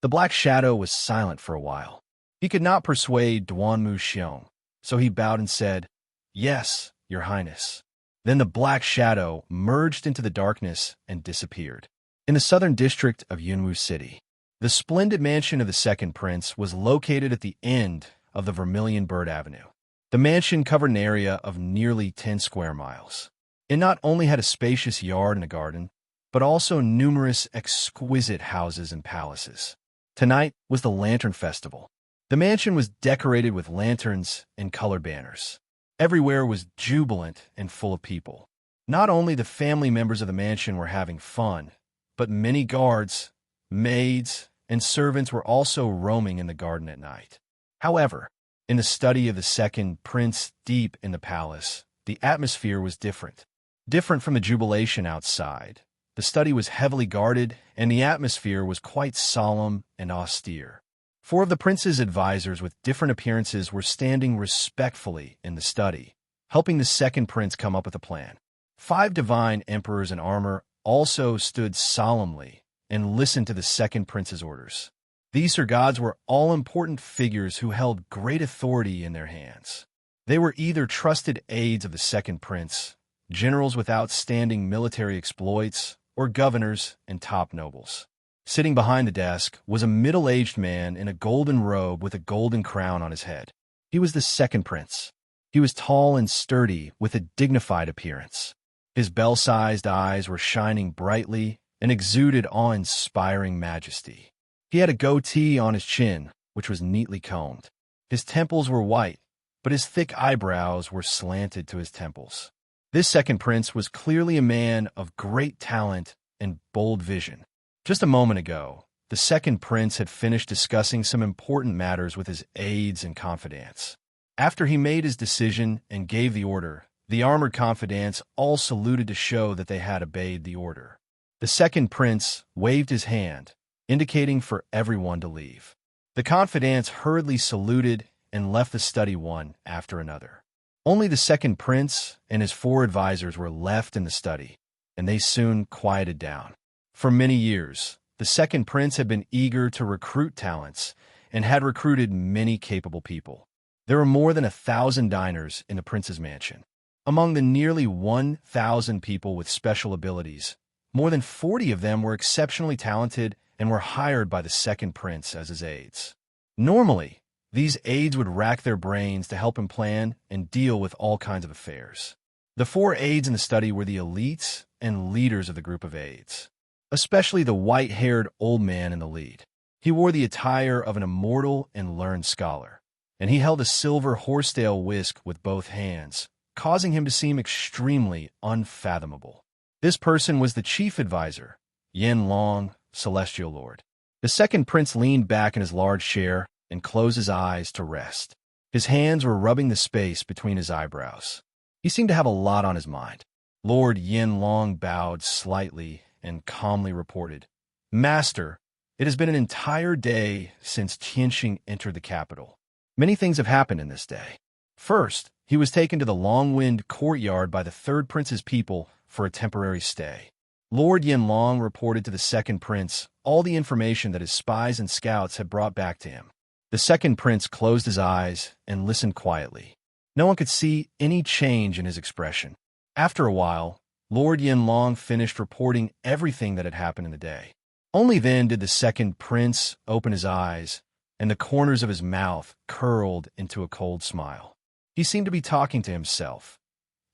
The Black Shadow was silent for a while. He could not persuade Duanmu Xiong, so he bowed and said, "Yes, Your Highness." Then the Black Shadow merged into the darkness and disappeared. In the southern district of Yunwu City, the splendid mansion of the second prince was located at the end of the Vermilion Bird Avenue. The mansion covered an area of nearly 10 square miles. It not only had a spacious yard and a garden, but also numerous exquisite houses and palaces. Tonight was the Lantern Festival. The mansion was decorated with lanterns and colored banners. Everywhere was jubilant and full of people. Not only the family members of the mansion were having fun, but many guards, maids, and servants were also roaming in the garden at night. However, in the study of the second prince deep in the palace, the atmosphere was different. Different from the jubilation outside. The study was heavily guarded, and the atmosphere was quite solemn and austere. 4 of the prince's advisors with different appearances were standing respectfully in the study, helping the second prince come up with a plan. 5 divine emperors in armor also stood solemnly and listened to the second prince's orders. These Sir Gods were all-important figures who held great authority in their hands. They were either trusted aides of the second prince, generals with outstanding military exploits, or governors and top nobles. Sitting behind the desk was a middle-aged man in a golden robe with a golden crown on his head. He was the second prince. He was tall and sturdy with a dignified appearance. His bell-sized eyes were shining brightly and exuded awe-inspiring majesty. He had a goatee on his chin, which was neatly combed. His temples were white, but his thick eyebrows were slanted to his temples. This second prince was clearly a man of great talent and bold vision. Just a moment ago, the second prince had finished discussing some important matters with his aides and confidants. After he made his decision and gave the order, the armored confidants all saluted to show that they had obeyed the order. The second prince waved his hand, indicating for everyone to leave. The confidants hurriedly saluted and left the study one after another. Only the second prince and his 4 advisors were left in the study, and they soon quieted down. For many years, the second prince had been eager to recruit talents and had recruited many capable people. There were more than 1,000 diners in the prince's mansion. Among the nearly 1,000 people with special abilities, more than 40 of them were exceptionally talented and were hired by the second prince as his aides. Normally, these aides would rack their brains to help him plan and deal with all kinds of affairs. The 4 aides in the study were the elites and leaders of the group of aides, especially the white-haired old man in the lead. He wore the attire of an immortal and learned scholar, and he held a silver horsetail whisk with both hands, causing him to seem extremely unfathomable. This person was the chief advisor, Yin Long, Celestial Lord. The second prince leaned back in his large chair and closed his eyes to rest. His hands were rubbing the space between his eyebrows. He seemed to have a lot on his mind. Lord Yin Long bowed slightly and calmly reported, "Master, it has been an entire day since Tianxing entered the capital. Many things have happened in this day. First, he was taken to the Longwind courtyard by the third prince's people for a temporary stay. Lord Yin Long reported to the second prince all the information that his spies and scouts had brought back to him. The second prince closed his eyes and listened quietly. No one could see any change in his expression. After a while, Lord Yin Long finished reporting everything that had happened in the day. Only then did the second prince open his eyes, and the corners of his mouth curled into a cold smile. He seemed to be talking to himself.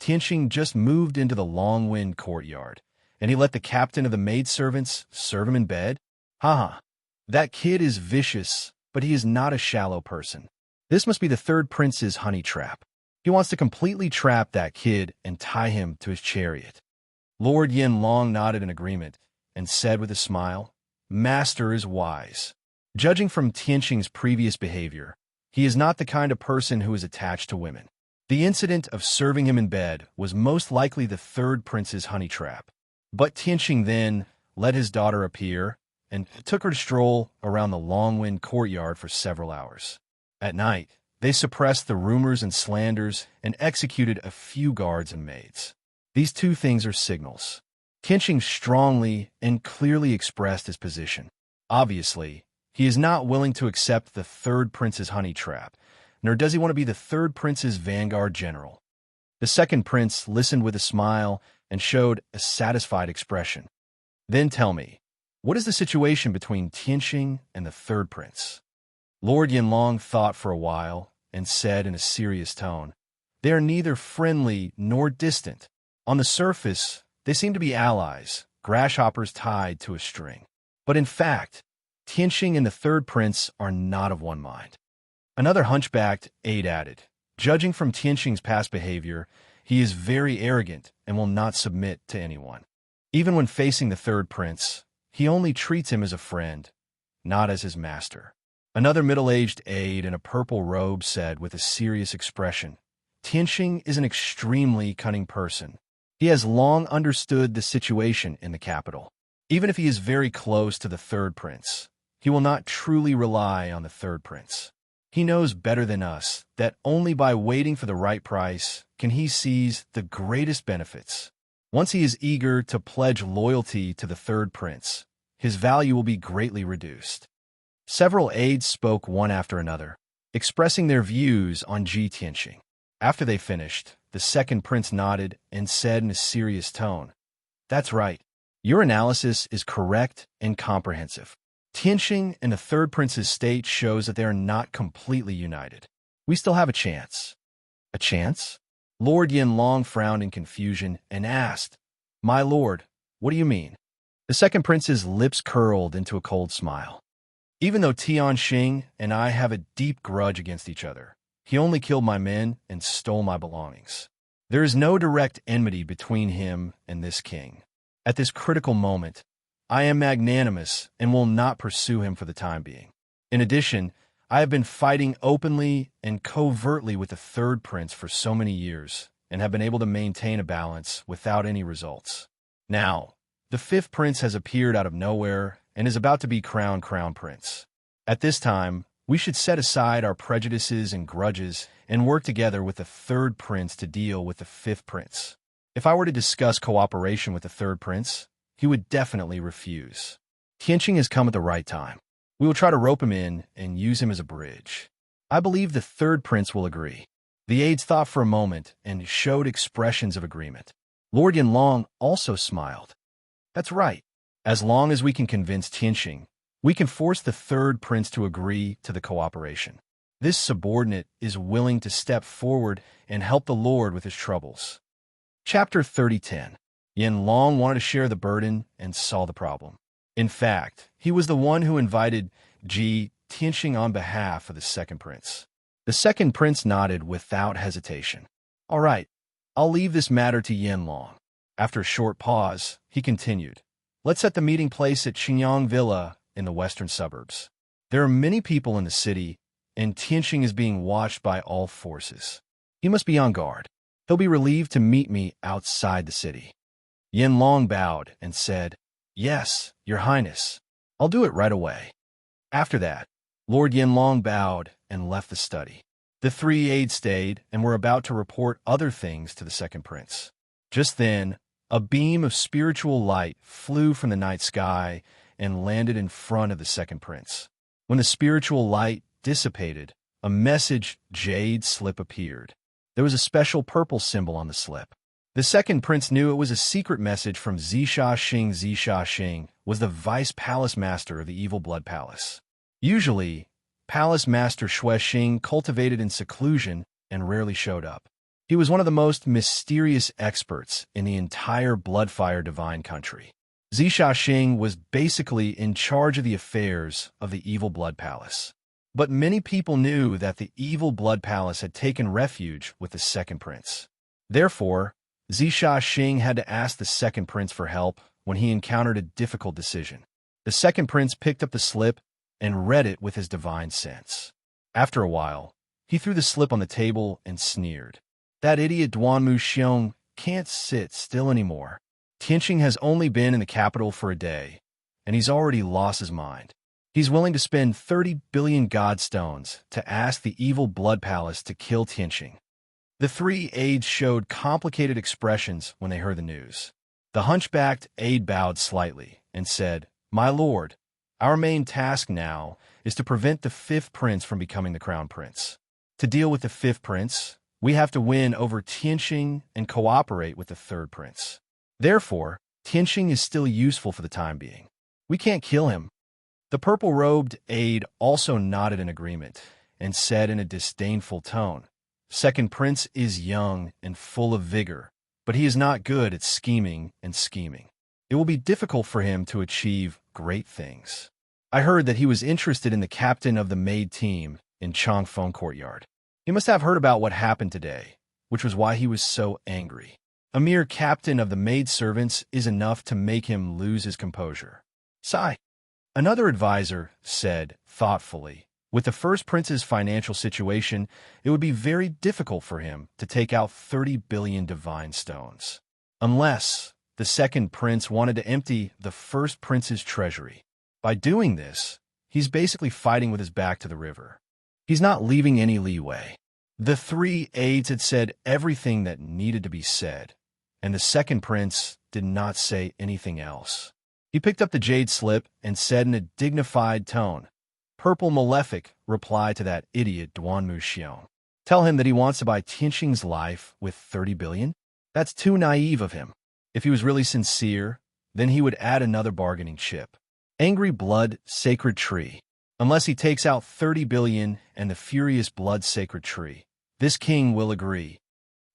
Tianxing just moved into the Longwind courtyard, and he let the captain of the maidservants serve him in bed? Haha, that kid is vicious, but he is not a shallow person. This must be the third prince's honey trap. He wants to completely trap that kid and tie him to his chariot." Lord Yin Long nodded in agreement and said with a smile, "Master is wise. Judging from Tianxing's previous behavior, he is not the kind of person who is attached to women. The incident of serving him in bed was most likely the third prince's honey trap. But Tianxing then let his daughter appear and took her to stroll around the Longwind courtyard for several hours. At night, they suppressed the rumors and slanders and executed a few guards and maids. These 2 things are signals. Tianxing strongly and clearly expressed his position. Obviously, he is not willing to accept the third prince's honey trap, nor does he want to be the third prince's vanguard general." The second prince listened with a smile and showed a satisfied expression. "Then tell me, what is the situation between Tianxing and the third prince?" Lord Yin Long thought for a while and said in a serious tone, "They are neither friendly nor distant. On the surface, they seem to be allies, grasshoppers tied to a string. But in fact, Tianxing and the third prince are not of one mind. Another hunchbacked aide added, "Judging from Tianxing's past behavior, he is very arrogant and will not submit to anyone. Even when facing the third prince, he only treats him as a friend, not as his master." Another middle-aged aide in a purple robe said with a serious expression, "Tianxing is an extremely cunning person. He has long understood the situation in the capital. Even if he is very close to the third prince, he will not truly rely on the third prince. He knows better than us that only by waiting for the right price can he seize the greatest benefits. Once he is eager to pledge loyalty to the third prince, his value will be greatly reduced." Several aides spoke one after another, expressing their views on Ji Tianxing. After they finished, the second prince nodded and said in a serious tone, "That's right. Your analysis is correct and comprehensive. Tianxing and the third prince's state shows that they are not completely united. We still have a chance." "A chance?" Lord Yanlong frowned in confusion and asked, "My lord, what do you mean?" The second prince's lips curled into a cold smile. "Even though Tianxing and I have a deep grudge against each other, he only killed my men and stole my belongings. There is no direct enmity between him and this king. At this critical moment, I am magnanimous and will not pursue him for the time being. In addition, I have been fighting openly and covertly with the third prince for so many years and have been able to maintain a balance without any results. Now, the fifth prince has appeared out of nowhere and is about to be crowned crown prince. At this time, we should set aside our prejudices and grudges and work together with the third prince to deal with the fifth prince. If I were to discuss cooperation with the third prince, he would definitely refuse. Tianxing has come at the right time. We will try to rope him in and use him as a bridge. I believe the third prince will agree." The aides thought for a moment and showed expressions of agreement. Lord Yanlong also smiled. "That's right. As long as we can convince Tianxing, we can force the third prince to agree to the cooperation. This subordinate is willing to step forward and help the Lord with his troubles." Chapter 30:10. Yanlong wanted to share the burden and saw the problem. In fact, he was the one who invited Ji Tianxing on behalf of the second prince. The second prince nodded without hesitation. "All right, I'll leave this matter to Yanlong." After a short pause, he continued, "Let's set the meeting place at Qinyang Villa in the western suburbs. There are many people in the city, and Tianxing is being watched by all forces. He must be on guard. He'll be relieved to meet me outside the city." Yanlong bowed and said, "Yes, Your Highness. I'll do it right away." After that, Lord Yanlong bowed and left the study. The three aides stayed and were about to report other things to the second prince. Just then, a beam of spiritual light flew from the night sky and landed in front of the second prince. When the spiritual light dissipated, a message jade slip appeared. There was a special purple symbol on the slip. The second prince knew it was a secret message from Zisha Xing. Zisha Xing was the vice palace master of the Evil Blood Palace. Usually, Palace Master Xue Xing cultivated in seclusion and rarely showed up. He was one of the most mysterious experts in the entire Bloodfire Divine Country. Zisha Xing was basically in charge of the affairs of the Evil Blood Palace. But many people knew that the Evil Blood Palace had taken refuge with the second prince. Therefore, Zisha Xing had to ask the second prince for help when he encountered a difficult decision. The second prince picked up the slip and read it with his divine sense. After a while, he threw the slip on the table and sneered. "That idiot Duanmu Xiong can't sit still anymore. Tianxing has only been in the capital for a day, and he's already lost his mind. He's willing to spend 30 billion godstones to ask the Evil Blood Palace to kill Tianxing." The three aides showed complicated expressions when they heard the news. The hunchbacked aide bowed slightly and said, "My lord, our main task now is to prevent the fifth prince from becoming the crown prince. To deal with the fifth prince, we have to win over Tianxing and cooperate with the third prince. Therefore, Tianxing is still useful for the time being. We can't kill him." The purple-robed aide also nodded in agreement and said in a disdainful tone, "Second prince is young and full of vigor, but he is not good at scheming and scheming. It will be difficult for him to achieve great things. I heard that he was interested in the captain of the maid team in Changfeng Courtyard. He must have heard about what happened today, which was why he was so angry. A mere captain of the maidservants is enough to make him lose his composure. Sigh. Another advisor said, thoughtfully, with the first prince's financial situation, it would be very difficult for him to take out 30 billion divine stones. Unless the second prince wanted to empty the first prince's treasury. By doing this, he's basically fighting with his back to the river. He's not leaving any leeway. The three aides had said everything that needed to be said, and the second prince did not say anything else. He picked up the jade slip and said in a dignified tone, "Purple Malefic, reply to that idiot Duanmu Xiong. Tell him that he wants to buy Tianxing's life with 30 billion? That's too naive of him. If he was really sincere, then he would add another bargaining chip. Angry blood, sacred tree. Unless he takes out 30 billion and the furious blood sacred tree, this king will agree."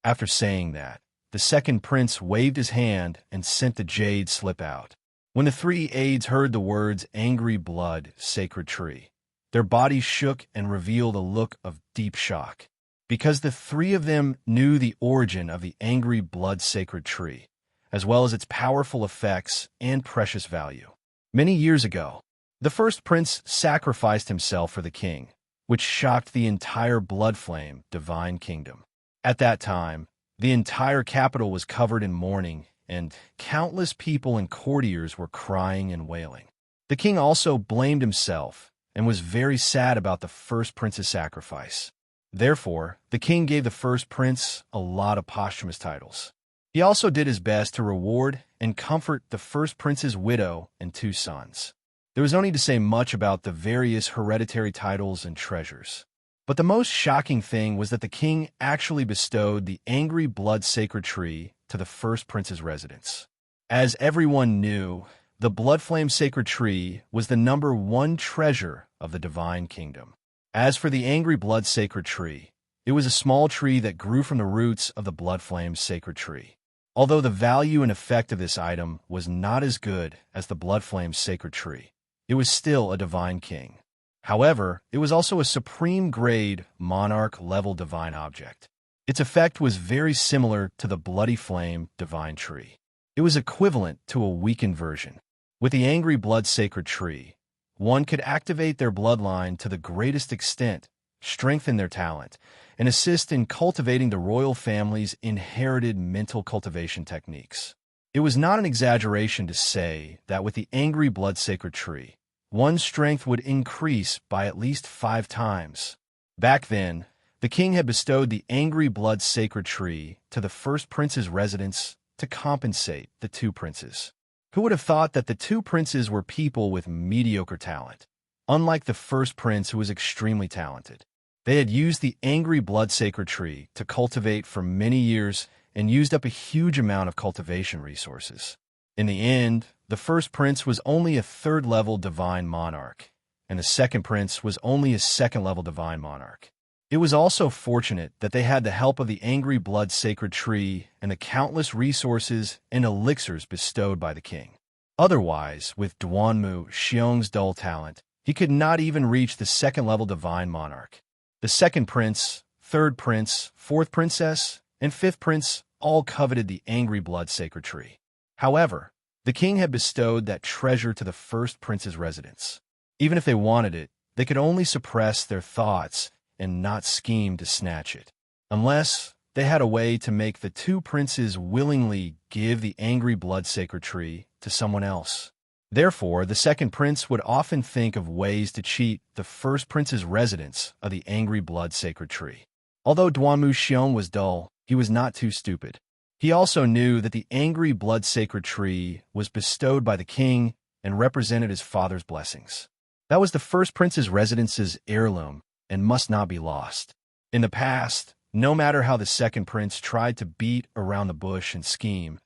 After saying that, the second prince waved his hand and sent the jade slip out. When the three aides heard the words angry blood, sacred tree, their bodies shook and revealed a look of deep shock. Because the three of them knew the origin of the angry blood sacred tree, as well as its powerful effects and precious value. Many years ago, the first prince sacrificed himself for the king, which shocked the entire blood flame divine kingdom. At that time, the entire capital was covered in mourning, and countless people and courtiers were crying and wailing. The king also blamed himself and was very sad about the first prince's sacrifice. Therefore, the king gave the first prince a lot of posthumous titles. He also did his best to reward and comfort the first prince's widow and 2 sons. There was no need to say much about the various hereditary titles and treasures. But the most shocking thing was that the king actually bestowed the angry blood sacred tree to the first prince's residence. As everyone knew, the blood flame sacred tree was the #1 treasure of the divine kingdom. As for the angry blood sacred tree, it was a small tree that grew from the roots of the blood flame sacred tree. Although the value and effect of this item was not as good as the blood flame sacred tree, it was still a divine king. However, it was also a supreme grade monarch-level divine object. Its effect was very similar to the bloody flame divine tree. It was equivalent to a weakened version. With the angry blood sacred tree, one could activate their bloodline to the greatest extent, strengthen their talent, and assist in cultivating the royal family's inherited mental cultivation techniques. It was not an exaggeration to say that with the angry blood sacred tree, one's strength would increase by at least 5 times. Back then, the king had bestowed the angry blood sacred tree to the first prince's residence to compensate the 2 princes. Who would have thought that the 2 princes were people with mediocre talent? Unlike the first prince, who was extremely talented, they had used the angry blood sacred tree to cultivate for many years and used up a huge amount of cultivation resources. In the end, the first prince was only a 3rd-level divine monarch, and the second prince was only a 2nd-level divine monarch. It was also fortunate that they had the help of the angry blood sacred tree and the countless resources and elixirs bestowed by the king. Otherwise, with Duanmu Xiong's dull talent, he could not even reach the 2nd-level divine monarch. The 2nd prince, 3rd prince, 4th princess, and 5th prince all coveted the angry blood sacred tree. However, the king had bestowed that treasure to the first prince's residence. Even if they wanted it, they could only suppress their thoughts and not scheme to snatch it, unless they had a way to make the 2 princes willingly give the angry blood sacred tree to someone else. Therefore, the 2nd prince would often think of ways to cheat the first prince's residence of the angry blood sacred tree. Although Duanmu Xiong was dull, he was not too stupid. He also knew that the angry blood sacred tree was bestowed by the king and represented his father's blessings. That was the first prince's residence's heirloom and must not be lost. In the past, no matter how the 2nd prince tried to beat around the bush and scheme,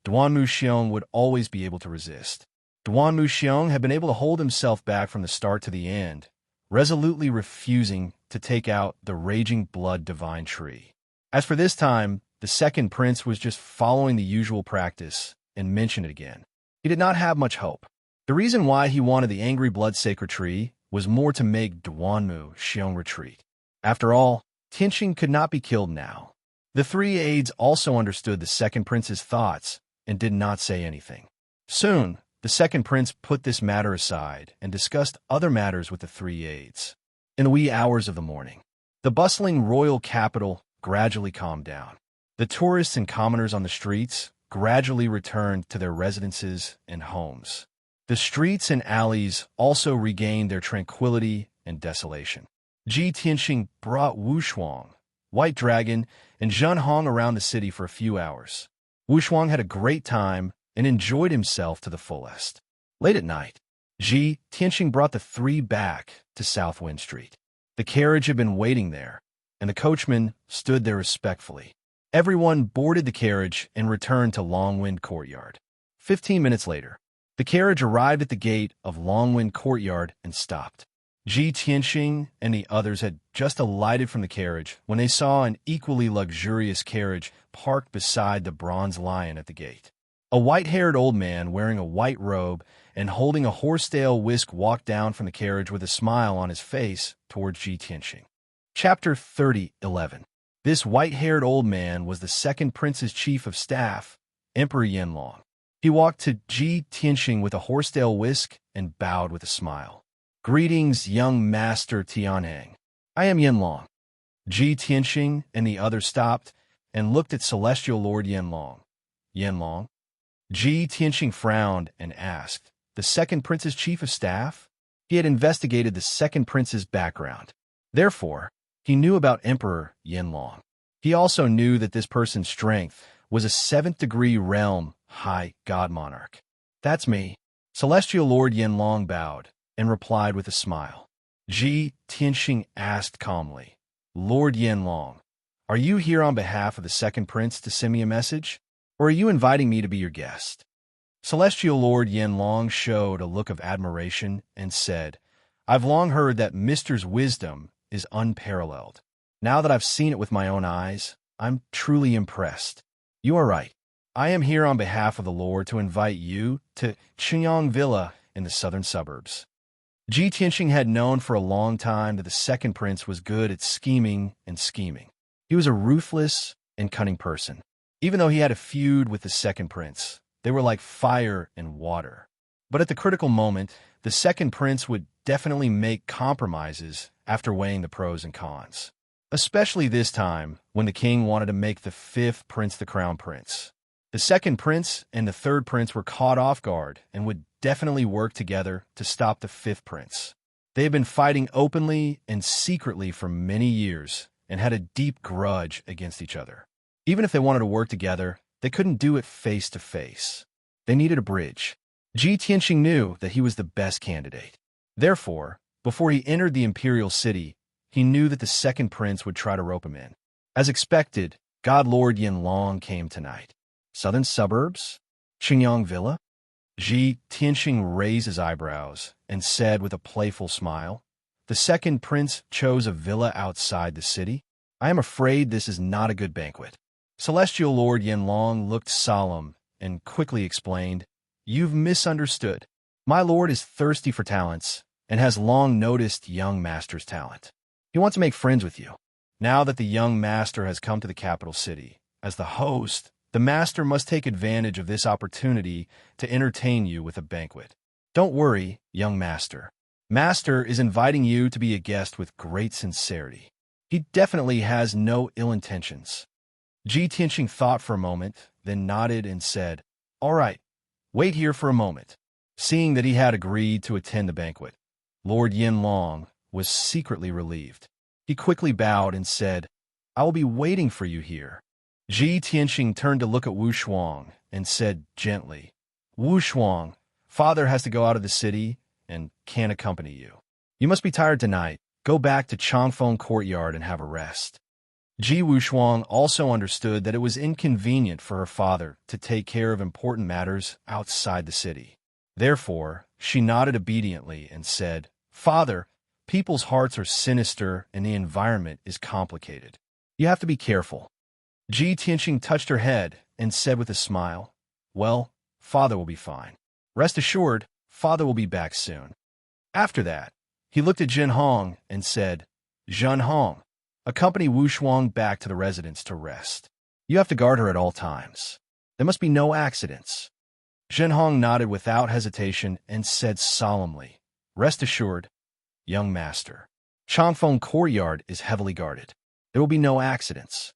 Duanmu Xiong would always be able to resist. Duanmu Xiong had been able to hold himself back from the start to the end, resolutely refusing to take out the raging blood divine tree. As for this time, the 2nd prince was just following the usual practice and mentioned it again. He did not have much hope. The reason why he wanted the angry blood sacred tree was more to make Duanmu Xiong retreat. After all, Tianqing could not be killed now. The three aides also understood the second prince's thoughts and did not say anything. Soon, the second prince put this matter aside and discussed other matters with the three aides. In the wee hours of the morning, the bustling royal capital gradually calmed down. The tourists and commoners on the streets gradually returned to their residences and homes. The streets and alleys also regained their tranquility and desolation. Ji Tianqing brought Wu Shuang, White Dragon, and Zhen Hong around the city for a few hours. Wu Shuang had a great time and enjoyed himself to the fullest. Late at night, Ji Tianqing brought the three back to South Wind Street. The carriage had been waiting there, and the coachman stood there respectfully. Everyone boarded the carriage and returned to Longwind Courtyard. 15 minutes later, the carriage arrived at the gate of Longwind Courtyard and stopped. Ji Tianqing and the others had just alighted from the carriage when they saw an equally luxurious carriage parked beside the bronze lion at the gate. A white-haired old man wearing a white robe and holding a horsetail whisk walked down from the carriage with a smile on his face towards Ji Tianqing. Chapter 30:11. This white-haired old man was the second prince's chief of staff, Emperor Yanlong. He walked to Ji Tianqing with a horsetail whisk and bowed with a smile. "Greetings, young master Tianheng. I am Yanlong." Ji Tianqing and the others stopped and looked at Celestial Lord Yanlong. "Yanlong?" Ji Tianqing frowned and asked, "The second prince's chief of staff?" He had investigated the second prince's background. Therefore, he knew about Emperor Yanlong. He also knew that this person's strength was a 7th-degree realm high god monarch. "That's me." Celestial Lord Yanlong bowed and replied with a smile. Ji Tianqing asked calmly, "Lord Yanlong, are you here on behalf of the second prince to send me a message, or are you inviting me to be your guest?" Celestial Lord Yanlong showed a look of admiration and said, "I've long heard that Mister's wisdom is unparalleled. Now that I've seen it with my own eyes, I'm truly impressed. You are right. I am here on behalf of the Lord to invite you to Qingyang Villa in the southern suburbs." Ji Tianqing had known for a long time that the second prince was good at scheming and scheming. He was a ruthless and cunning person. Even though he had a feud with the second prince, they were like fire and water. But at the critical moment, the second prince would definitely make compromises after weighing the pros and cons. Especially this time, when the king wanted to make the fifth prince the crown prince. The second prince and the third prince were caught off guard and would definitely work together to stop the fifth prince. They had been fighting openly and secretly for many years and had a deep grudge against each other. Even if they wanted to work together, they couldn't do it face to face. They needed a bridge. Ji Tianqing knew that he was the best candidate. Therefore, before he entered the imperial city, he knew that the second prince would try to rope him in. As expected, God Lord Yanlong came tonight. Southern suburbs? Qingyang Villa? Ji Tianqing raised his eyebrows and said with a playful smile, "The second prince chose a villa outside the city? I am afraid this is not a good banquet." Celestial Lord Yanlong looked solemn and quickly explained, "You've misunderstood. My lord is thirsty for talents and has long noticed young master's talent. He wants to make friends with you. Now that the young master has come to the capital city, as the host, the master must take advantage of this opportunity to entertain you with a banquet. Don't worry, young master. Master is inviting you to be a guest with great sincerity. He definitely has no ill intentions." Ji Tianqing thought for a moment, then nodded and said, "All right, wait here for a moment." Seeing that he had agreed to attend the banquet, Lord Yanlong was secretly relieved. He quickly bowed and said, "I will be waiting for you here." Ji Tianqing turned to look at Wu Shuang and said gently, "Wu Shuang, father has to go out of the city and can't accompany you. You must be tired tonight. Go back to Changfeng Courtyard and have a rest." Ji Wu Shuang also understood that it was inconvenient for her father to take care of important matters outside the city. Therefore, she nodded obediently and said, "Father, people's hearts are sinister and the environment is complicated. You have to be careful." Ji Tianqing touched her head and said with a smile, "Well, father will be fine. Rest assured, father will be back soon." After that, He looked at Jin Hong and said, "Jin Hong, accompany Wu Shuang back to the residence to rest. You have to guard her at all times. There must be no accidents." Jin Hong nodded without hesitation and said solemnly, "Rest assured, young master. Changfeng Courtyard is heavily guarded. There will be no accidents."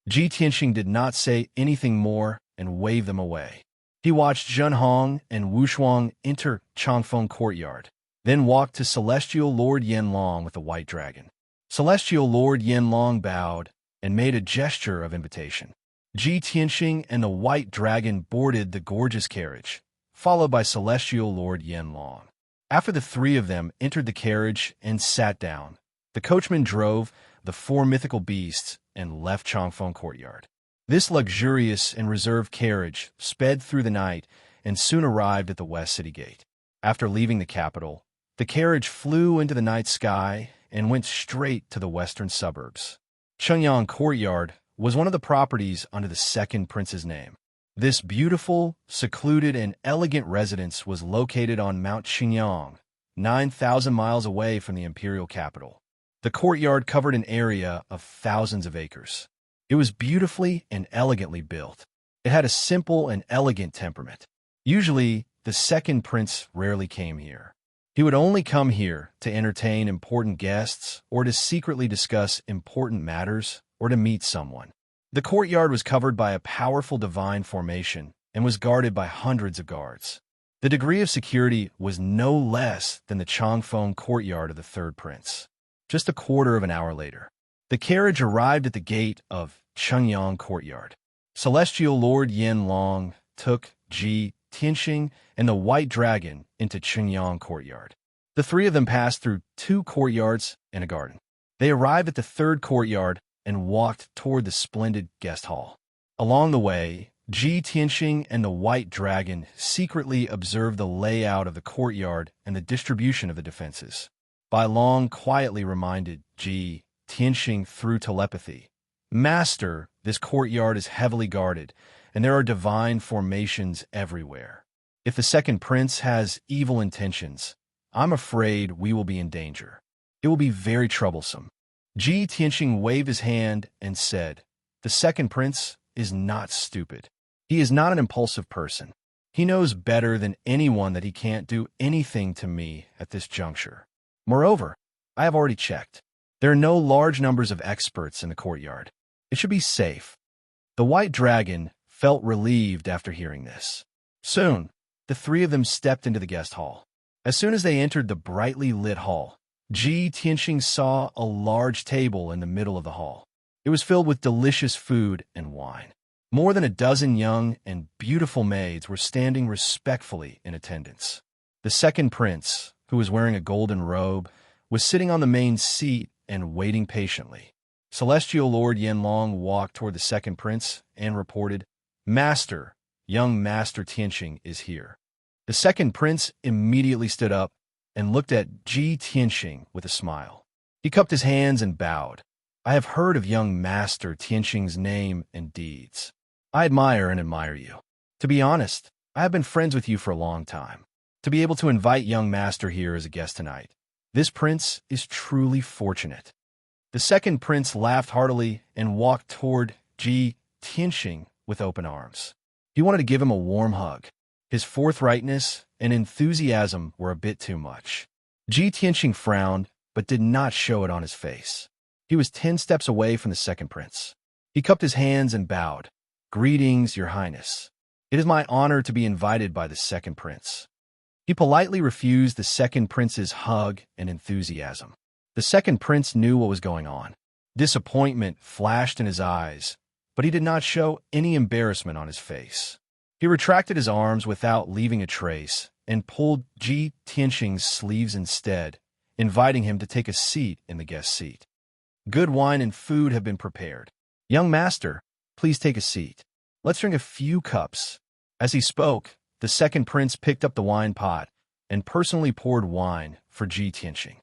Ji Tianxing did not say anything more and waved them away. He watched Jin Hong and Wu Shuang enter Changfeng Courtyard, then walked to Celestial Lord Yanlong with the White Dragon. Celestial Lord Yanlong bowed and made a gesture of invitation. Ji Tianxing and the White Dragon boarded the gorgeous carriage, followed by Celestial Lord Yanlong. After the three of them entered the carriage and sat down, the coachman drove the four mythical beasts and left Changfeng Courtyard. This luxurious and reserved carriage sped through the night and soon arrived at the West City Gate. After leaving the capital, the carriage flew into the night sky and went straight to the western suburbs. Chengyang Courtyard was one of the properties under the second prince's name. This beautiful, secluded, and elegant residence was located on Mount Xingyang, 9,000 miles away from the imperial capital. The courtyard covered an area of thousands of acres. It was beautifully and elegantly built. It had a simple and elegant temperament. Usually, the second prince rarely came here. He would only come here to entertain important guests or to secretly discuss important matters or to meet someone. The courtyard was covered by a powerful divine formation and was guarded by hundreds of guards. The degree of security was no less than the Changfeng Courtyard of the third prince. Just a quarter of an hour later, the carriage arrived at the gate of Chengyang Courtyard. Celestial Lord Yanlong took Ji Tianxing and the White Dragon into Chengyang Courtyard. The three of them passed through 2 courtyards and a garden. They arrived at the third courtyard and walked toward the splendid guest hall. Along the way, Ji Tianxing and the White Dragon secretly observed the layout of the courtyard and the distribution of the defenses. Bai Long quietly reminded Ji Tianxing through telepathy, "Master, this courtyard is heavily guarded, and there are divine formations everywhere. If the second prince has evil intentions, I'm afraid we will be in danger. It will be very troublesome." Ji Tianxing waved his hand and said, "The second prince is not stupid. He is not an impulsive person. He knows better than anyone that he can't do anything to me at this juncture. Moreover, I have already checked. There are no large numbers of experts in the courtyard. It should be safe." The White Dragon felt relieved after hearing this. Soon, the three of them stepped into the guest hall. As soon as they entered the brightly lit hall, Ji Tianxing saw a large table in the middle of the hall. It was filled with delicious food and wine. More than a dozen young and beautiful maids were standing respectfully in attendance. The second prince, who was wearing a golden robe, was sitting on the main seat and waiting patiently. Celestial Lord Yanlong walked toward the second prince and reported, "Master, young Master Tianxing is here." The second prince immediately stood up and looked at Ji Tianxing with a smile. He cupped his hands and bowed. "I have heard of young Master Tianxing's name and deeds. I admire you. To be honest, I have been friends with you for a long time. To be able to invite young Master here as a guest tonight, this prince is truly fortunate." The second prince laughed heartily and walked toward Ji Tianxing with open arms. He wanted to give him a warm hug. His forthrightness and enthusiasm were a bit too much. Ji Tianxing frowned, but did not show it on his face. He was 10 steps away from the second prince. He cupped his hands and bowed. "Greetings, your highness. It is my honor to be invited by the second prince." He politely refused the second prince's hug and enthusiasm. The second prince knew what was going on. Disappointment flashed in his eyes, but he did not show any embarrassment on his face. He retracted his arms without leaving a trace and pulled Ji Tianxing's sleeves instead, inviting him to take a seat in the guest seat. "Good wine and food have been prepared. Young master, please take a seat. Let's drink a few cups." As he spoke, the second prince picked up the wine pot and personally poured wine for Ji Tianxing.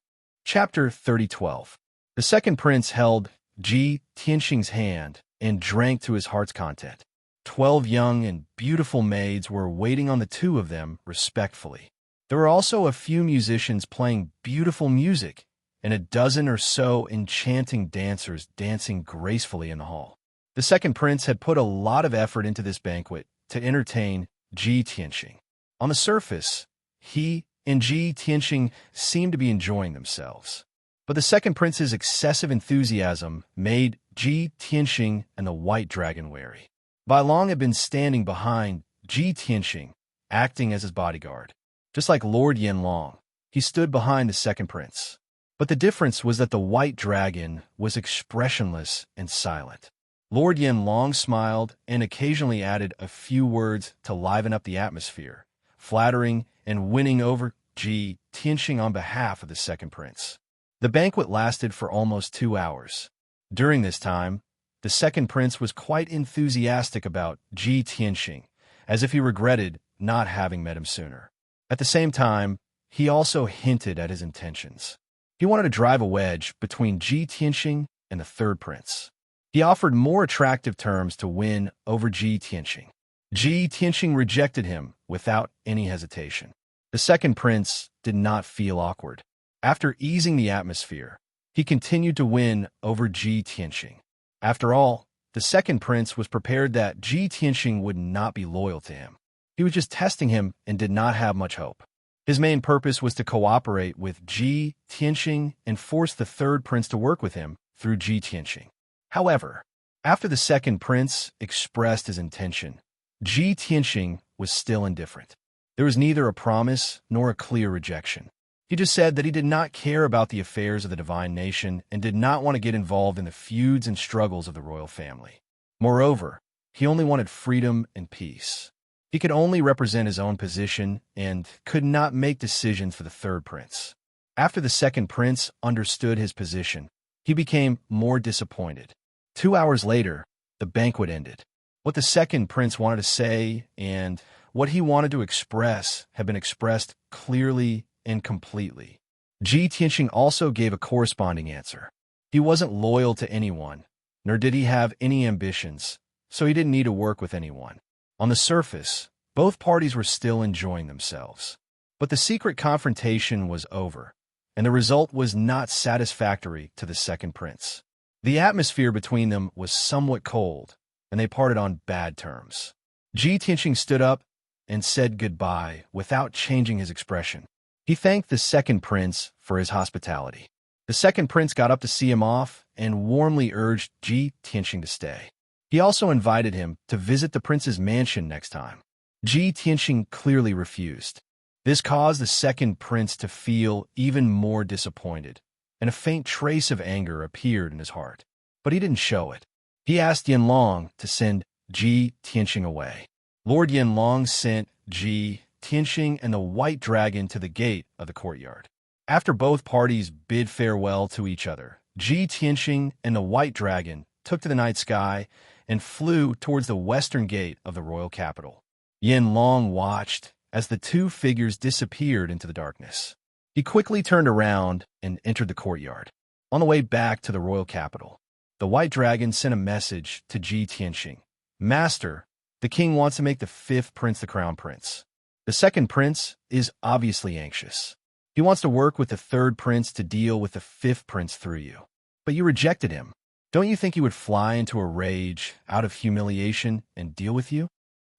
Chapter 30:12. The second prince held Ji Tianxing's hand and drank to his heart's content. 12 young and beautiful maids were waiting on the two of them respectfully. There were also a few musicians playing beautiful music, and a dozen or so enchanting dancers dancing gracefully in the hall. The second prince had put a lot of effort into this banquet to entertain Ji Tianxing. On the surface, he and Ji Tianxing seemed to be enjoying themselves. But the second prince's excessive enthusiasm made Ji Tianxing and the White Dragon wary. Bai Long had been standing behind Ji Tianxing, acting as his bodyguard. Just like Lord Yanlong, he stood behind the second prince. But the difference was that the White Dragon was expressionless and silent. Lord Yanlong smiled and occasionally added a few words to liven up the atmosphere, flattering and winning over Ji Tianxing on behalf of the second prince. The banquet lasted for almost 2 hours. During this time, the second prince was quite enthusiastic about Ji Tianxing, as if he regretted not having met him sooner. At the same time, he also hinted at his intentions. He wanted to drive a wedge between Ji Tianxing and the third prince. He offered more attractive terms to win over Ji Tianxing. Ji Tianxing rejected him without any hesitation. The second prince did not feel awkward. After easing the atmosphere, he continued to win over Ji Tianxing. After all, the second prince was prepared that Ji Tianxing would not be loyal to him. He was just testing him and did not have much hope. His main purpose was to cooperate with Ji Tianxing and force the third prince to work with him through Ji Tianxing. However, after the second prince expressed his intention, Ji Tianxing was still indifferent. There was neither a promise nor a clear rejection. He just said that he did not care about the affairs of the divine nation and did not want to get involved in the feuds and struggles of the royal family. Moreover, he only wanted freedom and peace. He could only represent his own position and could not make decisions for the third prince. After the second prince understood his position, he became more disappointed. 2 hours later, the banquet ended. What the second prince wanted to say and what he wanted to express had been expressed clearly and completely. Ji Tianxing also gave a corresponding answer. He wasn't loyal to anyone, nor did he have any ambitions, so he didn't need to work with anyone. On the surface, both parties were still enjoying themselves. But the secret confrontation was over, and the result was not satisfactory to the second prince. The atmosphere between them was somewhat cold, and they parted on bad terms. Ji Tianxing stood up and said goodbye without changing his expression. He thanked the second prince for his hospitality. The second prince got up to see him off and warmly urged Ji Tianxing to stay. He also invited him to visit the prince's mansion next time. Ji Tianxing clearly refused. This caused the second prince to feel even more disappointed, and a faint trace of anger appeared in his heart. But he didn't show it. He asked Yanlong to send Ji Tianxing away. Lord Yanlong sent Ji Tianxing and the White Dragon to the gate of the courtyard. After both parties bid farewell to each other, Ji Tianxing and the White Dragon took to the night sky and flew towards the western gate of the royal capital. Yanlong watched as the two figures disappeared into the darkness. He quickly turned around and entered the courtyard. On the way back to the royal capital, the White Dragon sent a message to Ji Tianxing. Master, the king wants to make the fifth prince the crown prince. The second prince is obviously anxious. He wants to work with the third prince to deal with the fifth prince through you. But you rejected him. Don't you think he would fly into a rage out of humiliation and deal with you?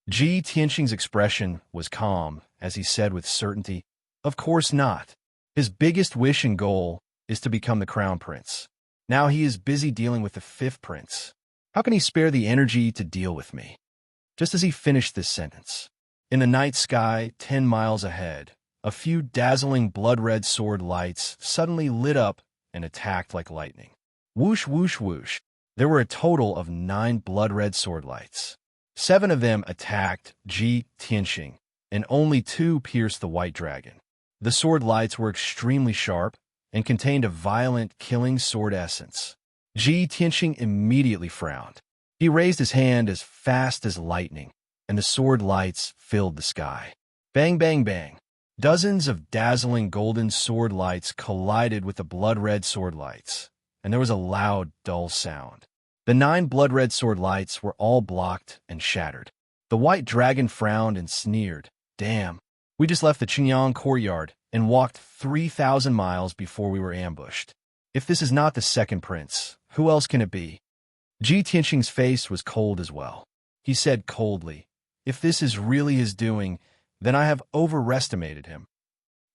Ji Tianxing's expression was calm as he said with certainty, Of course not. His biggest wish and goal is to become the crown prince. Now he is busy dealing with the fifth prince. How can he spare the energy to deal with me? Just as he finished this sentence, in the night sky 10 miles ahead, a few dazzling blood-red sword lights suddenly lit up and attacked like lightning. Whoosh, whoosh, whoosh. There were a total of 9 blood-red sword lights. 7 of them attacked Ji Tianxing, and only 2 pierced the White Dragon. The sword lights were extremely sharp and contained a violent, killing sword essence. Ji Tianxing immediately frowned. He raised his hand as fast as lightning, and the sword lights filled the sky. Bang, bang, bang. Dozens of dazzling golden sword lights collided with the blood-red sword lights, and there was a loud, dull sound. The 9 blood-red sword lights were all blocked and shattered. The White Dragon frowned and sneered. Damn, We just left the Qingyang courtyard and walked 3,000 miles before we were ambushed. If this is not the second prince, who else can it be? Ji Tianxing's face was cold as well. He said coldly, "If this is really his doing, then I have overestimated him."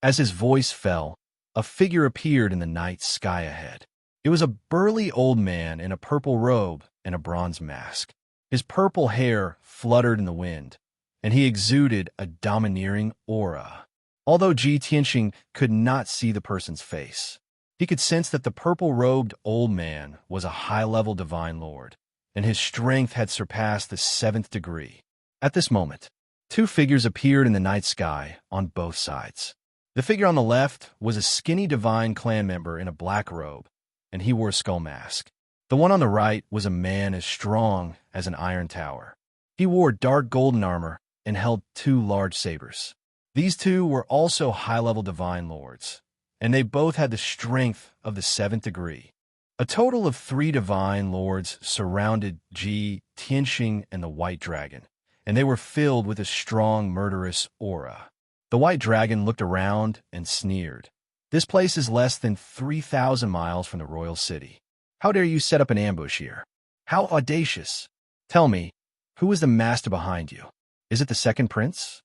As his voice fell, a figure appeared in the night sky ahead. It was a burly old man in a purple robe and a bronze mask. His purple hair fluttered in the wind, and he exuded a domineering aura. Although Ji Tianxing could not see the person's face, he could sense that the purple-robed old man was a high-level divine lord, and his strength had surpassed the 7th degree. At this moment, two figures appeared in the night sky on both sides. The figure on the left was a skinny divine clan member in a black robe, and he wore a skull mask. The one on the right was a man as strong as an iron tower. He wore dark golden armor and held two large sabers. These two were also high-level divine lords, and they both had the strength of the 7th degree. A total of 3 divine lords surrounded Ji Tianxing and the White Dragon, and they were filled with a strong, murderous aura. The White Dragon looked around and sneered. "This place is less than 3,000 miles from the royal city. How dare you set up an ambush here? How audacious! Tell me, who is the master behind you? Is it the second prince?"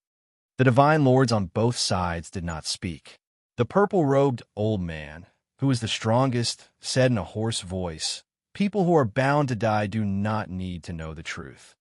The divine lords on both sides did not speak. The purple-robed old man, who was the strongest, said in a hoarse voice, "People who are bound to die do not need to know the truth."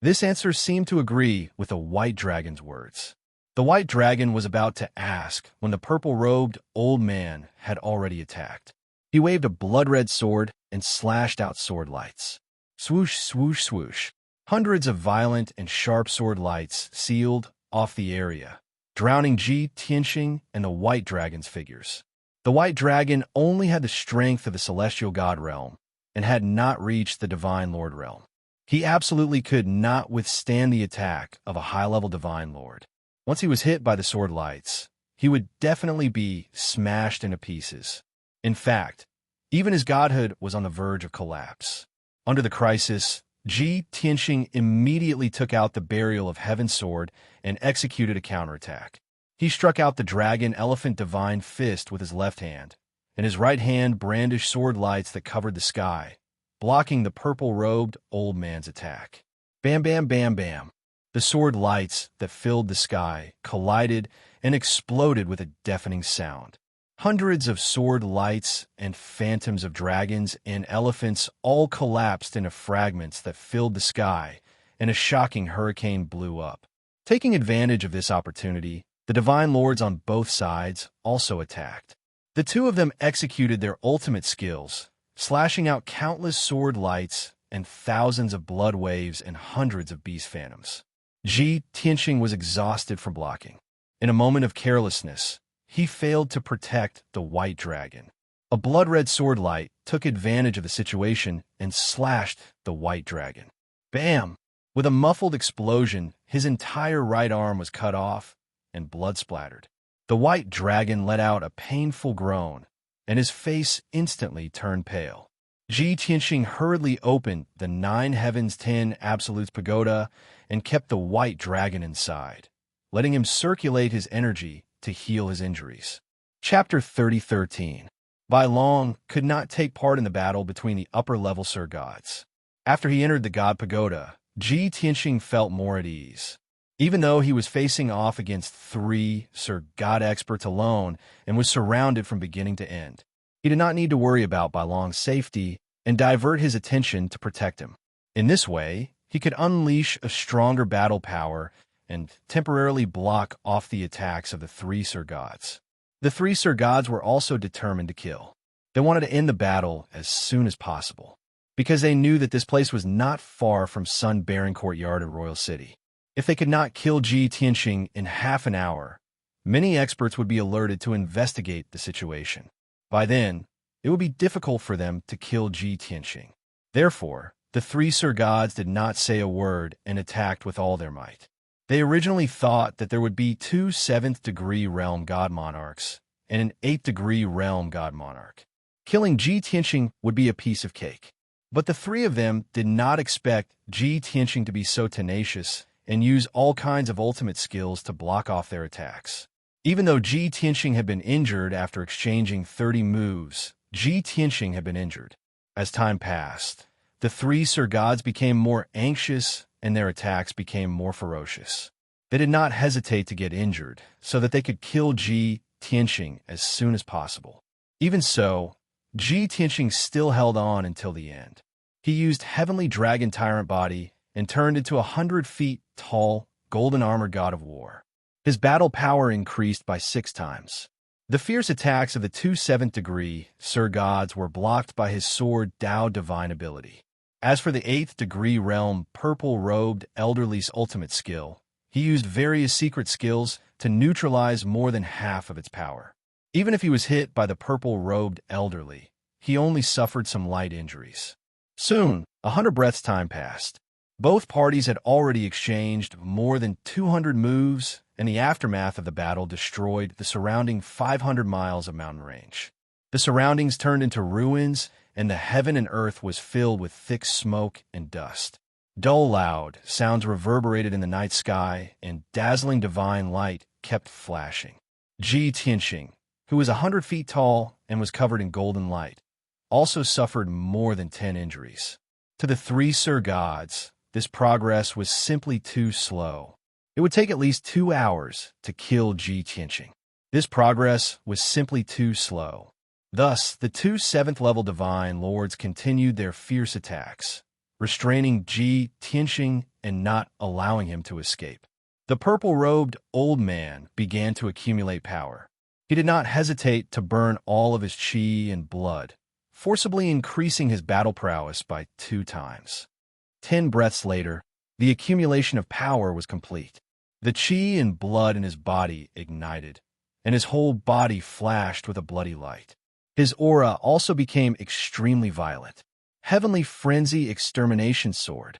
This answer seemed to agree with the White Dragon's words. The White Dragon was about to ask when the purple-robed old man had already attacked. He waved a blood-red sword and slashed out sword lights. Swoosh, swoosh, swoosh. Hundreds of violent and sharp sword lights sealed off the area, drowning Ji Tianxing and the White Dragon's figures. The White Dragon only had the strength of the Celestial God realm and had not reached the Divine Lord realm. He absolutely could not withstand the attack of a high-level Divine Lord. Once he was hit by the sword lights, he would definitely be smashed into pieces. In fact, even his godhood was on the verge of collapse. Under the crisis, Ji Tianxing immediately took out the Burial of Heaven's sword and executed a counterattack. He struck out the Dragon Elephant Divine Fist with his left hand, and his right hand brandished sword lights that covered the sky, blocking the purple-robed old man's attack. Bam, bam, bam, bam. The sword lights that filled the sky collided and exploded with a deafening sound. Hundreds of sword lights and phantoms of dragons and elephants all collapsed into fragments that filled the sky, and a shocking hurricane blew up. Taking advantage of this opportunity, the divine lords on both sides also attacked. The two of them executed their ultimate skills, slashing out countless sword lights and thousands of blood waves and hundreds of beast phantoms. Ji Tianxing was exhausted from blocking. In a moment of carelessness, he failed to protect the White Dragon. A blood-red sword light took advantage of the situation and slashed the White Dragon. Bam! With a muffled explosion, his entire right arm was cut off and blood splattered. The White Dragon let out a painful groan, and his face instantly turned pale. Ji Tianxing hurriedly opened the 9 Heavens 10 Absolutes Pagoda and kept the White Dragon inside, letting him circulate his energy to heal his injuries. Chapter 30:13. Bai Long could not take part in the battle between the upper-level Sir Gods. After he entered the God Pagoda, Ji Tianxing felt more at ease. Even though he was facing off against 3 Sir God experts alone and was surrounded from beginning to end, he did not need to worry about Bai Long's safety and divert his attention to protect him. In this way, he could unleash a stronger battle power and temporarily block off the attacks of the 3 Sir Gods. The 3 Sir Gods were also determined to kill. They wanted to end the battle as soon as possible, because they knew that this place was not far from Sun Baron Courtyard and Royal City. If they could not kill Ji Tianxing in half an hour, many experts would be alerted to investigate the situation. By then, it would be difficult for them to kill Ji Tianxing. Therefore, the 3 Sir Gods did not say a word and attacked with all their might. They originally thought that there would be 2 7th-degree realm god monarchs and an 8th-degree realm god monarch. Killing Ji Tianxing would be a piece of cake. But the 3 of them did not expect Ji Tianxing to be so tenacious and use all kinds of ultimate skills to block off their attacks. Even though Ji Tianxing had been injured after exchanging 30 moves, Ji Tianxing had been injured. As time passed, the three Sir Gods became more anxious and their attacks became more ferocious. They did not hesitate to get injured so that they could kill Ji Tianxing as soon as possible. Even so, Ji Tianxing still held on until the end. He used Heavenly Dragon Tyrant Body and turned into a 100 feet tall, golden-armored god of war. His battle power increased by 6 times. The fierce attacks of the two 7th degree Sir Gods were blocked by his sword Dao Divine Ability. As for the 8th degree realm purple-robed Elderly's ultimate skill, he used various secret skills to neutralize more than half of its power. Even if he was hit by the purple-robed Elderly, he only suffered some light injuries. Soon, 100 breaths time passed. Both parties had already exchanged more than 200 moves, and the aftermath of the battle destroyed the surrounding 500 miles of mountain range. The surroundings turned into ruins, and the heaven and earth was filled with thick smoke and dust. Dull, loud sounds reverberated in the night sky, and dazzling divine light kept flashing. Ji Tianxing, who was 100 feet tall and was covered in golden light, also suffered more than 10 injuries. To the three Sir Gods, this progress was simply too slow. It would take at least 2 hours to kill Ji Tianxing. This progress was simply too slow. Thus, the two 7th-level divine lords continued their fierce attacks, restraining Ji Tianxing and not allowing him to escape. The purple-robed old man began to accumulate power. He did not hesitate to burn all of his qi and blood, forcibly increasing his battle prowess by 2 times. 10 breaths later, the accumulation of power was complete. The qi and blood in his body ignited, and his whole body flashed with a bloody light. His aura also became extremely violent. Heavenly Frenzy Extermination Sword.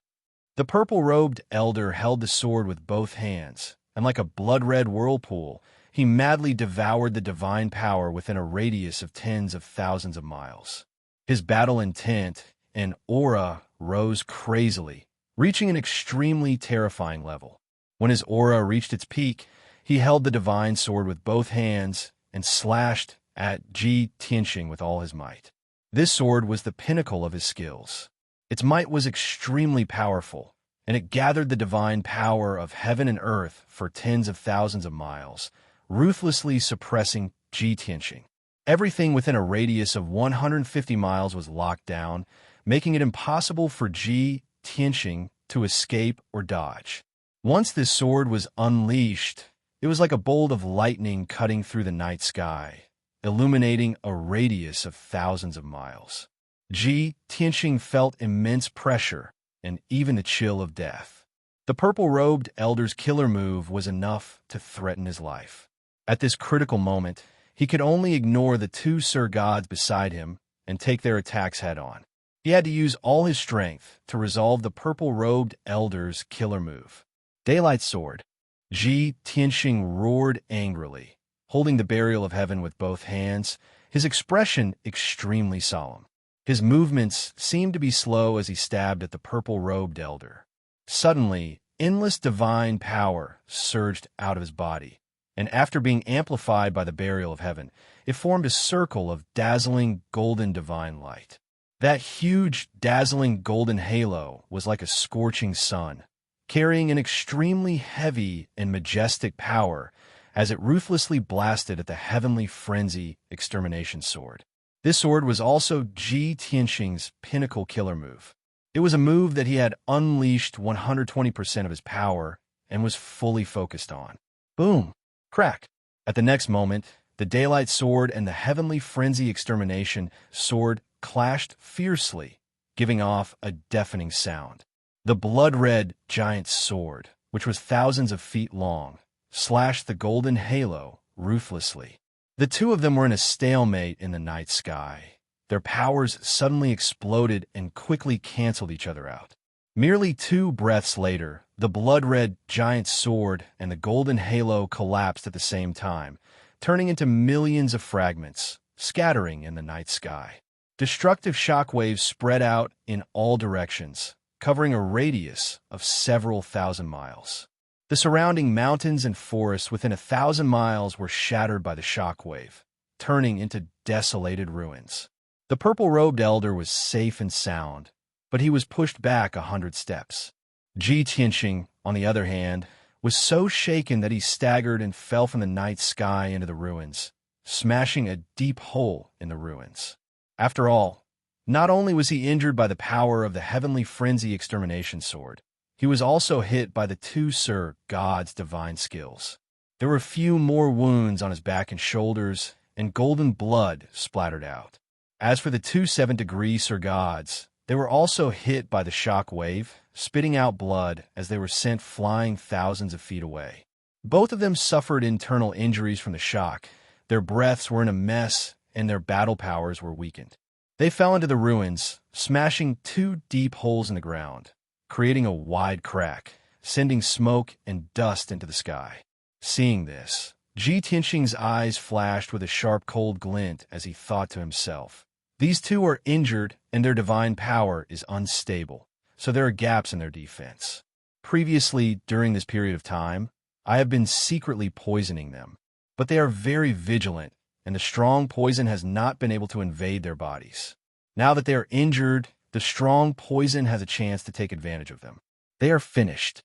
The purple-robed elder held the sword with both hands, and like a blood-red whirlpool, he madly devoured the divine power within a radius of tens of thousands of miles. His battle intent and aura rose crazily, reaching an extremely terrifying level. When his aura reached its peak, he held the divine sword with both hands and slashed at Ji Tianxing with all his might. This sword was the pinnacle of his skills. Its might was extremely powerful, and it gathered the divine power of heaven and earth for tens of thousands of miles, ruthlessly suppressing Ji Tianxing. Everything within a radius of 150 miles was locked down, making it impossible for Ji Tianxing to escape or dodge. Once this sword was unleashed, it was like a bolt of lightning cutting through the night sky, illuminating a radius of thousands of miles. Ji Tianxing felt immense pressure and even the chill of death. The purple-robed elder's killer move was enough to threaten his life. At this critical moment, he could only ignore the two Sir Gods beside him and take their attacks head-on. He had to use all his strength to resolve the purple-robed elder's killer move. Daylight Sword. Ji Tianxing roared angrily, holding the Burial of Heaven with both hands, his expression extremely solemn. His movements seemed to be slow as he stabbed at the purple-robed elder. Suddenly, endless divine power surged out of his body, and after being amplified by the Burial of Heaven, it formed a circle of dazzling golden divine light. That huge, dazzling golden halo was like a scorching sun, carrying an extremely heavy and majestic power as it ruthlessly blasted at the Heavenly Frenzy Extermination Sword. This sword was also Ji Tianxing's pinnacle killer move. It was a move that he had unleashed 120% of his power and was fully focused on. Boom! Crack! At the next moment, the Daylight Sword and the Heavenly Frenzy Extermination Sword clashed fiercely, giving off a deafening sound. The blood-red giant sword, which was thousands of feet long, slashed the golden halo ruthlessly. The two of them were in a stalemate in the night sky. Their powers suddenly exploded and quickly canceled each other out. Merely 2 breaths later, the blood-red giant sword and the golden halo collapsed at the same time, turning into millions of fragments, scattering in the night sky. Destructive shockwaves spread out in all directions, covering a radius of several thousand miles. The surrounding mountains and forests within 1,000 miles were shattered by the shockwave, turning into desolated ruins. The purple-robed elder was safe and sound, but he was pushed back 100 steps. Ji Tianqing, on the other hand, was so shaken that he staggered and fell from the night sky into the ruins, smashing a deep hole in the ruins. After all, not only was he injured by the power of the heavenly frenzy extermination sword, he was also hit by the two Sir God's divine skills. There were a few more wounds on his back and shoulders, and golden blood splattered out. As for the two 7th-degree Sir Gods, they were also hit by the shock wave, spitting out blood as they were sent flying thousands of feet away. Both of them suffered internal injuries from the shock. Their breaths were in a mess, and their battle powers were weakened. They fell into the ruins, smashing 2 deep holes in the ground, creating a wide crack, sending smoke and dust into the sky. Seeing this, Ji Tianqing's eyes flashed with a sharp cold glint as he thought to himself, "These two are injured and their divine power is unstable, so there are gaps in their defense. Previously, during this period of time, I have been secretly poisoning them, but they are very vigilant, and the strong poison has not been able to invade their bodies. Now that they are injured, the strong poison has a chance to take advantage of them. They are finished."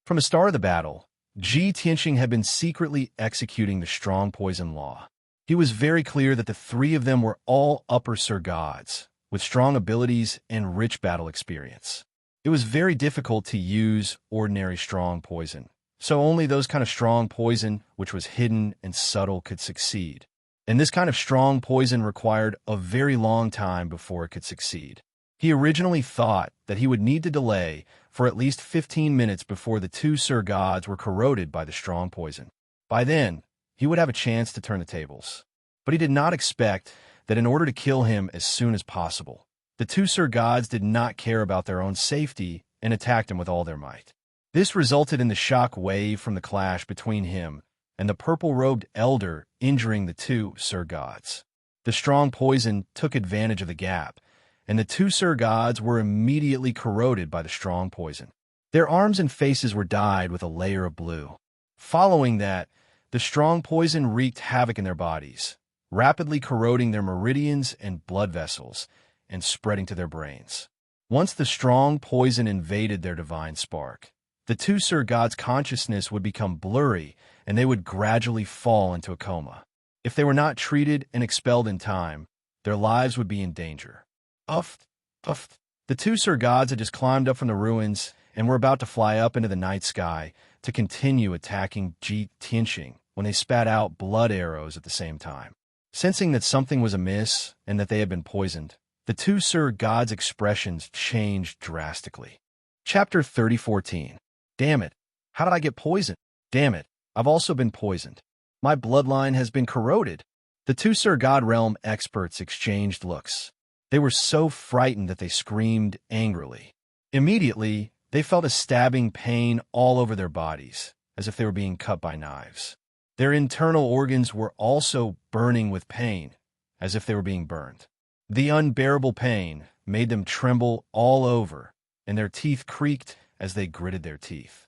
From the start of the battle, Ji Tianqing had been secretly executing the strong poison law. He was very clear that the 3 of them were all upper Sir Gods, with strong abilities and rich battle experience. It was very difficult to use ordinary strong poison, so only those kind of strong poison which was hidden and subtle could succeed. And this kind of strong poison required a very long time before it could succeed. He originally thought that he would need to delay for at least 15 minutes before the 2 Sir Gods were corroded by the strong poison. By then, he would have a chance to turn the tables. But he did not expect that in order to kill him as soon as possible, the 2 Sir Gods did not care about their own safety and attacked him with all their might. This resulted in the shock wave from the clash between him and the purple-robed elder injuring the 2 Sir Gods. The strong poison took advantage of the gap, and the 2 Sir Gods were immediately corroded by the strong poison. Their arms and faces were dyed with a layer of blue. Following that, the strong poison wreaked havoc in their bodies, rapidly corroding their meridians and blood vessels, and spreading to their brains. Once the strong poison invaded their divine spark, the 2 Sir Gods' consciousness would become blurry, and they would gradually fall into a coma. If they were not treated and expelled in time, their lives would be in danger. Uff. The 2 Sir Gods had just climbed up from the ruins and were about to fly up into the night sky to continue attacking Ji Tianqing when they spat out blood arrows at the same time. Sensing that something was amiss and that they had been poisoned, the 2 Sir Gods' expressions changed drastically. Chapter 30:14. Damn it! How did I get poisoned? Damn it! I've also been poisoned. My bloodline has been corroded. The 2 Sir God Realm experts exchanged looks. They were so frightened that they screamed angrily. Immediately, they felt a stabbing pain all over their bodies, as if they were being cut by knives. Their internal organs were also burning with pain, as if they were being burned. The unbearable pain made them tremble all over, and their teeth creaked as they gritted their teeth.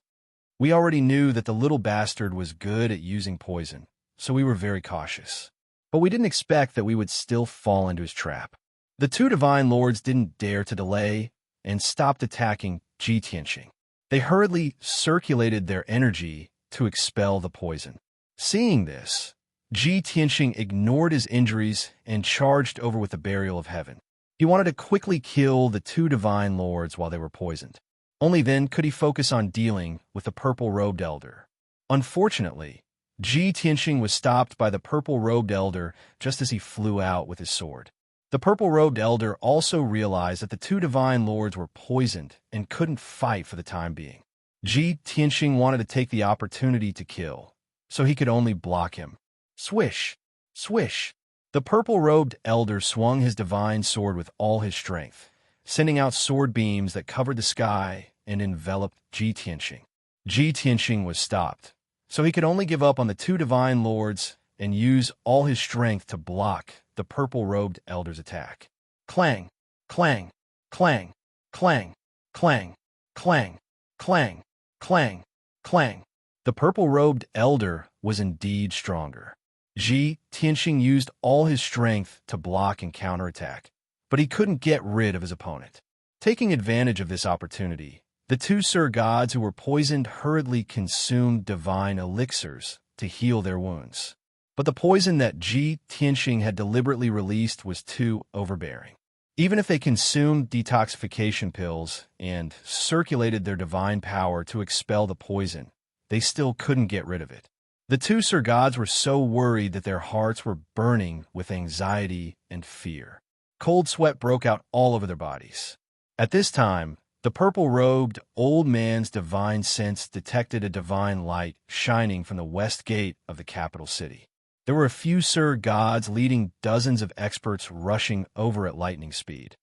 We already knew that the little bastard was good at using poison, so we were very cautious. But we didn't expect that we would still fall into his trap. The 2 divine lords didn't dare to delay and stopped attacking Ji Tianqing. They hurriedly circulated their energy to expel the poison. Seeing this, Ji Tianqing ignored his injuries and charged over with the burial of heaven. He wanted to quickly kill the 2 divine lords while they were poisoned. Only then could he focus on dealing with the purple-robed elder. Unfortunately, Ji Tianqing was stopped by the purple-robed elder just as he flew out with his sword. The purple-robed elder also realized that the 2 divine lords were poisoned and couldn't fight for the time being. Ji Tianqing wanted to take the opportunity to kill, so he could only block him. Swish! Swish! The purple-robed elder swung his divine sword with all his strength, sending out sword beams that covered the sky and enveloped Ji Tianqing. Ji Tianqing was stopped, so he could only give up on the 2 divine lords and use all his strength to block the purple-robed elder's attack. Clang! Clang! Clang! Clang! Clang, clang, clang, clang, clang. The purple-robed elder was indeed stronger. Ji Tianxing used all his strength to block and counterattack, but he couldn't get rid of his opponent. Taking advantage of this opportunity, the two Sir Gods who were poisoned hurriedly consumed divine elixirs to heal their wounds. But the poison that Ji Tianxing had deliberately released was too overbearing. Even if they consumed detoxification pills and circulated their divine power to expel the poison, they still couldn't get rid of it. The two Sir Gods were so worried that their hearts were burning with anxiety and fear. Cold sweat broke out all over their bodies. At this time, the purple-robed old man's divine sense detected a divine light shining from the west gate of the capital city. There were a few Sir Gods leading dozens of experts rushing over at lightning speed.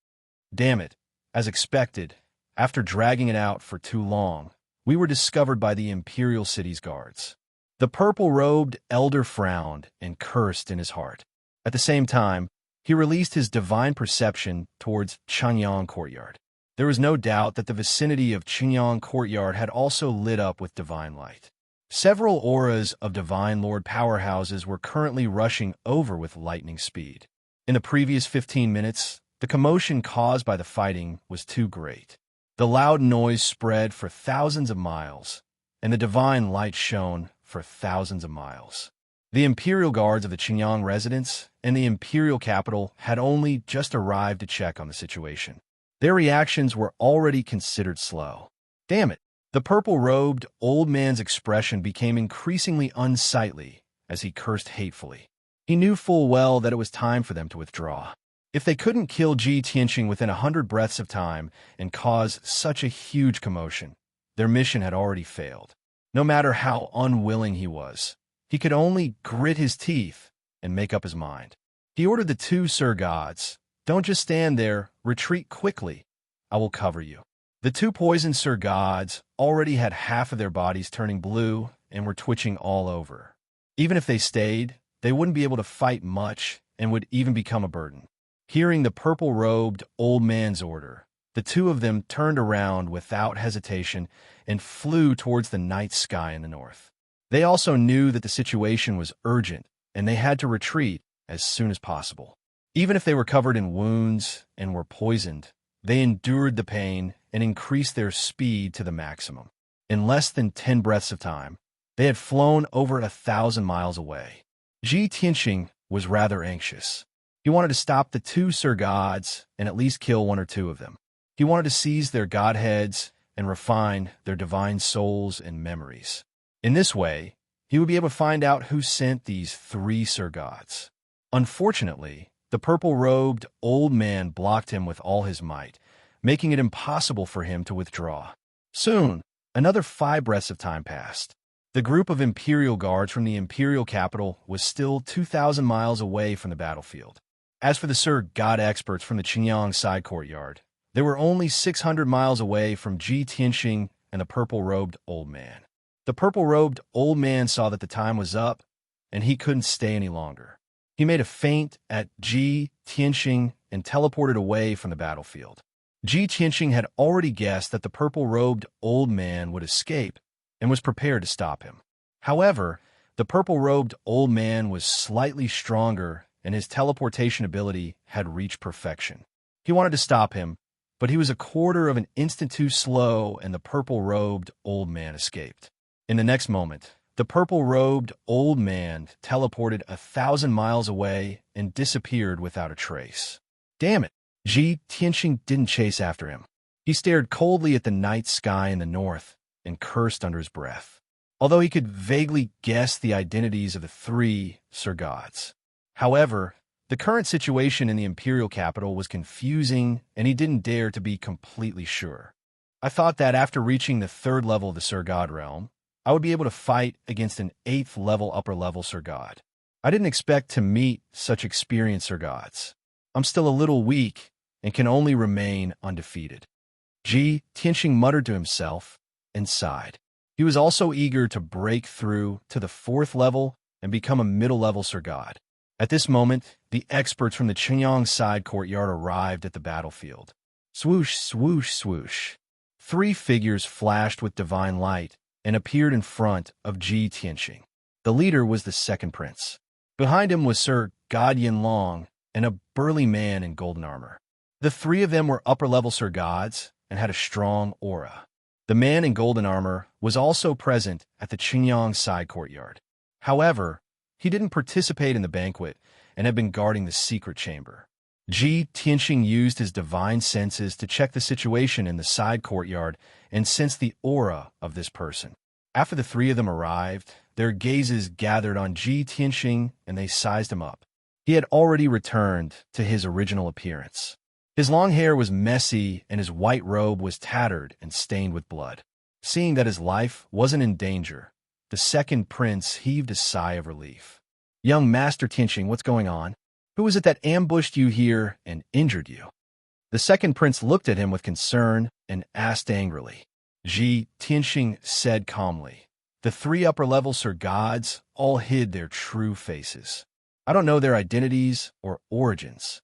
Damn it, as expected, after dragging it out for too long, we were discovered by the Imperial City's guards. The purple-robed elder frowned and cursed in his heart. At the same time, he released his divine perception towards Changyang Courtyard. There was no doubt that the vicinity of Changyang Courtyard had also lit up with divine light. Several auras of Divine Lord powerhouses were currently rushing over with lightning speed. In the previous 15 minutes, the commotion caused by the fighting was too great. The loud noise spread for thousands of miles, and the divine light shone for thousands of miles. The Imperial Guards of the Qingyang residence and the Imperial capital had only just arrived to check on the situation. Their reactions were already considered slow. Damn it! The purple-robed old man's expression became increasingly unsightly as he cursed hatefully. He knew full well that it was time for them to withdraw. If they couldn't kill Ji Tianxing within 100 breaths of time and cause such a huge commotion, their mission had already failed. No matter how unwilling he was, he could only grit his teeth and make up his mind. He ordered the two Sir Gods, "Don't just stand there, retreat quickly. I will cover you." The two poisoned Sir Gods already had half of their bodies turning blue and were twitching all over. Even if they stayed, they wouldn't be able to fight much and would even become a burden. Hearing the purple-robed old man's order, the two of them turned around without hesitation and flew towards the night sky in the north. They also knew that the situation was urgent and they had to retreat as soon as possible. Even if they were covered in wounds and were poisoned, they endured the pain and increased their speed to the maximum. In less than 10 breaths of time, they had flown over 1,000 miles away. Ji Tianxing was rather anxious. He wanted to stop the two Sir Gods and at least kill one or two of them. He wanted to seize their godheads and refine their divine souls and memories. In this way, he would be able to find out who sent these three Sir Gods. Unfortunately, the purple-robed old man blocked him with all his might, making it impossible for him to withdraw. Soon, another 5 breaths of time passed. The group of Imperial Guards from the Imperial capital was still 2,000 miles away from the battlefield. As for the Sir God experts from the Qingyang side courtyard, they were only 600 miles away from Ji Tianxing and the purple-robed old man. The purple-robed old man saw that the time was up, and he couldn't stay any longer. He made a feint at Ji Tianxing and teleported away from the battlefield. Ji Tianxing had already guessed that the purple-robed old man would escape and was prepared to stop him. However, the purple-robed old man was slightly stronger and his teleportation ability had reached perfection. He wanted to stop him, but he was a quarter of an instant too slow and the purple-robed old man escaped. In the next moment, the purple-robed old man teleported 1,000 miles away and disappeared without a trace. Damn it! Ji Tianxing didn't chase after him. He stared coldly at the night sky in the north and cursed under his breath, although he could vaguely guess the identities of the three Sir Gods. However, the current situation in the Imperial capital was confusing and he didn't dare to be completely sure. I thought that after reaching the 3rd level of the Sir God realm, I would be able to fight against an 8th level upper level Sir God. I didn't expect to meet such experienced Sir Gods. I'm still a little weak and can only remain undefeated. Ji Tianxing muttered to himself and sighed. He was also eager to break through to the 4th level and become a middle-level Sir God. At this moment, the experts from the Qingyang side courtyard arrived at the battlefield. Swoosh, swoosh, swoosh. Three figures flashed with divine light and appeared in front of Ji Tianxing. The leader was the second prince. Behind him was Sir God Yinlong and a burly man in golden armor. The three of them were upper-level Sir Gods and had a strong aura. The man in golden armor was also present at the Qingyang side courtyard. However, he didn't participate in the banquet and had been guarding the secret chamber. Ji Tianxing used his divine senses to check the situation in the side courtyard and sensed the aura of this person. After the three of them arrived, their gazes gathered on Ji Tianxing and they sized him up. He had already returned to his original appearance. His long hair was messy and his white robe was tattered and stained with blood. Seeing that his life wasn't in danger, the second prince heaved a sigh of relief. "Young Master Tianxing, what's going on? Who was it that ambushed you here and injured you?" The second prince looked at him with concern and asked angrily. Ji Tianxing said calmly, "The three upper-level Sir Gods all hid their true faces. I don't know their identities or origins."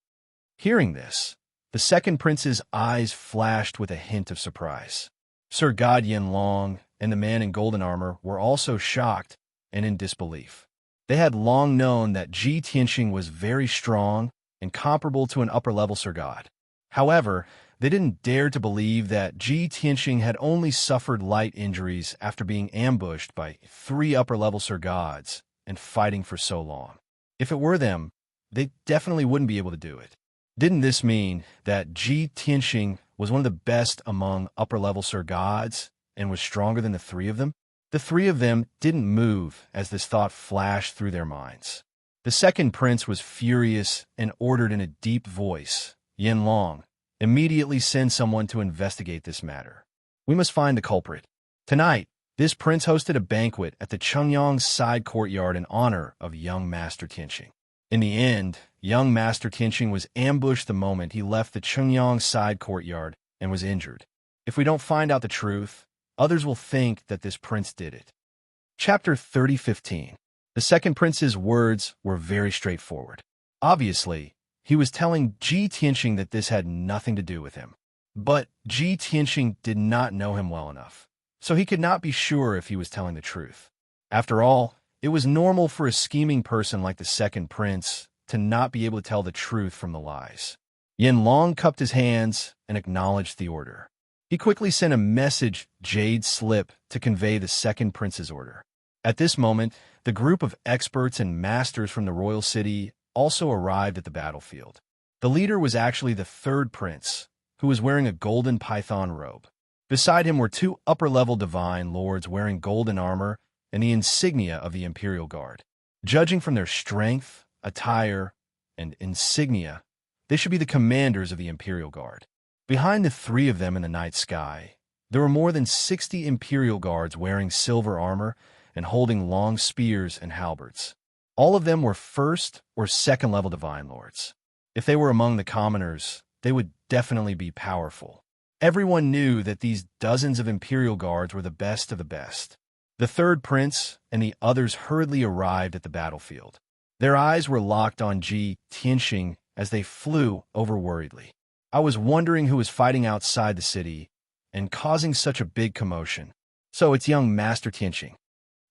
Hearing this, the second prince's eyes flashed with a hint of surprise. Sir God Yinlong and the man in golden armor were also shocked and in disbelief. They had long known that Ji Tianxing was very strong and comparable to an upper-level Sir God. However, they didn't dare to believe that Ji Tianxing had only suffered light injuries after being ambushed by three upper-level Sir Gods and fighting for so long. If it were them, they definitely wouldn't be able to do it. Didn't this mean that Ji Tianxing was one of the best among upper-level Sir Gods and was stronger than the three of them? The three of them didn't move as this thought flashed through their minds. The second prince was furious and ordered in a deep voice, "Yinlong, immediately send someone to investigate this matter. We must find the culprit." Tonight, this prince hosted a banquet at the Qingyang side courtyard in honor of young Master Tianxing. In the end, young Master Tianxing was ambushed the moment he left the Qingyang side courtyard and was injured. If we don't find out the truth, others will think that this prince did it. Chapter 30:15. The second prince's words were very straightforward. Obviously, he was telling Ji Tianxing that this had nothing to do with him. But Ji Tianxing did not know him well enough, so he could not be sure if he was telling the truth. After all, it was normal for a scheming person like the second prince to not be able to tell the truth from the lies. Yinlong cupped his hands and acknowledged the order. He quickly sent a message jade slip to convey the second prince's order. At this moment, the group of experts and masters from the royal city also arrived at the battlefield. The leader was actually the third prince, who was wearing a golden python robe. Beside him were two upper-level divine lords wearing golden armor and the insignia of the Imperial Guard. Judging from their strength, attire, and insignia, they should be the commanders of the Imperial Guard. Behind the three of them in the night sky, there were more than 60 Imperial Guards wearing silver armor and holding long spears and halberds. All of them were first or second level divine lords. If they were among the commoners, they would definitely be powerful. Everyone knew that these dozens of Imperial Guards were the best of the best. The third prince and the others hurriedly arrived at the battlefield. Their eyes were locked on Ji Tianxing as they flew over worriedly. "I was wondering who was fighting outside the city and causing such a big commotion. So it's young Master Tianxing."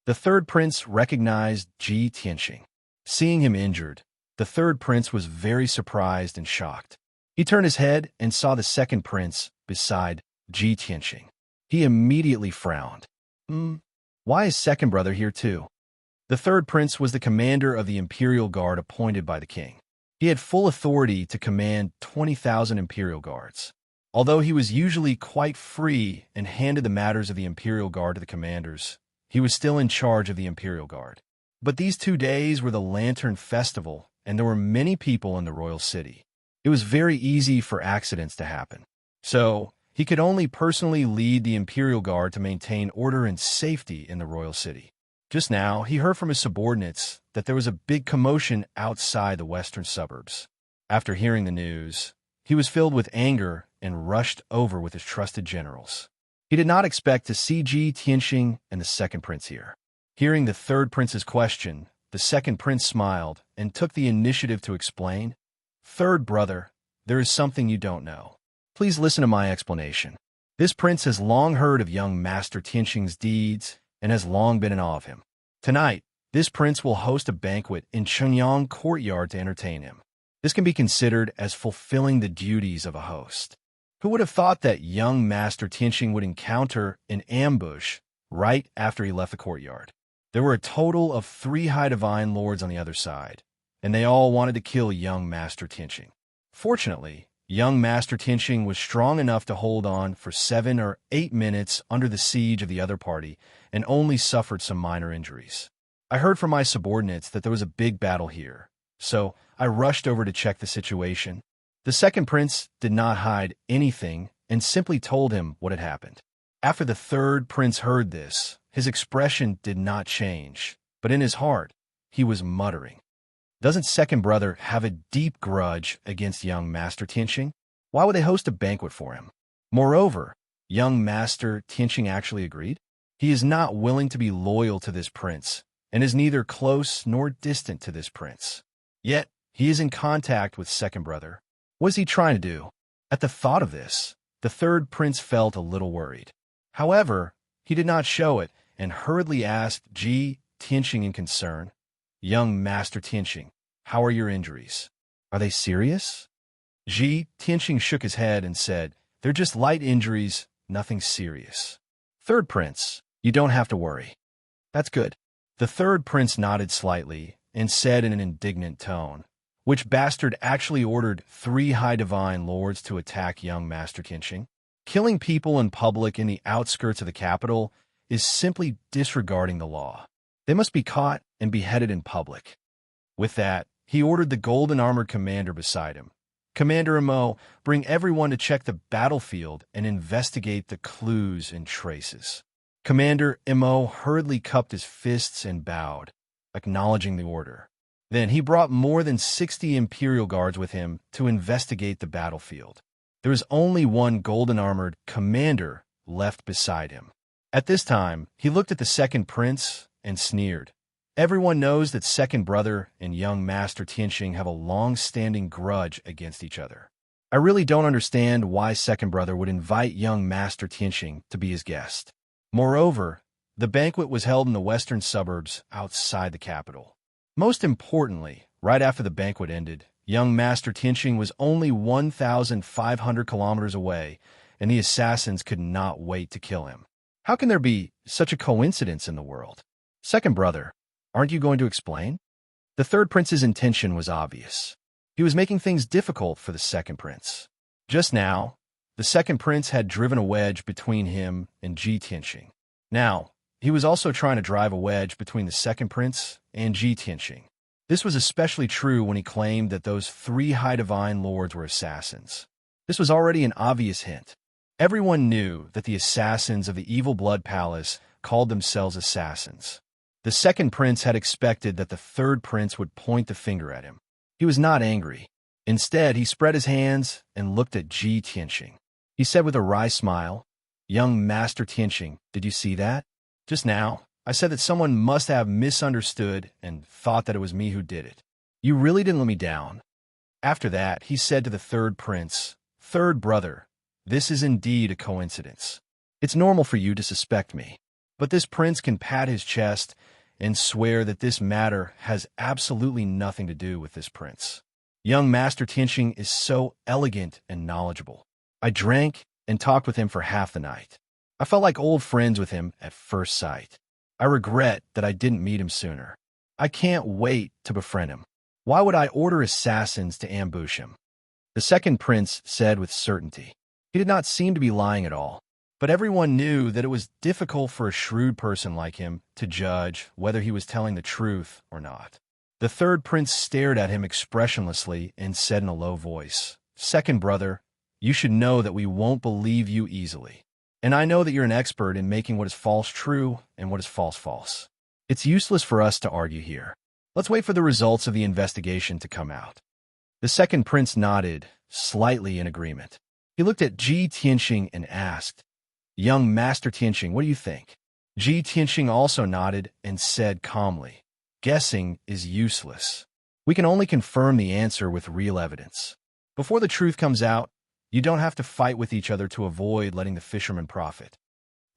The third prince recognized Ji Tianxing. Seeing him injured, the third prince was very surprised and shocked. He turned his head and saw the second prince beside Ji Tianxing. He immediately frowned. Why is second brother here too?" The third prince was the commander of the Imperial Guard appointed by the king. He had full authority to command 20,000 Imperial Guards. Although he was usually quite free and handed the matters of the Imperial Guard to the commanders, he was still in charge of the Imperial Guard. But these 2 days were the Lantern Festival, and there were many people in the royal city. It was very easy for accidents to happen. So, he could only personally lead the Imperial Guard to maintain order and safety in the royal city. Just now, he heard from his subordinates that there was a big commotion outside the western suburbs. After hearing the news, he was filled with anger and rushed over with his trusted generals. He did not expect to see Ji Tianxing and the second prince here. Hearing the third prince's question, the second prince smiled and took the initiative to explain. "Third brother, there is something you don't know. Please listen to my explanation. This prince has long heard of young Master Tianxing's deeds and has long been in awe of him. Tonight, this prince will host a banquet in Chengyang courtyard to entertain him. This can be considered as fulfilling the duties of a host. Who would have thought that young Master Tianxing would encounter an ambush right after he left the courtyard? There were a total of 3 high divine lords on the other side, and they all wanted to kill young Master Tianxing. Fortunately, young Master Tianxing was strong enough to hold on for 7 or 8 minutes under the siege of the other party and only suffered some minor injuries. I heard from my subordinates that there was a big battle here, so I rushed over to check the situation. The second prince did not hide anything and simply told him what had happened. After the third prince heard this, his expression did not change, but in his heart, he was muttering. Doesn't second brother have a deep grudge against young Master Tianxing? Why would they host a banquet for him? Moreover, young Master Tianxing actually agreed. He is not willing to be loyal to this prince, and is neither close nor distant to this prince. Yet, he is in contact with second brother. What is he trying to do? At the thought of this, the third prince felt a little worried. However, he did not show it and hurriedly asked Ji Tianxing in concern, "Young Master Tianxing, how are your injuries? Are they serious?" Ji Tianxing shook his head and said, "They're just light injuries, nothing serious." "Third prince, you don't have to worry." "That's good." The third prince nodded slightly and said in an indignant tone, "Which bastard actually ordered 3 high divine lords to attack young Master Tianxing? Killing people in public in the outskirts of the capital is simply disregarding the law. They must be caught and beheaded in public." With that, he ordered the golden-armored commander beside him, "Commander Mo, bring everyone to check the battlefield and investigate the clues and traces." Commander Mo hurriedly cupped his fists and bowed, acknowledging the order. Then he brought more than 60 Imperial Guards with him to investigate the battlefield. There was only one golden-armored commander left beside him. At this time, he looked at the second prince and sneered. Everyone knows that second brother and young Master Tianxing have a long-standing grudge against each other. I really don't understand why second brother would invite young Master Tianxing to be his guest. Moreover, the banquet was held in the western suburbs outside the capital. Most importantly, right after the banquet ended, young Master Tianxing was only 1,500 kilometers away, and the assassins could not wait to kill him. How can there be such a coincidence in the world? Second brother, aren't you going to explain? The third prince's intention was obvious. He was making things difficult for the second prince. Just now, the second prince had driven a wedge between him and Ji Tianxing. Now, he was also trying to drive a wedge between the second prince and Ji Tianxing. This was especially true when he claimed that those 3 high divine lords were assassins. This was already an obvious hint. Everyone knew that the assassins of the Evil Blood Palace called themselves assassins. The second prince had expected that the third prince would point the finger at him. He was not angry. Instead, he spread his hands and looked at Ji Tianxing. He said with a wry smile, "Young Master Tianxing, did you see that? Just now, I said that someone must have misunderstood and thought that it was me who did it. You really didn't let me down." After that, he said to the third prince, "Third brother, this is indeed a coincidence. It's normal for you to suspect me, but this prince can pat his chest and swear that this matter has absolutely nothing to do with this prince. Young Master Tianxing is so elegant and knowledgeable. I drank and talked with him for half the night. I felt like old friends with him at first sight. I regret that I didn't meet him sooner. I can't wait to befriend him. Why would I order assassins to ambush him?" The second prince said with certainty. He did not seem to be lying at all, but everyone knew that it was difficult for a shrewd person like him to judge whether he was telling the truth or not. The third prince stared at him expressionlessly and said in a low voice, "Second brother, you should know that we won't believe you easily. And I know that you're an expert in making what is false true and what is false false. It's useless for us to argue here. Let's wait for the results of the investigation to come out." The second prince nodded, slightly in agreement. He looked at Ji Tianxing and asked, "Young Master Tianxing, what do you think?" Ji Tianxing also nodded and said calmly, "Guessing is useless. We can only confirm the answer with real evidence. Before the truth comes out, You don't have to fight with each other to avoid letting the fishermen profit.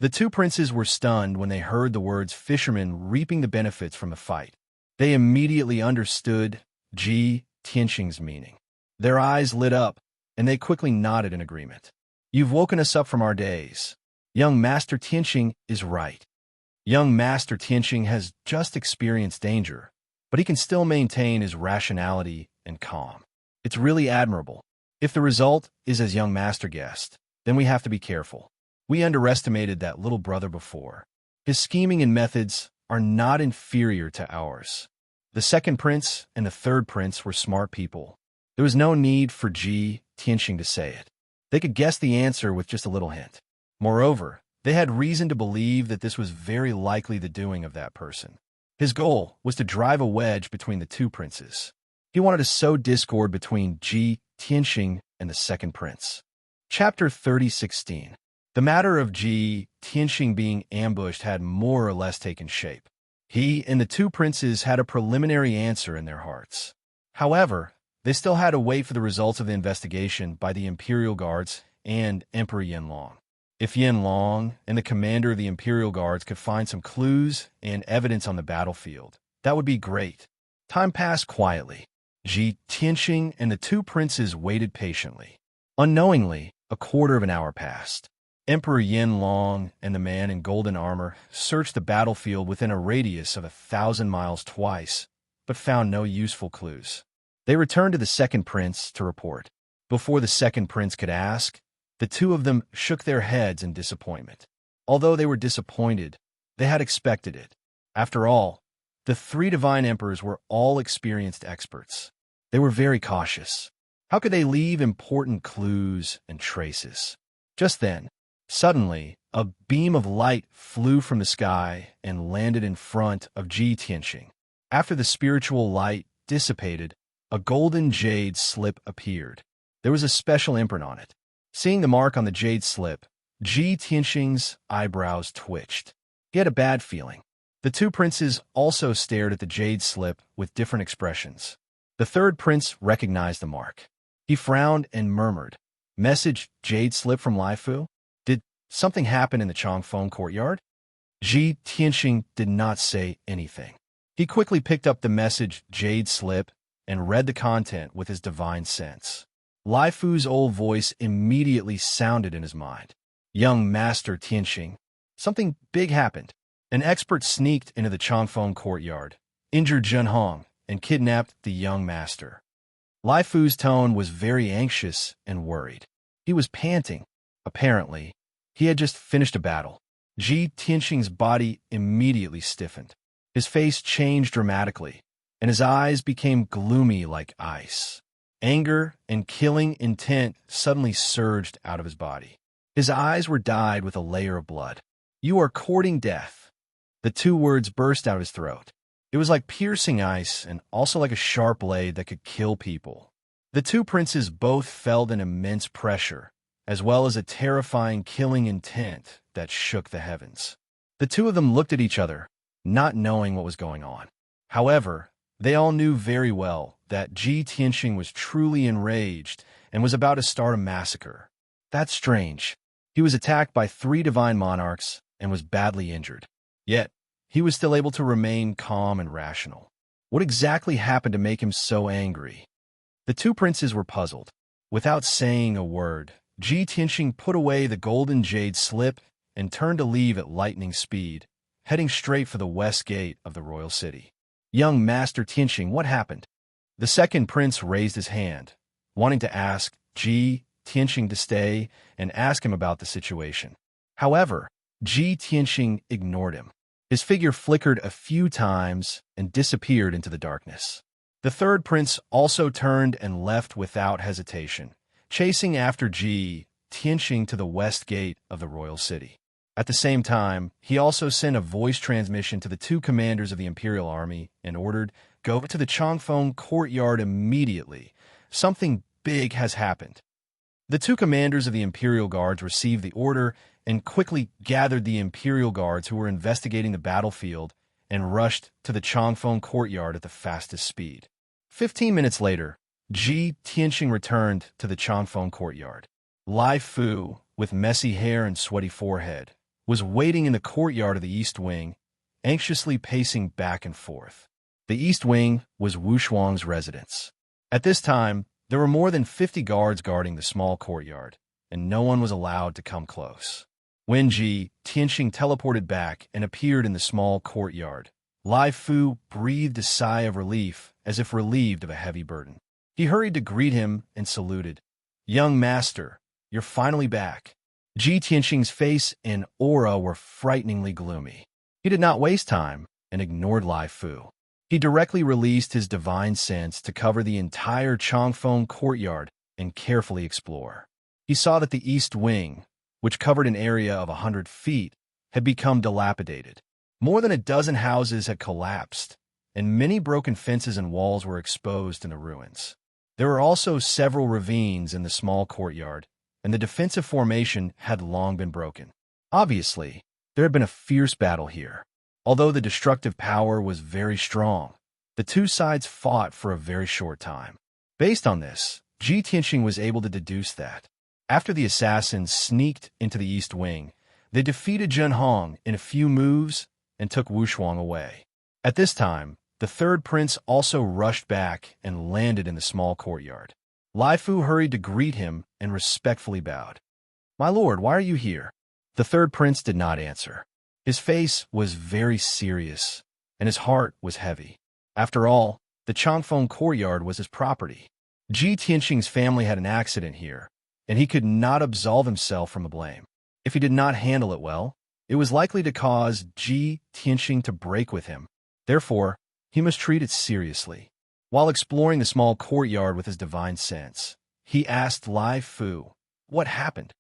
The two princes were stunned when they heard the words fishermen reaping the benefits from the fight. They immediately understood Ji Tianxing's meaning. Their eyes lit up, and they quickly nodded in agreement. You've woken us up from our days. Young Master Tianxing is right. Young Master Tianxing has just experienced danger, but he can still maintain his rationality and calm. It's really admirable. If the result is as young Master guessed, then we have to be careful. We underestimated that little brother before. His scheming and methods are not inferior to ours. The second prince and the third prince were smart people. There was no need for Ji Tianxing to say it. They could guess the answer with just a little hint. Moreover, they had reason to believe that this was very likely the doing of that person. His goal was to drive a wedge between the two princes. He wanted to sow discord between Ji Tianxing and the second prince. Chapter 30:16. The matter of Ji Tianxing being ambushed had more or less taken shape. He and the two princes had a preliminary answer in their hearts. However, they still had to wait for the results of the investigation by the Imperial Guards and Emperor Yanlong. If Yanlong and the commander of the Imperial Guards could find some clues and evidence on the battlefield, that would be great. Time passed quietly. Ji Tianxing and the two princes waited patiently. Unknowingly, a quarter of an hour passed. Emperor Yanlong and the man in golden armor searched the battlefield within a radius of 1,000 miles twice, but found no useful clues. They returned to the second prince to report. Before the second prince could ask, the two of them shook their heads in disappointment. Although they were disappointed, they had expected it. After all, the three divine emperors were all experienced experts. They were very cautious. How could they leave important clues and traces? Just then, suddenly, a beam of light flew from the sky and landed in front of Ji Tianxing. After the spiritual light dissipated, a golden jade slip appeared. There was a special imprint on it. Seeing the mark on the jade slip, Ji Tianxing's eyebrows twitched. He had a bad feeling. The two princes also stared at the jade slip with different expressions. The third prince recognized the mark. He frowned and murmured, "Message jade slip from Lai Fu? Did something happen in the Changfeng courtyard?" Ji Tianxing did not say anything. He quickly picked up the message jade slip and read the content with his divine sense. Lai Fu's old voice immediately sounded in his mind. "Young Master Tianxing, something big happened. An expert sneaked into the Changfeng courtyard, injured Zhen Hong, and kidnapped the young master." Lai Fu's tone was very anxious and worried. He was panting. Apparently, he had just finished a battle. Ji Tianxing's body immediately stiffened. His face changed dramatically, and his eyes became gloomy like ice. Anger and killing intent suddenly surged out of his body. His eyes were dyed with a layer of blood. "You are courting death." The two words burst out of his throat. It was like piercing ice and also like a sharp blade that could kill people. The two princes both felt an immense pressure, as well as a terrifying killing intent that shook the heavens. The two of them looked at each other, not knowing what was going on. However, they all knew very well that Ji Tianxing was truly enraged and was about to start a massacre. That's strange. He was attacked by three divine monarchs and was badly injured. Yet, he was still able to remain calm and rational. What exactly happened to make him so angry? The two princes were puzzled. Without saying a word, Ji Tianxing put away the golden jade slip and turned to leave at lightning speed, heading straight for the west gate of the royal city. "Young Master Tianxing, what happened?" The second prince raised his hand, wanting to ask Ji Tianxing to stay and ask him about the situation. However, Ji Tianxing ignored him. His figure flickered a few times and disappeared into the darkness. The third prince also turned and left without hesitation, chasing after Ji Tianxing to the west gate of the royal city. At the same time, he also sent a voice transmission to the two commanders of the Imperial Army and ordered, "Go to the Changfeng courtyard immediately. Something big has happened." The two commanders of the Imperial Guards received the order and quickly gathered the Imperial Guards who were investigating the battlefield and rushed to the Changfeng courtyard at the fastest speed. 15 minutes later, Ji Tianxing returned to the Changfeng courtyard. Lai Fu, with messy hair and sweaty forehead, was waiting in the courtyard of the East Wing, anxiously pacing back and forth. The East Wing was Wu Shuang's residence. At this time, there were more than 50 guards guarding the small courtyard, and no one was allowed to come close. When Ji Tianxing teleported back and appeared in the small courtyard, Lai Fu breathed a sigh of relief, as if relieved of a heavy burden. He hurried to greet him and saluted. "Young master, you're finally back." Ji Tianxing's face and aura were frighteningly gloomy. He did not waste time and ignored Lai Fu. He directly released his divine sense to cover the entire Changfeng courtyard and carefully explore. He saw that the East Wing, which covered an area of 100 feet, had become dilapidated. More than a dozen houses had collapsed, and many broken fences and walls were exposed in the ruins. There were also several ravines in the small courtyard, and the defensive formation had long been broken. Obviously, there had been a fierce battle here. Although the destructive power was very strong, the two sides fought for a very short time. Based on this, Ji Tianxing was able to deduce that, after the assassins sneaked into the East Wing, they defeated Zhen Hong in a few moves and took Wu Shuang away. At this time, the third prince also rushed back and landed in the small courtyard. Lai Fu hurried to greet him and respectfully bowed. "My lord, why are you here?" The third prince did not answer. His face was very serious, and his heart was heavy. After all, the Changfeng courtyard was his property. Ji Tianxing's family had an accident here, and he could not absolve himself from the blame. If he did not handle it well, it was likely to cause Ji Tianxing to break with him. Therefore, he must treat it seriously. While exploring the small courtyard with his divine sense, he asked Lai Fu, "What happened?"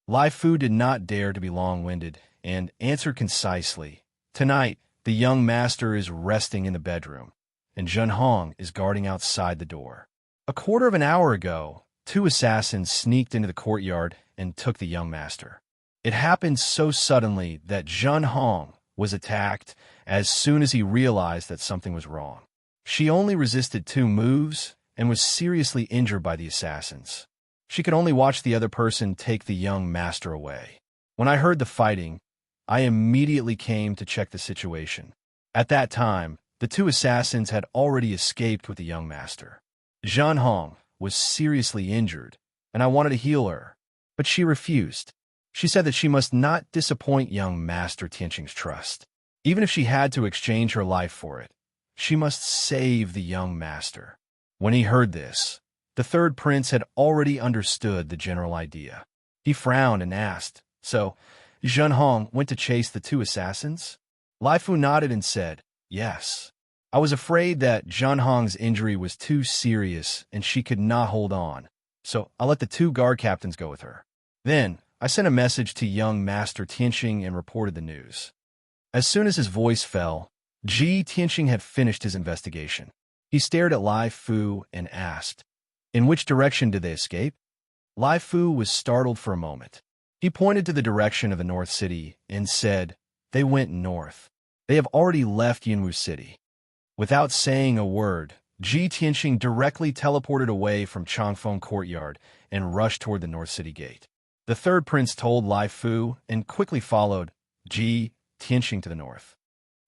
Lai Fu did not dare to be long-winded and answered concisely, "Tonight, the young master is resting in the bedroom, and Zhen Hong is guarding outside the door. A quarter of an hour ago, 2 assassins sneaked into the courtyard and took the young master. It happened so suddenly that Zhen Hong was attacked as soon as he realized that something was wrong. She only resisted 2 moves and was seriously injured by the assassins. She could only watch the other person take the young master away. When I heard the fighting, I immediately came to check the situation. At that time, the 2 assassins had already escaped with the young master. Zhen Hong was seriously injured, and I wanted to heal her, but she refused. She said that she must not disappoint young Master Tianxing's trust. Even if she had to exchange her life for it, she must save the young master." When he heard this, the third prince had already understood the general idea. He frowned and asked, "So, Zhen Hong went to chase the 2 assassins?" Lai Fu nodded and said, "Yes. I was afraid that Zhen Hong's injury was too serious and she could not hold on, so I let the 2 guard captains go with her. Then, I sent a message to young Master Tianxing and reported the news." As soon as his voice fell, Ji Tianxing had finished his investigation. He stared at Lai Fu and asked, "In which direction did they escape?" Lai Fu was startled for a moment. He pointed to the direction of the North City and said, "They went north. They have already left Yunwu City." Without saying a word, Ji Tianxing directly teleported away from Changfeng Courtyard and rushed toward the North City Gate. The third prince told Lai Fu and quickly followed Ji Tianxing to the north.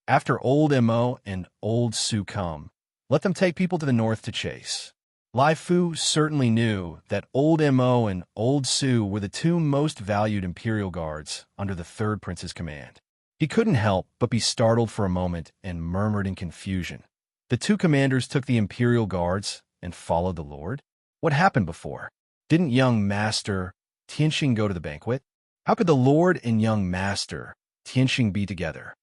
After Old Mo and Old Su come, let them take people to the north to chase. Lai Fu certainly knew that Old Mo and Old Su were the 2 most valued imperial guards under the third prince's command. He couldn't help but be startled for a moment and murmured in confusion. The 2 commanders took the imperial guards and followed the lord? What happened before? Didn't young Master Tianxing go to the banquet? How could the lord and young Master Tianxing be together?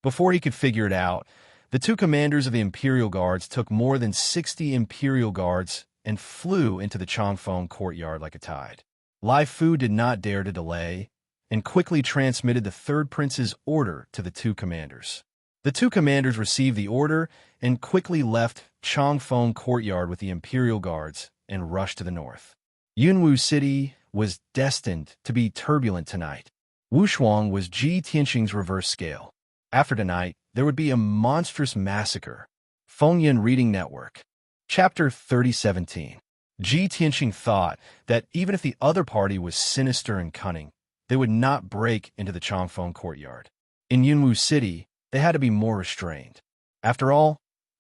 Before he could figure it out, the 2 commanders of the imperial guards took more than 60 imperial guards and flew into the Changfeng courtyard like a tide. Lai Fu did not dare to delay and quickly transmitted the third prince's order to the 2 commanders. The 2 commanders received the order and quickly left Changfeng courtyard with the imperial guards and rushed to the north. Yunwu City was destined to be turbulent tonight. Wu Shuang was Ji Tianxing's reverse scale. After tonight, there would be a monstrous massacre. Fengyan Reading Network. Chapter 3017. Ji Tianxing thought that even if the other party was sinister and cunning, they would not break into the Changfeng courtyard. In Yunwu City, they had to be more restrained. After all,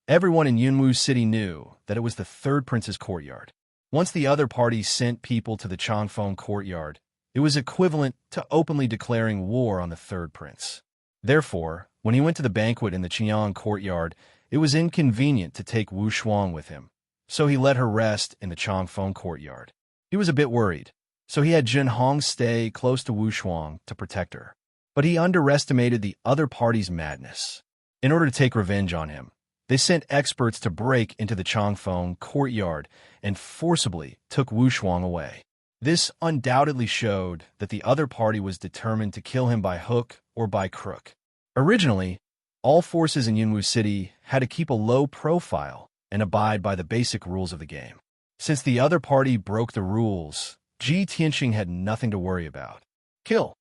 everyone in Yunwu City knew that it was the third prince's courtyard. Once the other party sent people to the Changfeng courtyard, it was equivalent to openly declaring war on the third prince. Therefore, when he went to the banquet in the Qian courtyard, it was inconvenient to take Wu Shuang with him, so he let her rest in the Changfeng courtyard. He was a bit worried, so he had Jin Hong stay close to Wu Shuang to protect her. But he underestimated the other party's madness. In order to take revenge on him, they sent experts to break into the Changfeng courtyard and forcibly took Wu Shuang away. This undoubtedly showed that the other party was determined to kill him by hook or by crook. Originally, all forces in Yunwu City had to keep a low profile and abide by the basic rules of the game. Since the other party broke the rules, Ji Tianxing had nothing to worry about. Kill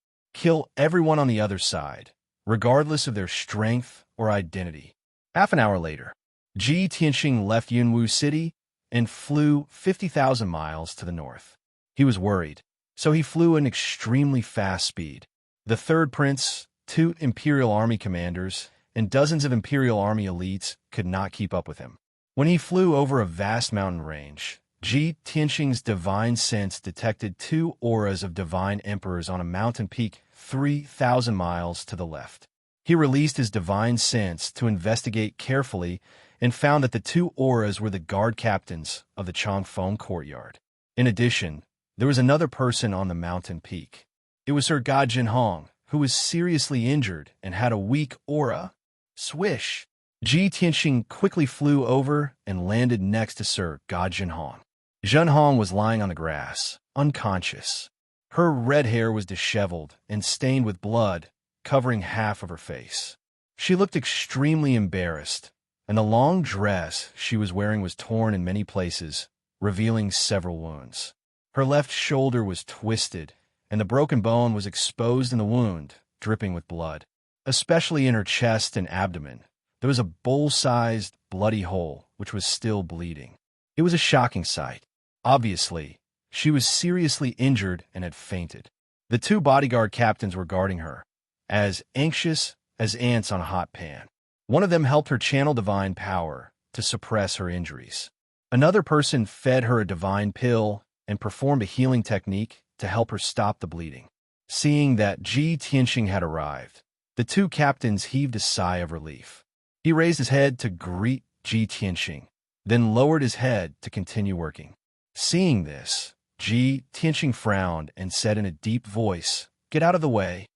everyone on the other side, regardless of their strength or identity. Half an hour later, Ji Tianxing left Yunwu City and flew 50,000 miles to the north. He was worried, so he flew at an extremely fast speed. The third prince, 2 Imperial Army commanders, and dozens of Imperial Army elites could not keep up with him. When he flew over a vast mountain range, Ji Tianxing's divine sense detected 2 auras of divine emperors on a mountain peak 3,000 miles to the left. He released his divine sense to investigate carefully and found that the 2 auras were the guard captains of the Changfeng courtyard. In addition, there was another person on the mountain peak. It was Sir Ga Jinhong, who was seriously injured and had a weak aura. Swish! Ji Tianxing quickly flew over and landed next to Sir Ga Jinhong. Jinhong was lying on the grass, unconscious. Her red hair was disheveled and stained with blood, covering half of her face. She looked extremely embarrassed, and the long dress she was wearing was torn in many places, revealing several wounds. Her left shoulder was twisted, and the broken bone was exposed in the wound, dripping with blood. Especially in her chest and abdomen, there was a bowl-sized, bloody hole, which was still bleeding. It was a shocking sight. Obviously, she was seriously injured and had fainted. The 2 bodyguard captains were guarding her, as anxious as ants on a hot pan. One of them helped her channel divine power to suppress her injuries. Another person fed her a divine pill and performed a healing technique to help her stop the bleeding. Seeing that Ji Tianxing had arrived, the 2 captains heaved a sigh of relief. He raised his head to greet Ji Tianxing, then lowered his head to continue working. Seeing this, Ji Tianxing frowned and said in a deep voice, "Get out of the way."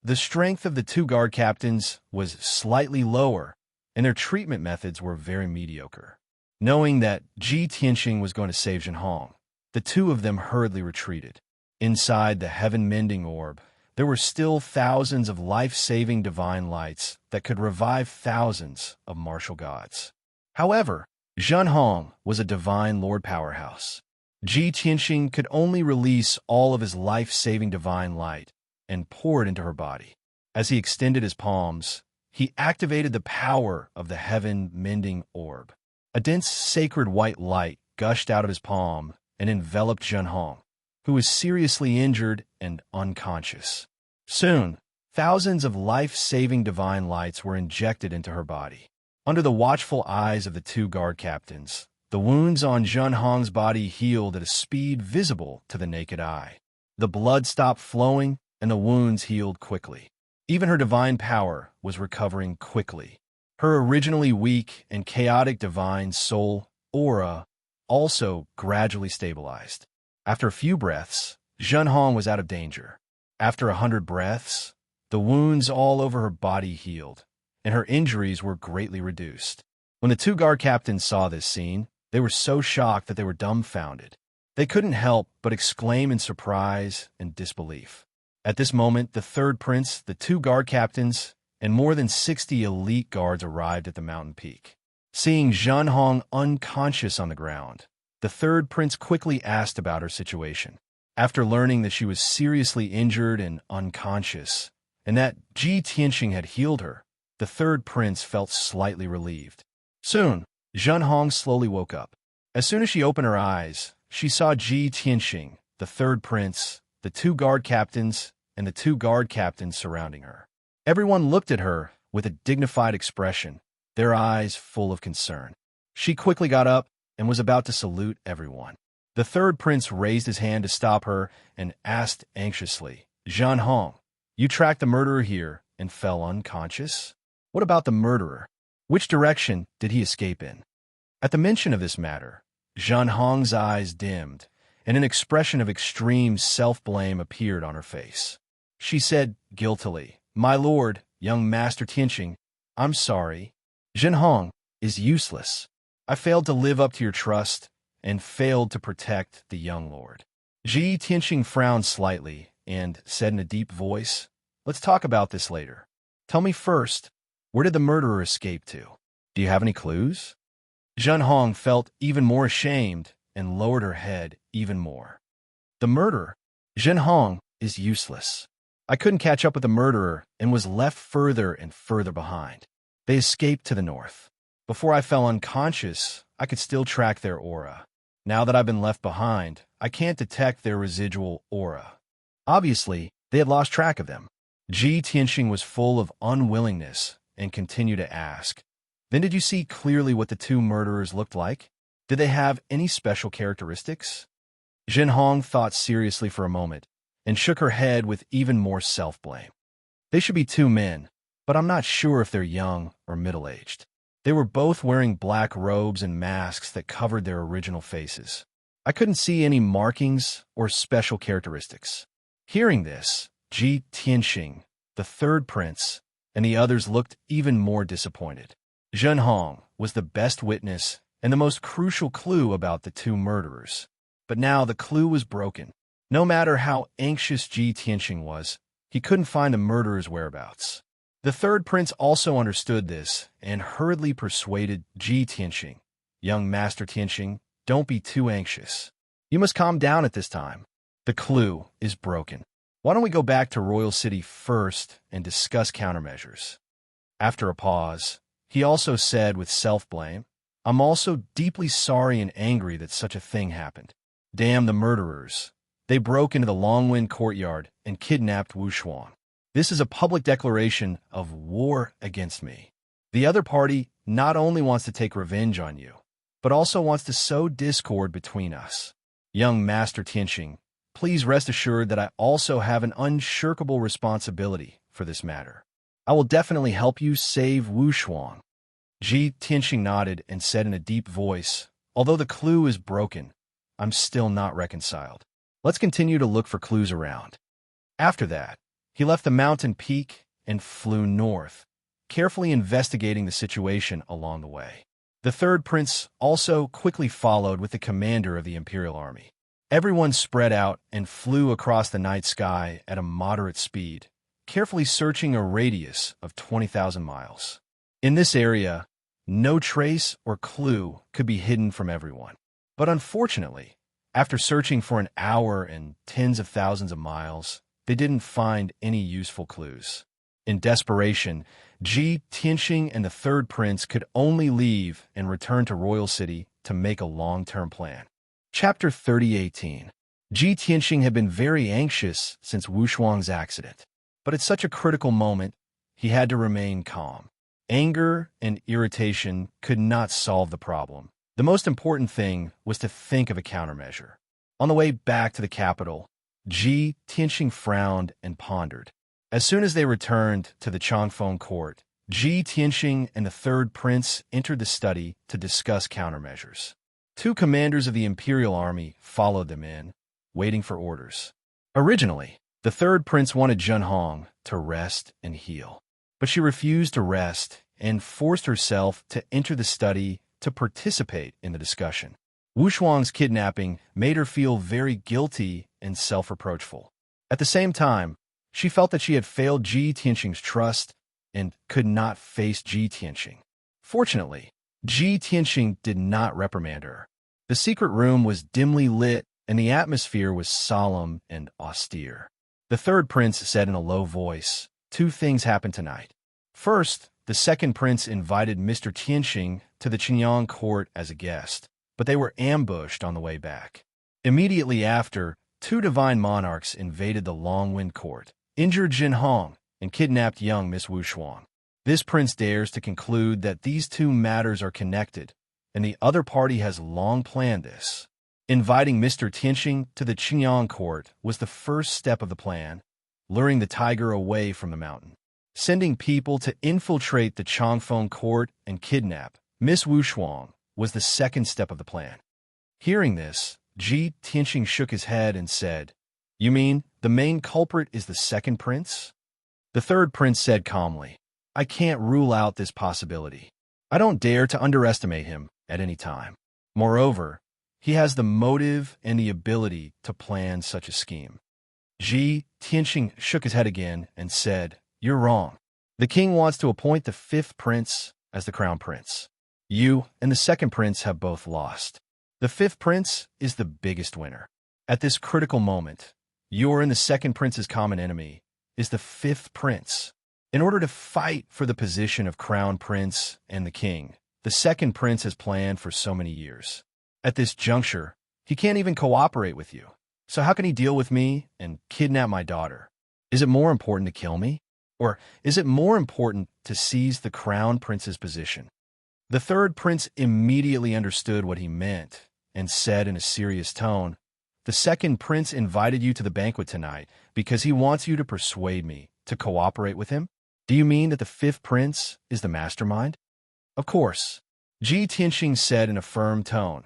The strength of the 2 guard captains was slightly lower, and their treatment methods were very mediocre. Knowing that Ji Tianxing was going to save Jinhong, the 2 of them hurriedly retreated. Inside the heaven-mending orb, there were still thousands of life-saving divine lights that could revive thousands of martial gods. However, Jinhong was a divine lord powerhouse. Ji Tianxing could only release all of his life-saving divine light and pour it into her body. As he extended his palms, he activated the power of the heaven-mending orb. A dense sacred white light gushed out of his palm and enveloped Jinhong, who was seriously injured and unconscious. Soon, thousands of life-saving divine lights were injected into her body. Under the watchful eyes of the 2 guard captains, the wounds on Jinhong's body healed at a speed visible to the naked eye. The blood stopped flowing, and the wounds healed quickly. Even her divine power was recovering quickly. Her originally weak and chaotic divine soul, aura, also gradually stabilized. After a few breaths, Jinhong was out of danger. After 100 breaths, the wounds all over her body healed, and her injuries were greatly reduced. When the 2 guard captains saw this scene, they were so shocked that they were dumbfounded. They couldn't help but exclaim in surprise and disbelief. At this moment, the third prince, the 2 guard captains, and more than 60 elite guards arrived at the mountain peak. Seeing Jinhong unconscious on the ground, the third prince quickly asked about her situation. After learning that she was seriously injured and unconscious, and that Ji Tianxing had healed her, the third prince felt slightly relieved. Soon, Jinhong slowly woke up. As soon as she opened her eyes, she saw Ji Tianxing, the third prince, the two guard captains, and the two guard captains surrounding her. Everyone looked at her with a dignified expression, their eyes full of concern. She quickly got up and was about to salute everyone. The third prince raised his hand to stop her and asked anxiously, "Zhan Hong, you tracked the murderer here and fell unconscious? What about the murderer? Which direction did he escape in?" At the mention of this matter, Zhan Hong's eyes dimmed, and an expression of extreme self-blame appeared on her face. She said guiltily, "My lord, young Master Tianxing, I'm sorry. Zhan Hong is useless. I failed to live up to your trust and failed to protect the young lord." Ji Tianxing frowned slightly and said in a deep voice, "Let's talk about this later. Tell me first, where did the murderer escape to? Do you have any clues?" Zhan Hong felt even more ashamed and lowered her head even more. "The murderer, Zhan Hong, is useless. I couldn't catch up with the murderer and was left further and further behind. They escaped to the north. Before I fell unconscious, I could still track their aura. Now that I've been left behind, I can't detect their residual aura." Obviously, they had lost track of them. Ji Tianxing was full of unwillingness and continued to ask, "Then did you see clearly what the two murderers looked like? Did they have any special characteristics?" Zhan Hong thought seriously for a moment and shook her head with even more self-blame. "They should be two men, but I'm not sure if they're young or middle-aged. They were both wearing black robes and masks that covered their original faces. I couldn't see any markings or special characteristics." Hearing this, Ji Tianxing, the third prince, and the others looked even more disappointed. Zhan Hong was the best witness and the most crucial clue about the two murderers. But now the clue was broken. No matter how anxious Ji Tianxing was, he couldn't find the murderer's whereabouts. The third prince also understood this and hurriedly persuaded Ji Tianxing, "Young Master Tianxing, don't be too anxious. You must calm down at this time. The clue is broken. Why don't we go back to Royal City first and discuss countermeasures?" After a pause, he also said with self-blame, "I'm also deeply sorry and angry that such a thing happened. Damn the murderers. They broke into the Longwind courtyard and kidnapped Wu Shuang. This is a public declaration of war against me. The other party not only wants to take revenge on you, but also wants to sow discord between us. Young Master Tianxing, please rest assured that I also have an unshirkable responsibility for this matter. I will definitely help you save Wu Shuang." Ji Tianxing nodded and said in a deep voice, "Although the clue is broken, I'm still not reconciled. Let's continue to look for clues around." After that, he left the mountain peak and flew north, carefully investigating the situation along the way. The third prince also quickly followed with the commander of the Imperial Army. Everyone spread out and flew across the night sky at a moderate speed, carefully searching a radius of 20,000 miles. In this area, no trace or clue could be hidden from everyone. But unfortunately, after searching for an hour and tens of thousands of miles, they didn't find any useful clues. In desperation, Ji Tianxing and the third prince could only leave and return to Royal City to make a long-term plan. Chapter 30:18. Ji Tianxing had been very anxious since Wu Shuang's accident, but at such a critical moment, he had to remain calm. Anger and irritation could not solve the problem. The most important thing was to think of a countermeasure. On the way back to the capital, Ji Tianxing frowned and pondered. As soon as they returned to the Changfeng court, Ji Tianxing and the third prince entered the study to discuss countermeasures. Two commanders of the Imperial Army followed them in, waiting for orders. Originally, the third prince wanted Zhan Hong to rest and heal, but she refused to rest and forced herself to enter the study to participate in the discussion. Wu Shuang's kidnapping made her feel very guilty and self-reproachful. At the same time, she felt that she had failed Ji Tianxing's trust and could not face Ji Tianxing. Fortunately, Ji Tianxing did not reprimand her. The secret room was dimly lit and the atmosphere was solemn and austere. The third prince said in a low voice, "Two things happened tonight. First, the second prince invited Mr. Tianxing to the Qingyang court as a guest, but they were ambushed on the way back. Immediately after, two divine monarchs invaded the Longwind court, injured Jin Hong, and kidnapped young Miss Wu Shuang. This prince dares to conclude that these two matters are connected, and the other party has long planned this. Inviting Mr. Tianxing to the Qingyang court was the first step of the plan, luring the tiger away from the mountain. Sending people to infiltrate the Changfeng court and kidnap Miss Wu Shuang was the second step of the plan. Hearing this, Ji Tianxing shook his head and said, "You mean the main culprit is the second prince?" The third prince said calmly, "I can't rule out this possibility. I don't dare to underestimate him at any time. Moreover, he has the motive and the ability to plan such a scheme." Ji Tianxing shook his head again and said, "You're wrong. The king wants to appoint the fifth prince as the crown prince. You and the second prince have both lost. The fifth prince is the biggest winner. At this critical moment, your and the second prince's common enemy is the fifth prince. In order to fight for the position of crown prince and the king, the second prince has planned for so many years. At this juncture, he can't even cooperate with you. So how can he deal with me and kidnap my daughter? Is it more important to kill me? Or is it more important to seize the crown prince's position?" The third prince immediately understood what he meant and said in a serious tone, "The second prince invited you to the banquet tonight because he wants you to persuade me to cooperate with him? Do you mean that the fifth prince is the mastermind?" "Of course," Ji Tianxing said in a firm tone.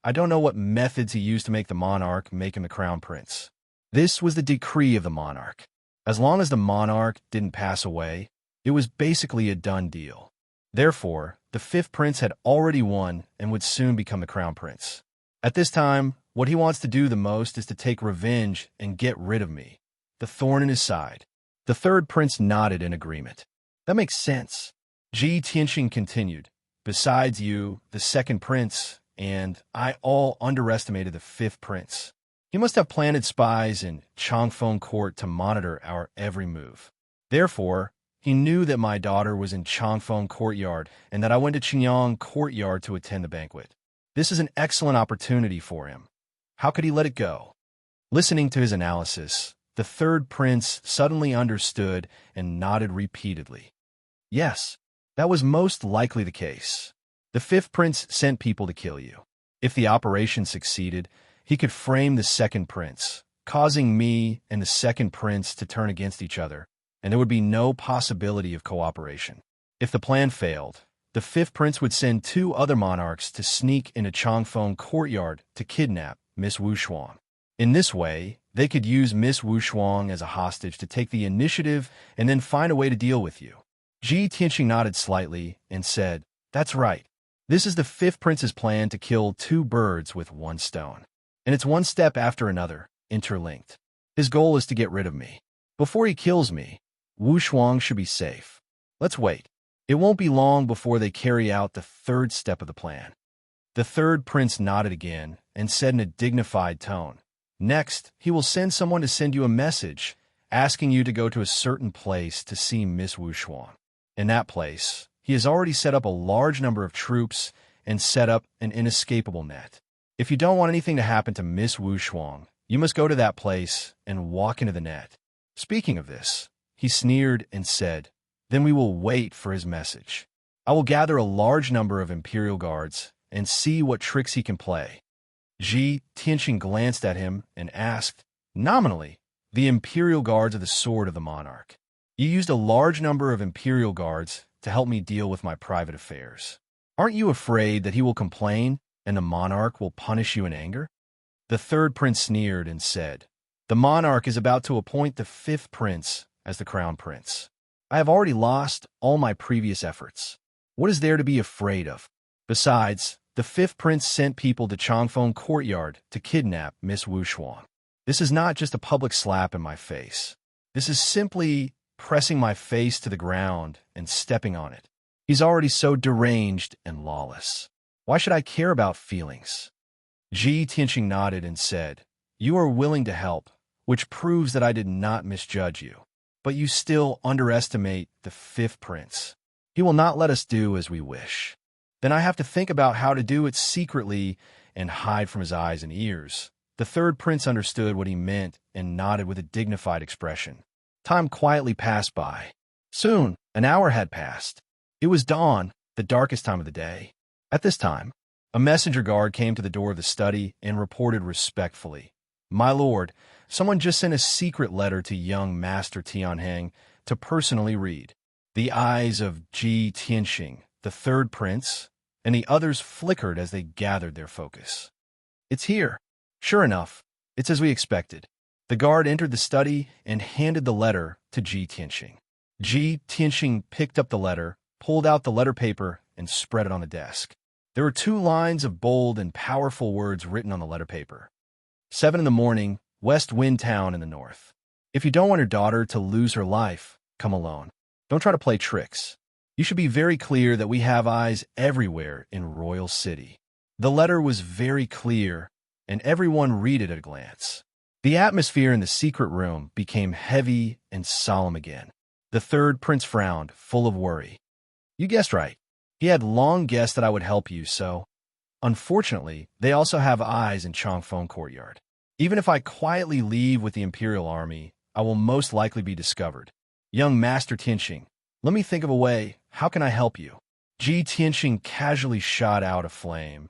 "I don't know what methods he used to make the monarch make him the crown prince. This was the decree of the monarch. As long as the monarch didn't pass away, it was basically a done deal. Therefore, the fifth prince had already won and would soon become the crown prince. At this time, what he wants to do the most is to take revenge and get rid of me, the thorn in his side." The third prince nodded in agreement. "That makes sense." Ji Tianxing continued, "Besides you, the second prince, and I all underestimated the fifth prince. He must have planted spies in Changfeng court to monitor our every move. Therefore, he knew that my daughter was in Changfeng courtyard and that I went to Qingyang courtyard to attend the banquet. This is an excellent opportunity for him. How could he let it go?" Listening to his analysis, the third prince suddenly understood and nodded repeatedly. "Yes, that was most likely the case. The fifth prince sent people to kill you. If the operation succeeded, he could frame the second prince, causing me and the second prince to turn against each other, and there would be no possibility of cooperation. If the plan failed, the fifth prince would send two other monarchs to sneak into Changfeng courtyard to kidnap Miss Wu Shuang. In this way, they could use Miss Wu Shuang as a hostage to take the initiative and then find a way to deal with you." Ji Tianxing nodded slightly and said, "That's right. This is the fifth prince's plan to kill two birds with one stone. And it's one step after another, interlinked. His goal is to get rid of me. Before he kills me, Wu Shuang should be safe. Let's wait. It won't be long before they carry out the third step of the plan." The third prince nodded again and said in a dignified tone, "Next, he will send someone to send you a message asking you to go to a certain place to see Miss Wu Shuang. In that place, he has already set up a large number of troops and set up an inescapable net. If you don't want anything to happen to Miss Wu Shuang, you must go to that place and walk into the net." Speaking of this, he sneered and said, "Then we will wait for his message. I will gather a large number of imperial guards and see what tricks he can play." Ji Tianxing glanced at him and asked, "Nominally, the imperial guards are the sword of the monarch. You used a large number of imperial guards to help me deal with my private affairs. Aren't you afraid that he will complain and the monarch will punish you in anger?" The third prince sneered and said, "The monarch is about to appoint the fifth prince as the crown prince. I have already lost all my previous efforts. What is there to be afraid of? Besides, the fifth prince sent people to Changfeng courtyard to kidnap Miss Wu Shuang. This is not just a public slap in my face. This is simply pressing my face to the ground and stepping on it. He's already so deranged and lawless. Why should I care about feelings?" Ji Tianxing nodded and said, "You are willing to help, which proves that I did not misjudge you. But you still underestimate the fifth prince. He will not let us do as we wish. Then I have to think about how to do it secretly and hide from his eyes and ears, The third prince understood what he meant and nodded with a dignified expression. Time quietly passed by. Soon, an hour had passed. It was dawn, the darkest time of the day. At this time, a messenger guard came to the door of the study and reported respectfully, "My lord, someone just sent a secret letter to young Master Tianheng to personally read." The eyes of Ji Tianxing, the third prince, and the others flickered as they gathered their focus. "It's here." Sure enough, it's as we expected. The guard entered the study and handed the letter to Ji Tianxing. Ji Tianxing picked up the letter, pulled out the letter paper, and spread it on the desk. There were 2 lines of bold and powerful words written on the letter paper. 7 in the morning, West Wind Town in the north. If you don't want your daughter to lose her life, come alone. Don't try to play tricks. You should be very clear that we have eyes everywhere in Royal City. The letter was very clear, and everyone read it at a glance. The atmosphere in the secret room became heavy and solemn again. The third prince frowned, full of worry. You guessed right. He had long guessed that I would help you, so... Unfortunately, they also have eyes in Changfeng Courtyard. Even if I quietly leave with the Imperial Army, I will most likely be discovered. Young Master Tianxing, let me think of a way. How can I help you? Ji Tianxing casually shot out a flame,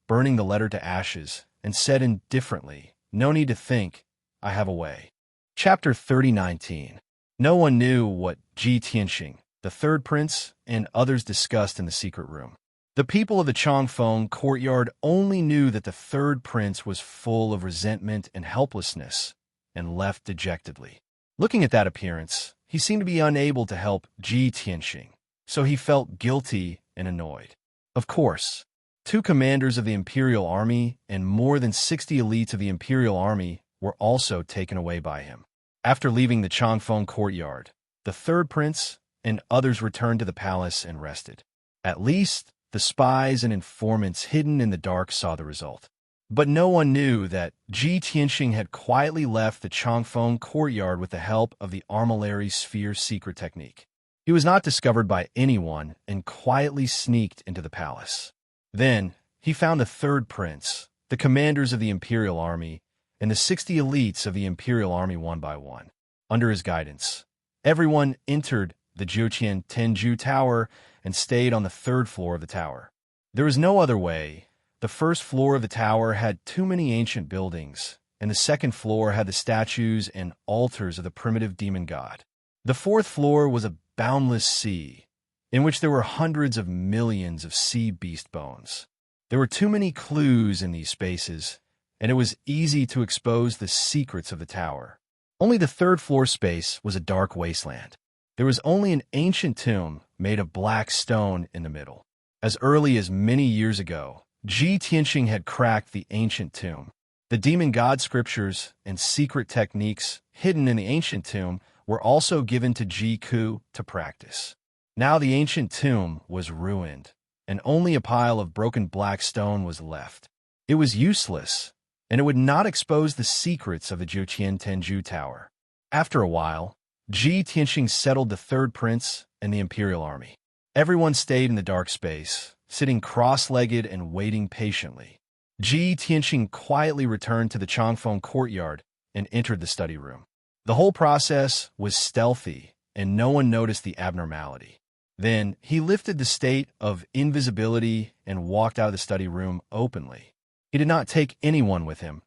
burning the letter to ashes, and said indifferently, "No need to think. I have a way." Chapter 30:19. No one knew what Ji Tianxing, the third prince, and others discussed in the secret room. The people of the Changfeng Courtyard only knew that the third prince was full of resentment and helplessness, and left dejectedly. Looking at that appearance, he seemed to be unable to help Ji Tianxing, so he felt guilty and annoyed. Of course, 2 commanders of the Imperial Army and more than 60 elites of the Imperial Army were also taken away by him. After leaving the Changfeng Courtyard, the third prince and others returned to the palace and rested. At least, the spies and informants hidden in the dark saw the result. But no one knew that Ji Tianxing had quietly left the Changfeng Courtyard with the help of the Armillary Sphere secret technique. He was not discovered by anyone and quietly sneaked into the palace. Then, he found the third prince, the commanders of the Imperial Army, and the 60 elites of the Imperial Army one by one. Under his guidance, everyone entered the Jiuqian Tenju Tower and stayed on the 3rd floor of the tower. There was no other way. The 1st floor of the tower had too many ancient buildings, and the 2nd floor had the statues and altars of the primitive demon god. The 4th floor was a boundless sea, in which there were hundreds of millions of sea beast bones. There were too many clues in these spaces, and it was easy to expose the secrets of the tower. Only the 3rd floor space was a dark wasteland. There was only an ancient tomb made of black stone in the middle. As early as many years ago, Ji Tianxing had cracked the ancient tomb. The demon god scriptures and secret techniques hidden in the ancient tomb were also given to Ji Ku to practice. Now the ancient tomb was ruined, and only a pile of broken black stone was left. It was useless, and it would not expose the secrets of the Jiuqian Tenju Tower. After a while, Ji Tianxing settled the third prince and the Imperial Army. Everyone stayed in the dark space, sitting cross-legged and waiting patiently. Ji Tianxing quietly returned to the Changfeng Courtyard and entered the study room. The whole process was stealthy, and no one noticed the abnormality. Then he lifted the state of invisibility and walked out of the study room openly. He did not take anyone with him,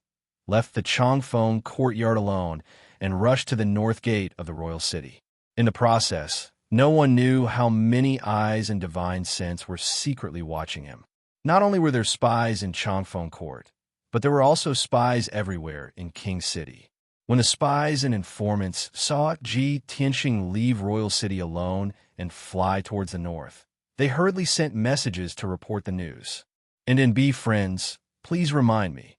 left the Changfeng Courtyard alone, and rushed to the north gate of the royal city. In the process, no one knew how many eyes and divine sense were secretly watching him. Not only were there spies in Changfeng Court, but there were also spies everywhere in King City. When the spies and informants saw Ji Tianxing leave Royal City alone and fly towards the north, they hurriedly sent messages to report the news. And in Be Friends, please remind me.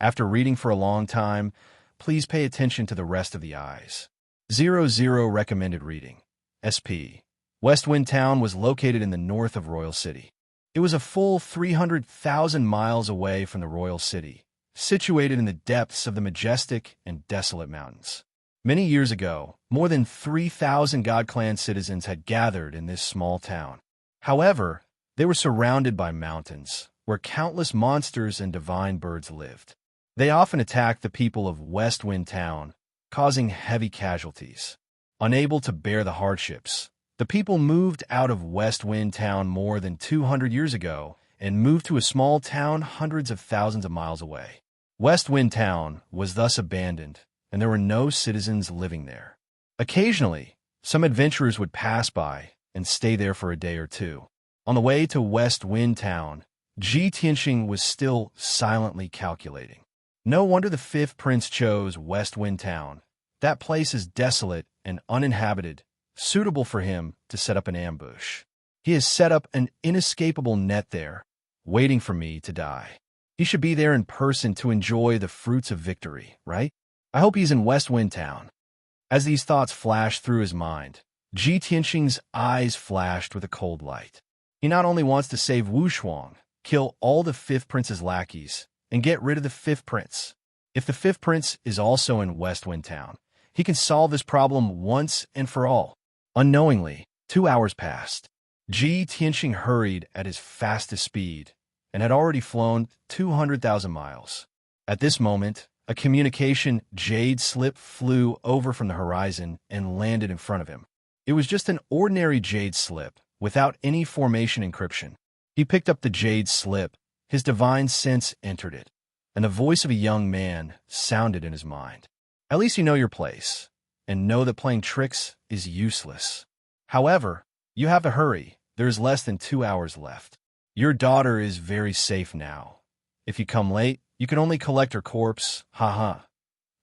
After reading for a long time, please pay attention to the rest of the eyes. 00 recommended reading. SP. West Wind Town was located in the north of Royal City. It was a full 300,000 miles away from the Royal City, situated in the depths of the majestic and desolate mountains. Many years ago, more than 3,000 God Clan citizens had gathered in this small town. However, they were surrounded by mountains, where countless monsters and divine birds lived. They often attacked the people of West Wind Town, causing heavy casualties. Unable to bear the hardships, the people moved out of West Wind Town more than 200 years ago and moved to a small town hundreds of thousands of miles away. West Wind Town was thus abandoned, and there were no citizens living there. Occasionally, some adventurers would pass by and stay there for a day or two. On the way to West Wind Town, Ji Tianxing was still silently calculating. No wonder the fifth prince chose West Wind Town. That place is desolate and uninhabited, suitable for him to set up an ambush. He has set up an inescapable net there, waiting for me to die. He should be there in person to enjoy the fruits of victory, right? I hope he's in West Wind Town. As these thoughts flashed through his mind, Ji Tianxing's eyes flashed with a cold light. He not only wants to save Wu Shuang, kill all the fifth prince's lackeys, and get rid of the fifth prince. If the fifth prince is also in West Wind Town, he can solve this problem once and for all. Unknowingly, 2 hours passed. Ji Tianxing hurried at his fastest speed and had already flown 200,000 miles. At this moment, a communication jade slip flew over from the horizon and landed in front of him. It was just an ordinary jade slip, without any formation encryption. He picked up the jade slip, his divine sense entered it, and the voice of a young man sounded in his mind. At least you know your place, and know that playing tricks is useless. However, you have to hurry. There is less than 2 hours left. Your daughter is very safe now. If you come late, you can only collect her corpse. Ha.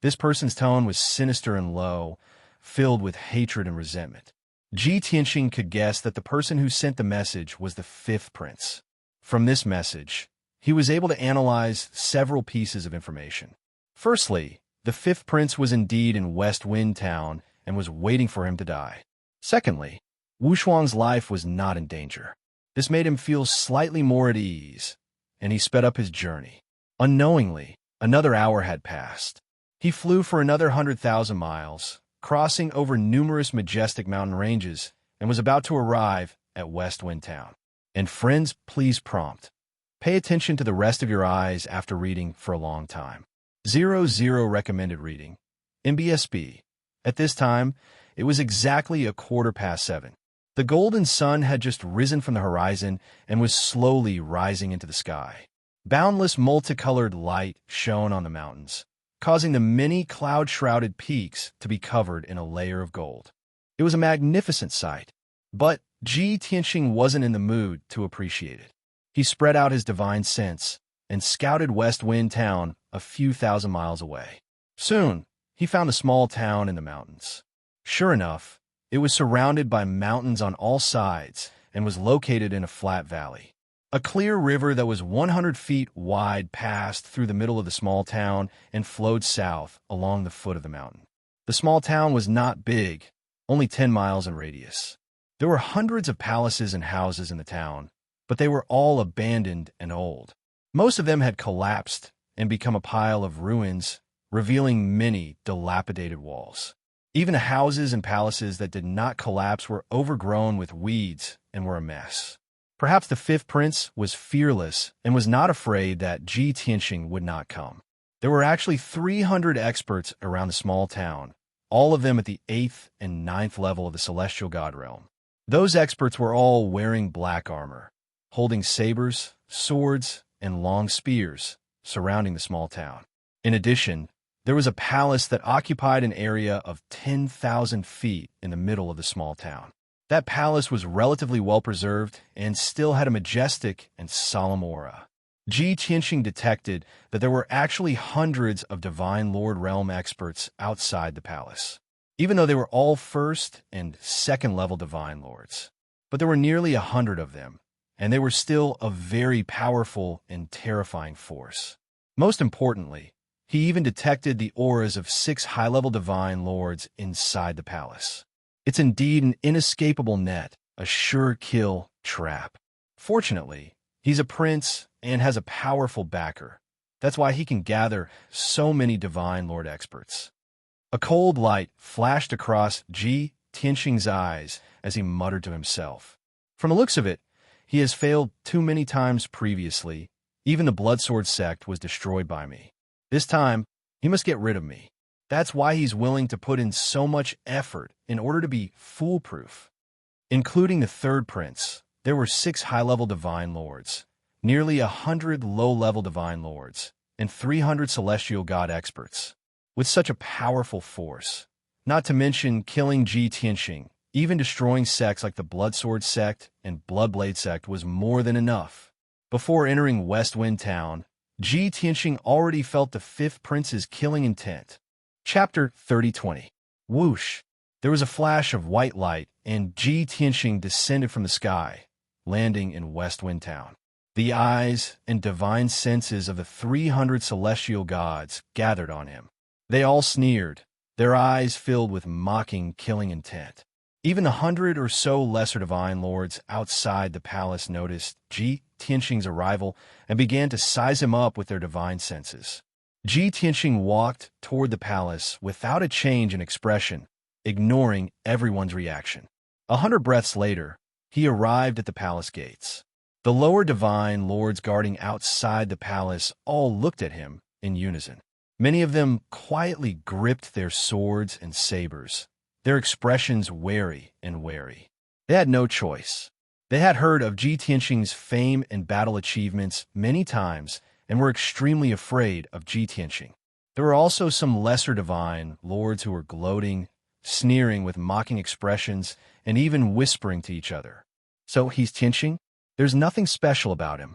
This person's tone was sinister and low, filled with hatred and resentment. Ji Tianxing could guess that the person who sent the message was the fifth prince. From this message, he was able to analyze several pieces of information. Firstly, the fifth prince was indeed in West Wind Town and was waiting for him to die. Secondly, Wu Shuang's life was not in danger. This made him feel slightly more at ease, and he sped up his journey. Unknowingly, another hour had passed. He flew for another 100,000 miles, crossing over numerous majestic mountain ranges, and was about to arrive at West Wind Town. And friends, please prompt. Pay attention to the rest of your eyes after reading for a long time. 00 recommended reading. MBSB. At this time, it was exactly 7:15. The golden sun had just risen from the horizon and was slowly rising into the sky. Boundless multicolored light shone on the mountains, causing the many cloud-shrouded peaks to be covered in a layer of gold. It was a magnificent sight, but Ji Tianxing wasn't in the mood to appreciate it. He spread out his divine sense and scouted West Wind Town a few thousand miles away. Soon, he found a small town in the mountains. Sure enough, it was surrounded by mountains on all sides and was located in a flat valley. A clear river that was 100 feet wide passed through the middle of the small town and flowed south along the foot of the mountain. The small town was not big, only 10 miles in radius. There were hundreds of palaces and houses in the town, but they were all abandoned and old. Most of them had collapsed and become a pile of ruins, revealing many dilapidated walls. Even the houses and palaces that did not collapse were overgrown with weeds and were a mess. Perhaps the fifth prince was fearless and was not afraid that Ji Tianxing would not come. There were actually 300 experts around the small town, all of them at the 8th and 9th level of the celestial god realm. Those experts were all wearing black armor, holding sabers, swords, and long spears surrounding the small town. In addition, there was a palace that occupied an area of 10,000 feet in the middle of the small town. That palace was relatively well preserved and still had a majestic and solemn aura. Ji Tianxing detected that there were actually hundreds of Divine Lord Realm experts outside the palace, even though they were all first and second level Divine Lords. But there were nearly 100 of them, and they were still a very powerful and terrifying force. Most importantly, he even detected the auras of 6 high-level Divine Lords inside the palace. It's indeed an inescapable net, a sure kill trap. Fortunately, he's a prince and has a powerful backer. That's why he can gather so many Divine Lord experts. A cold light flashed across Ji Tianxing's eyes as he muttered to himself. From the looks of it, he has failed too many times previously. Even the Bloodsword sect was destroyed by me. This time, he must get rid of me. That's why he's willing to put in so much effort in order to be foolproof. Including the third prince, there were 6 high-level divine lords, nearly 100 low-level divine lords, and 300 celestial god experts. With such a powerful force, not to mention killing Ji Tianxing, even destroying sects like the Bloodsword sect and Bloodblade sect was more than enough. Before entering Westwind Town, Ji Tianxing already felt the 5th prince's killing intent. Chapter 30:20. Whoosh! There was a flash of white light, and Ji Tianxing descended from the sky, landing in Westwind Town. The eyes and divine senses of the 300 celestial gods gathered on him. They all sneered, their eyes filled with mocking, killing intent. Even the 100 or so lesser divine lords outside the palace noticed Ji Tianxing's arrival and began to size him up with their divine senses. Ji Tianxing walked toward the palace without a change in expression, ignoring everyone's reaction. 100 breaths later, he arrived at the palace gates. The lower divine lords guarding outside the palace all looked at him in unison. Many of them quietly gripped their swords and sabers, their expressions wary and wary. They had no choice. They had heard of Ji Tianxing's fame and battle achievements many times and were extremely afraid of Ji Tianxing. There were also some lesser divine lords who were gloating, sneering with mocking expressions, and even whispering to each other. So he's Tianxing? There's nothing special about him.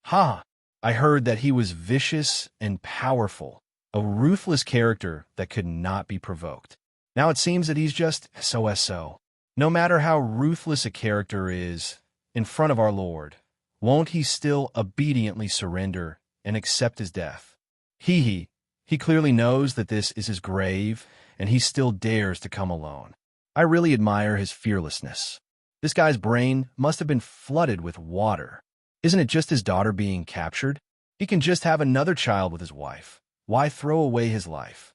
Ha! I heard that he was vicious and powerful, a ruthless character that could not be provoked. Now it seems that he's just so. No matter how ruthless a character is, in front of our Lord, won't he still obediently surrender and accept his death? He clearly knows that this is his grave, and he still dares to come alone. I really admire his fearlessness. This guy's brain must have been flooded with water. Isn't it just his daughter being captured? He can just have another child with his wife. Why throw away his life?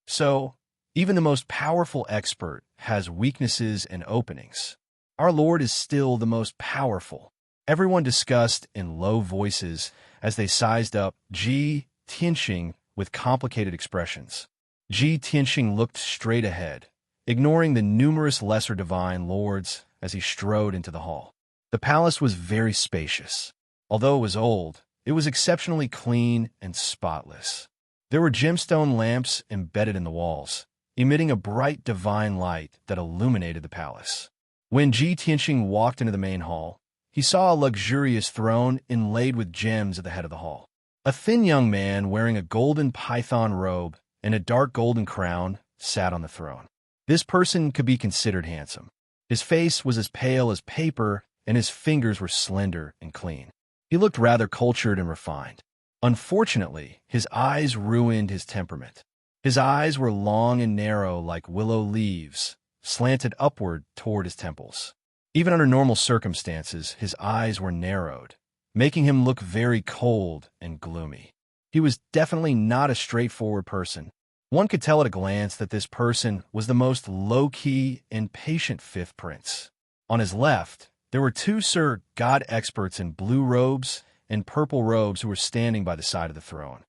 So, even the most powerful expert has weaknesses and openings. Our Lord is still the most powerful. Everyone discussed in low voices as they sized up Ji Tianxing with complicated expressions. Ji Tianxing looked straight ahead, ignoring the numerous lesser divine lords as he strode into the hall. The palace was very spacious. Although it was old, it was exceptionally clean and spotless. There were gemstone lamps embedded in the walls, emitting a bright divine light that illuminated the palace. When Ji Tianxing walked into the main hall, he saw a luxurious throne inlaid with gems at the head of the hall. A thin young man wearing a golden python robe and a dark golden crown sat on the throne. This person could be considered handsome. His face was as pale as paper, and his fingers were slender and clean. He looked rather cultured and refined. Unfortunately, his eyes ruined his temperament. His eyes were long and narrow like willow leaves, slanted upward toward his temples. Even under normal circumstances, his eyes were narrowed, making him look very cold and gloomy. He was definitely not a straightforward person. One could tell at a glance that this person was the most low-key and patient 5th prince. On his left, there were 2 Sir God experts in blue robes and purple robes who were standing by the side of the throne.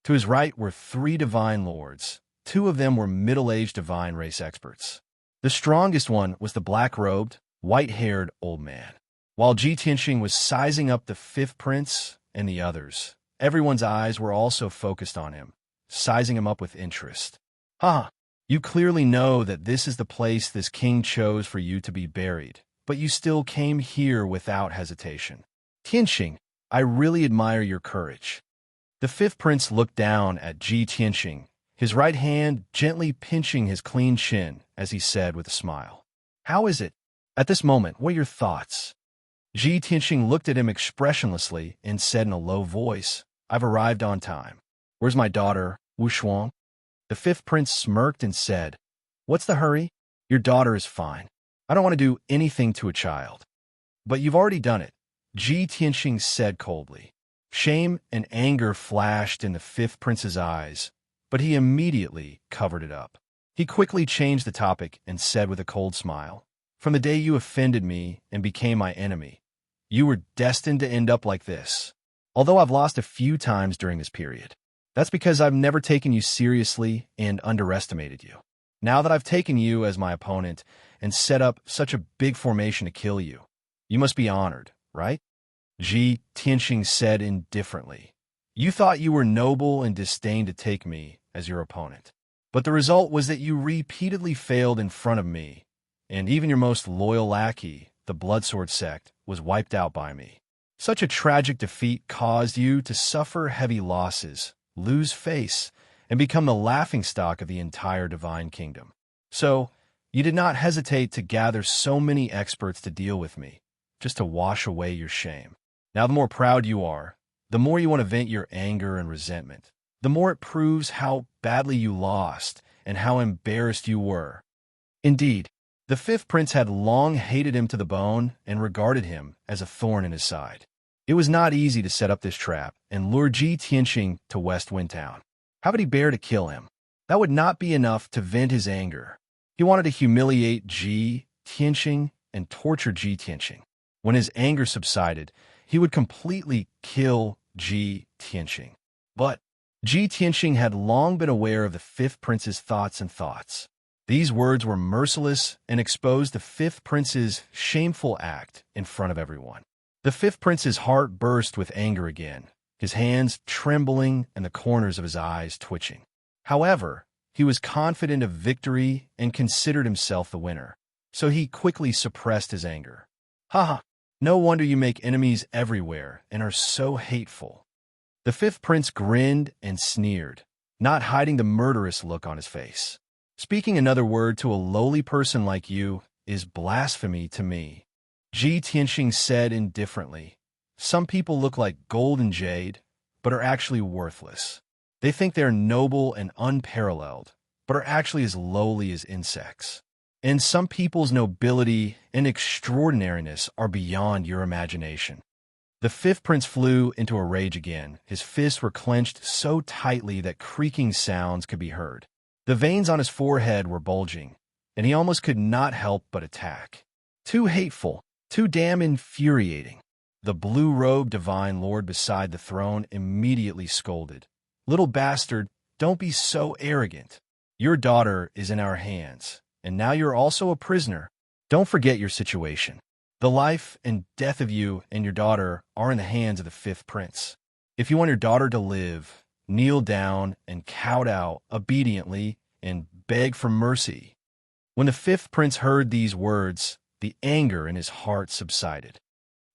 To his right were 3 divine lords. 2 of them were middle-aged divine race experts. The strongest one was the black-robed, white-haired old man. While Ji Tianxing was sizing up the 5th prince and the others, everyone's eyes were also focused on him, sizing him up with interest. You clearly know that this is the place this king chose for you to be buried, but you still came here without hesitation. Tianxing, I really admire your courage. The 5th prince looked down at Ji Tianxing, his right hand gently pinching his clean chin as he said with a smile, "How is it? At this moment, what are your thoughts?" Ji Tianxing looked at him expressionlessly and said in a low voice, "I've arrived on time. Where's my daughter, Wu Shuang?" The 5th prince smirked and said, "What's the hurry? Your daughter is fine. I don't want to do anything to a child." "But you've already done it," Ji Tianxing said coldly. Shame and anger flashed in the 5th prince's eyes, but he immediately covered it up. He quickly changed the topic and said with a cold smile, "From the day you offended me and became my enemy, you were destined to end up like this. Although I've lost a few times during this period, That's because I've never taken you seriously and underestimated you. Now that I've taken you as my opponent and set up such a big formation to kill you, you must be honored, right? Ji Tianxing said indifferently. You thought you were noble and disdained to take me as your opponent. But the result was that you repeatedly failed in front of me, and even your most loyal lackey, the Bloodsword sect, was wiped out by me. Such a tragic defeat caused you to suffer heavy losses, lose face, and become the laughingstock of the entire divine kingdom. So, you did not hesitate to gather so many experts to deal with me, just to wash away your shame. Now the more proud you are, the more you want to vent your anger and resentment, the more it proves how badly you lost and how embarrassed you were. Indeed, the fifth prince had long hated him to the bone and regarded him as a thorn in his side. It was not easy to set up this trap and lure Ji Tianxing to West Wind Town. How would he bear to kill him? That would not be enough to vent his anger. He wanted to humiliate Ji Tianxing and torture Ji Tianxing. When his anger subsided, he would completely kill Ji Tianxing. But Ji Tianxing had long been aware of the fifth prince's thoughts. These words were merciless and exposed the fifth prince's shameful act in front of everyone. The fifth prince's heart burst with anger again, his hands trembling and the corners of his eyes twitching. However, he was confident of victory and considered himself the winner, so he quickly suppressed his anger. Haha, no wonder you make enemies everywhere and are so hateful. The fifth prince grinned and sneered, not hiding the murderous look on his face. Speaking another word to a lowly person like you is blasphemy to me. Ji Tianxing said indifferently. Some people look like gold and jade, but are actually worthless. They think they're noble and unparalleled, but are actually as lowly as insects. And some people's nobility and extraordinariness are beyond your imagination. The fifth prince flew into a rage again. His fists were clenched so tightly that creaking sounds could be heard. The veins on his forehead were bulging, and he almost could not help but attack. Too hateful, too damn infuriating. The blue-robed divine lord beside the throne immediately scolded. Little bastard, don't be so arrogant. Your daughter is in our hands, and now you're also a prisoner. Don't forget your situation. The life and death of you and your daughter are in the hands of the fifth prince. If you want your daughter to live, kneel down and kowtow obediently and beg for mercy. When the fifth prince heard these words, the anger in his heart subsided.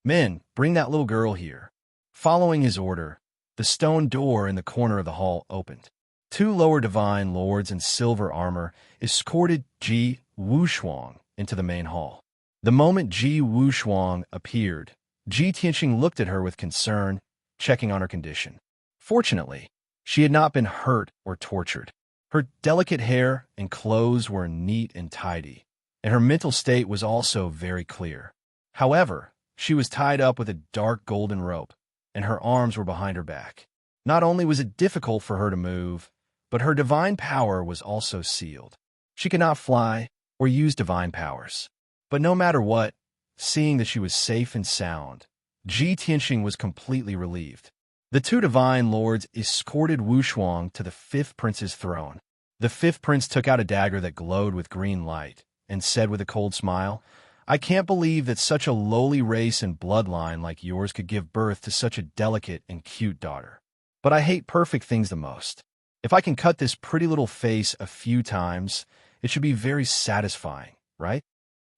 Men, bring that little girl here. Following his order, the stone door in the corner of the hall opened. Two lower divine lords in silver armor escorted Ji Wushuang into the main hall. The moment Ji Wushuang appeared, Ji Tianxing looked at her with concern, checking on her condition. Fortunately, she had not been hurt or tortured. Her delicate hair and clothes were neat and tidy, and her mental state was also very clear. However, she was tied up with a dark golden rope, and her arms were behind her back. Not only was it difficult for her to move, but her divine power was also sealed. She could not fly or use divine powers. But no matter what, seeing that she was safe and sound, Ji Tianxing was completely relieved. The two divine lords escorted Wushuang to the fifth prince's throne. The fifth prince took out a dagger that glowed with green light and said with a cold smile, I can't believe that such a lowly race and bloodline like yours could give birth to such a delicate and cute daughter. But I hate perfect things the most. If I can cut this pretty little face a few times, it should be very satisfying, right?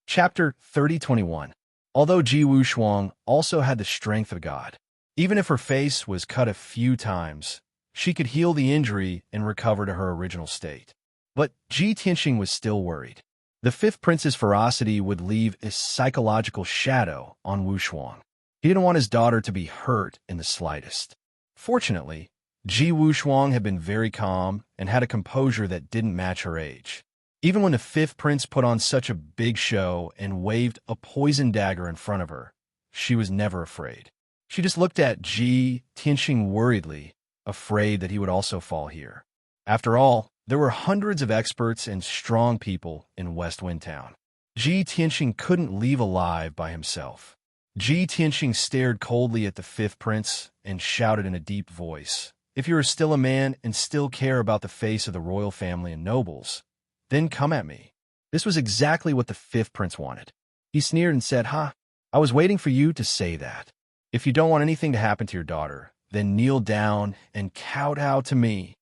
Chapter 30:21. Although Ji Wushuang also had the strength of God, even if her face was cut a few times, she could heal the injury and recover to her original state. But Ji Tianxing was still worried. The fifth prince's ferocity would leave a psychological shadow on Wushuang. He didn't want his daughter to be hurt in the slightest. Fortunately, Ji Wushuang had been very calm and had a composure that didn't match her age. Even when the fifth prince put on such a big show and waved a poison dagger in front of her, she was never afraid. She just looked at Ji Tianxing worriedly, afraid that he would also fall here. After all, there were hundreds of experts and strong people in West Wind Town. Ji Tianxing couldn't leave alive by himself. Ji Tianxing stared coldly at the fifth prince and shouted in a deep voice, If you are still a man and still care about the face of the royal family and nobles, then come at me." This was exactly what the fifth prince wanted. He sneered and said, "Ha, I was waiting for you to say that. If you don't want anything to happen to your daughter, then kneel down and kowtow to me."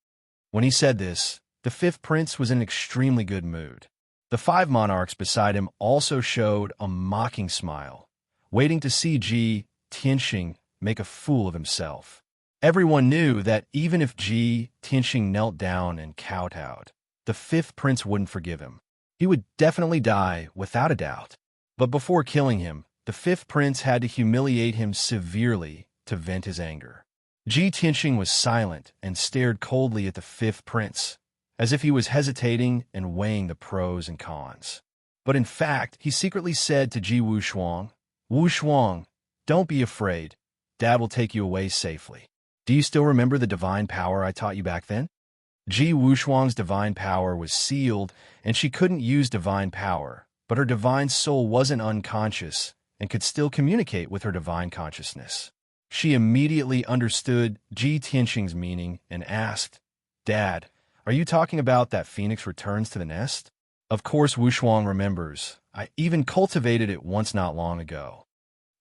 When he said this, the fifth prince was in an extremely good mood. The five monarchs beside him also showed a mocking smile, waiting to see Ji Tianxing make a fool of himself. Everyone knew that even if Ji Tianxing knelt down and kowtowed, the fifth prince wouldn't forgive him. He would definitely die without a doubt. But before killing him, the fifth prince had to humiliate him severely to vent his anger. Ji Tianxing was silent and stared coldly at the fifth prince, as if he was hesitating and weighing the pros and cons. But in fact, he secretly said to Ji Wushuang, "Wushuang, don't be afraid. Dad will take you away safely. Do you still remember the divine power I taught you back then?" Ji Wushuang's divine power was sealed, and she couldn't use divine power, but her divine soul wasn't unconscious and could still communicate with her divine consciousness. She immediately understood Ji Tianxing's meaning and asked, "Dad, are you talking about that phoenix returns to the nest?" Of course, Wushuang remembers. "I even cultivated it once not long ago."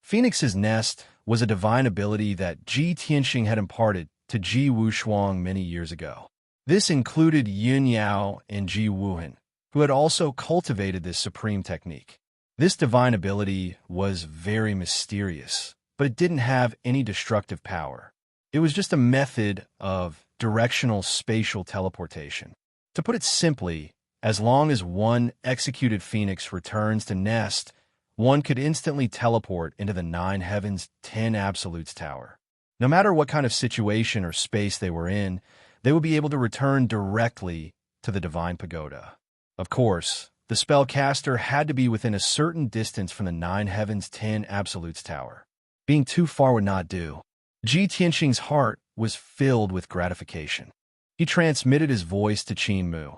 Phoenix's nest was a divine ability that Ji Tianxing had imparted to Ji Wushuang many years ago. This included Yun Yao and Ji Wuhan, who had also cultivated this supreme technique. This divine ability was very mysterious, but it didn't have any destructive power. It was just a method of directional spatial teleportation. To put it simply, as long as one executed phoenix returns to nest, one could instantly teleport into the 9 Heavens 10 Absolutes Tower. No matter what kind of situation or space they were in, they would be able to return directly to the divine pagoda. Of course, the spellcaster had to be within a certain distance from the 9 Heavens 10 Absolutes Tower. Being too far would not do. Ji Tianxing's heart was filled with gratification. He transmitted his voice to Qin Mu.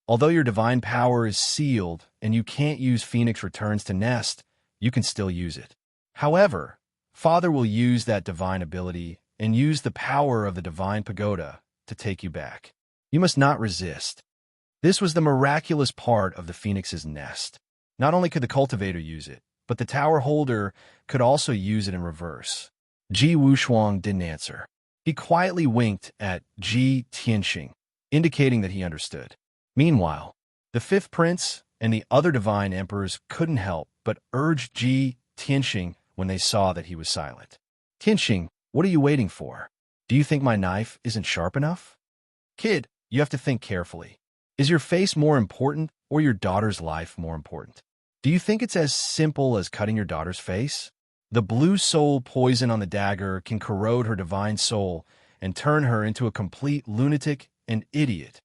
"Although your divine power is sealed and you can't use Phoenix Returns to Nest, you can still use it. However, Father will use that divine ability and use the power of the divine pagoda to take you back. You must not resist." This was the miraculous part of the phoenix's nest. Not only could the cultivator use it, but the tower holder could also use it in reverse. Ji Wushuang didn't answer. He quietly winked at Ji Tianxing, indicating that he understood. Meanwhile, the fifth prince and the other divine emperors couldn't help but urge Ji Tianxing when they saw that he was silent. "Tianxing, what are you waiting for? Do you think my knife isn't sharp enough?" "Kid, you have to think carefully. Is your face more important or your daughter's life more important? Do you think it's as simple as cutting your daughter's face? The blue soul poison on the dagger can corrode her divine soul and turn her into a complete lunatic and idiot.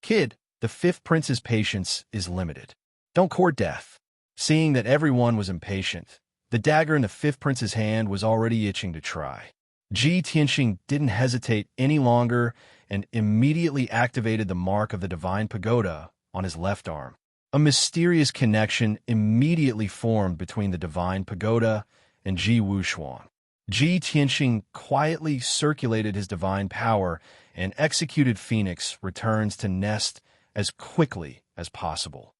Kid, the fifth prince's patience is limited. Don't court death." Seeing that everyone was impatient, the dagger in the fifth prince's hand was already itching to try. Ji Tianxing didn't hesitate any longer and immediately activated the mark of the divine pagoda on his left arm. A mysterious connection immediately formed between the divine pagoda and Ji Wushuang. Ji Tianxing quietly circulated his divine power and executed Phoenix returns to nest as quickly as possible.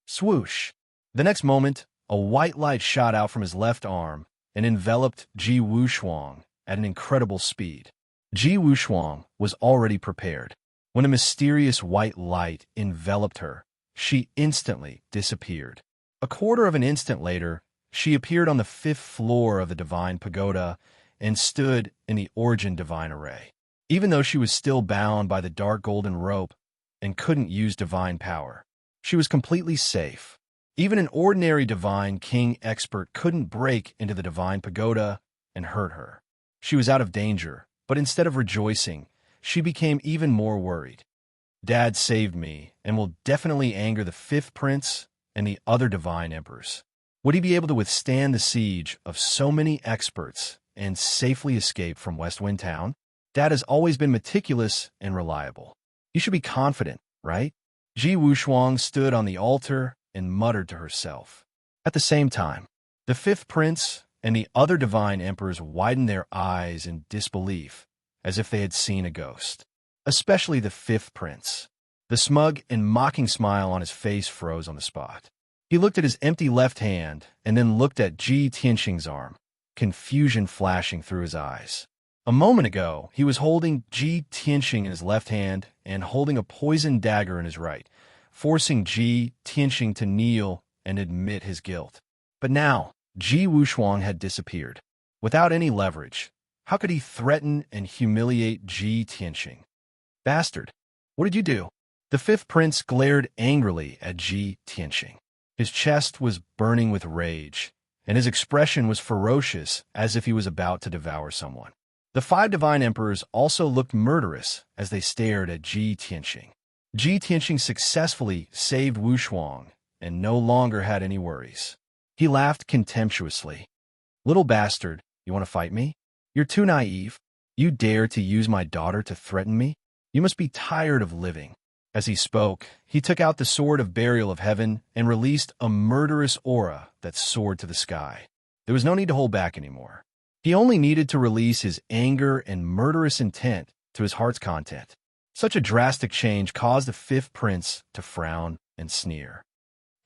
Swoosh! The next moment, a white light shot out from his left arm and enveloped Ji Wushuang at an incredible speed. Ji Wushuang was already prepared. When a mysterious white light enveloped her, she instantly disappeared. A quarter of an instant later, she appeared on the 5th floor of the divine pagoda and stood in the origin divine array. Even though she was still bound by the dark golden rope and couldn't use divine power, she was completely safe. Even an ordinary divine king expert couldn't break into the divine pagoda and hurt her. She was out of danger, but instead of rejoicing, she became even more worried. Dad saved me and will definitely anger the 5th prince and the other divine emperors. Would he be able to withstand the siege of so many experts and safely escape from West Wind Town? Dad has always been meticulous and reliable. You should be confident, right? Ji Wushuang stood on the altar and muttered to herself. At the same time, the 5th prince and the other divine emperors widened their eyes in disbelief as if they had seen a ghost. Especially the fifth prince. The smug and mocking smile on his face froze on the spot. He looked at his empty left hand and then looked at Ji Tianxing's arm, confusion flashing through his eyes. A moment ago, he was holding Ji Tianxing in his left hand and holding a poisoned dagger in his right, forcing Ji Tianxing to kneel and admit his guilt. But now, Ji Wushuang had disappeared. Without any leverage, how could he threaten and humiliate Ji Tianxing? Bastard, what did you do? The fifth prince glared angrily at Ji Tianxing. His chest was burning with rage, and his expression was ferocious as if he was about to devour someone. The five divine emperors also looked murderous as they stared at Ji Tianxing. Ji Tianxing successfully saved Wushuang and no longer had any worries. He laughed contemptuously. Little bastard, you want to fight me? You're too naive. You dare to use my daughter to threaten me? You must be tired of living. As he spoke, he took out the sword of burial of heaven and released a murderous aura that soared to the sky. There was no need to hold back anymore. He only needed to release his anger and murderous intent to his heart's content. Such a drastic change caused the fifth prince to frown and sneer.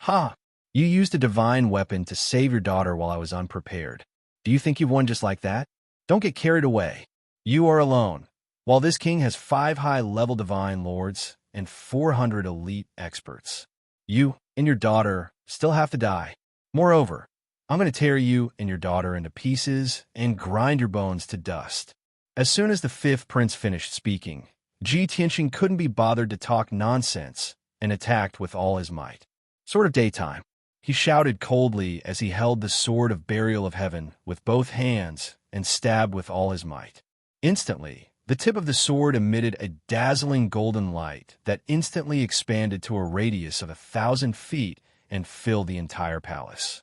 Ha! You used a divine weapon to save your daughter while I was unprepared. Do you think you've won just like that? Don't get carried away. You are alone. While this king has 5 high-level divine lords and 400 elite experts, you and your daughter still have to die. Moreover, I'm going to tear you and your daughter into pieces and grind your bones to dust. As soon as the fifth prince finished speaking, Ji Tianxing couldn't be bothered to talk nonsense and attacked with all his might. Sort of daytime. He shouted coldly as he held the sword of burial of heaven with both hands and stabbed with all his might. Instantly, the tip of the sword emitted a dazzling golden light that instantly expanded to a radius of 1,000 feet and filled the entire palace.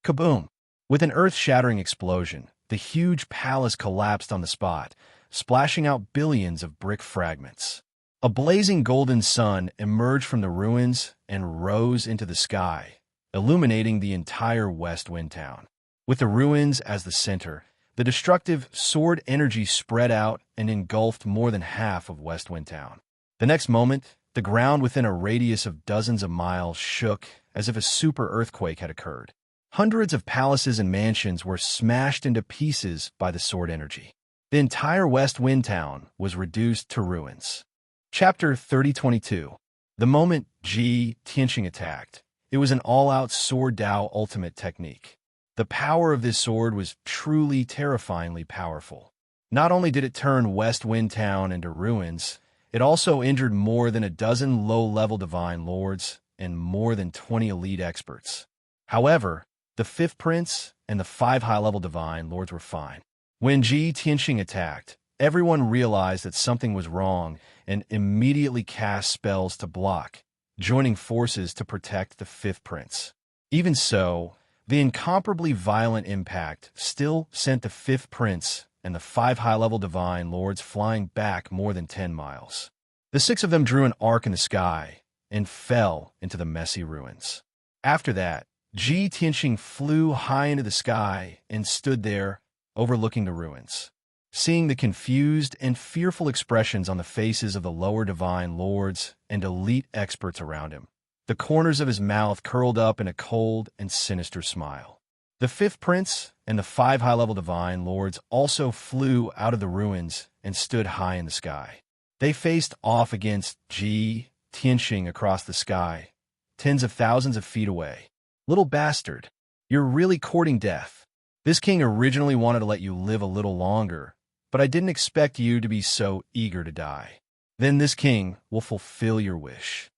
Kaboom! With an earth-shattering explosion, the huge palace collapsed on the spot, splashing out billions of brick fragments. A blazing golden sun emerged from the ruins and rose into the sky, illuminating the entire West Wind Town. With the ruins as the center, the destructive sword energy spread out and engulfed more than half of West Wind Town. The next moment, the ground within a radius of dozens of miles shook as if a super earthquake had occurred. Hundreds of palaces and mansions were smashed into pieces by the sword energy. The entire West Wind Town was reduced to ruins. Chapter 3022. The moment Ji Tianxing attacked, it was an all-out sword Dao ultimate technique. The power of this sword was truly terrifyingly powerful. Not only did it turn West Wind Town into ruins, it also injured more than a dozen low-level divine lords and more than 20 elite experts. However, the fifth prince and the 5 high-level divine lords were fine. When Ji Tianxing attacked, everyone realized that something was wrong and immediately cast spells to block, joining forces to protect the fifth prince. Even so, the incomparably violent impact still sent the fifth prince and the 5 high-level divine lords flying back more than 10 miles. The 6 of them drew an arc in the sky and fell into the messy ruins. After that, Ji Tianxing flew high into the sky and stood there, overlooking the ruins. Seeing the confused and fearful expressions on the faces of the lower divine lords and elite experts around him, the corners of his mouth curled up in a cold and sinister smile. The fifth prince and the 5 high-level divine lords also flew out of the ruins and stood high in the sky. They faced off against Ji Tianxing across the sky, tens of thousands of feet away. Little bastard, you're really courting death. This king originally wanted to let you live a little longer, but I didn't expect you to be so eager to die. Then this king will fulfill your wish.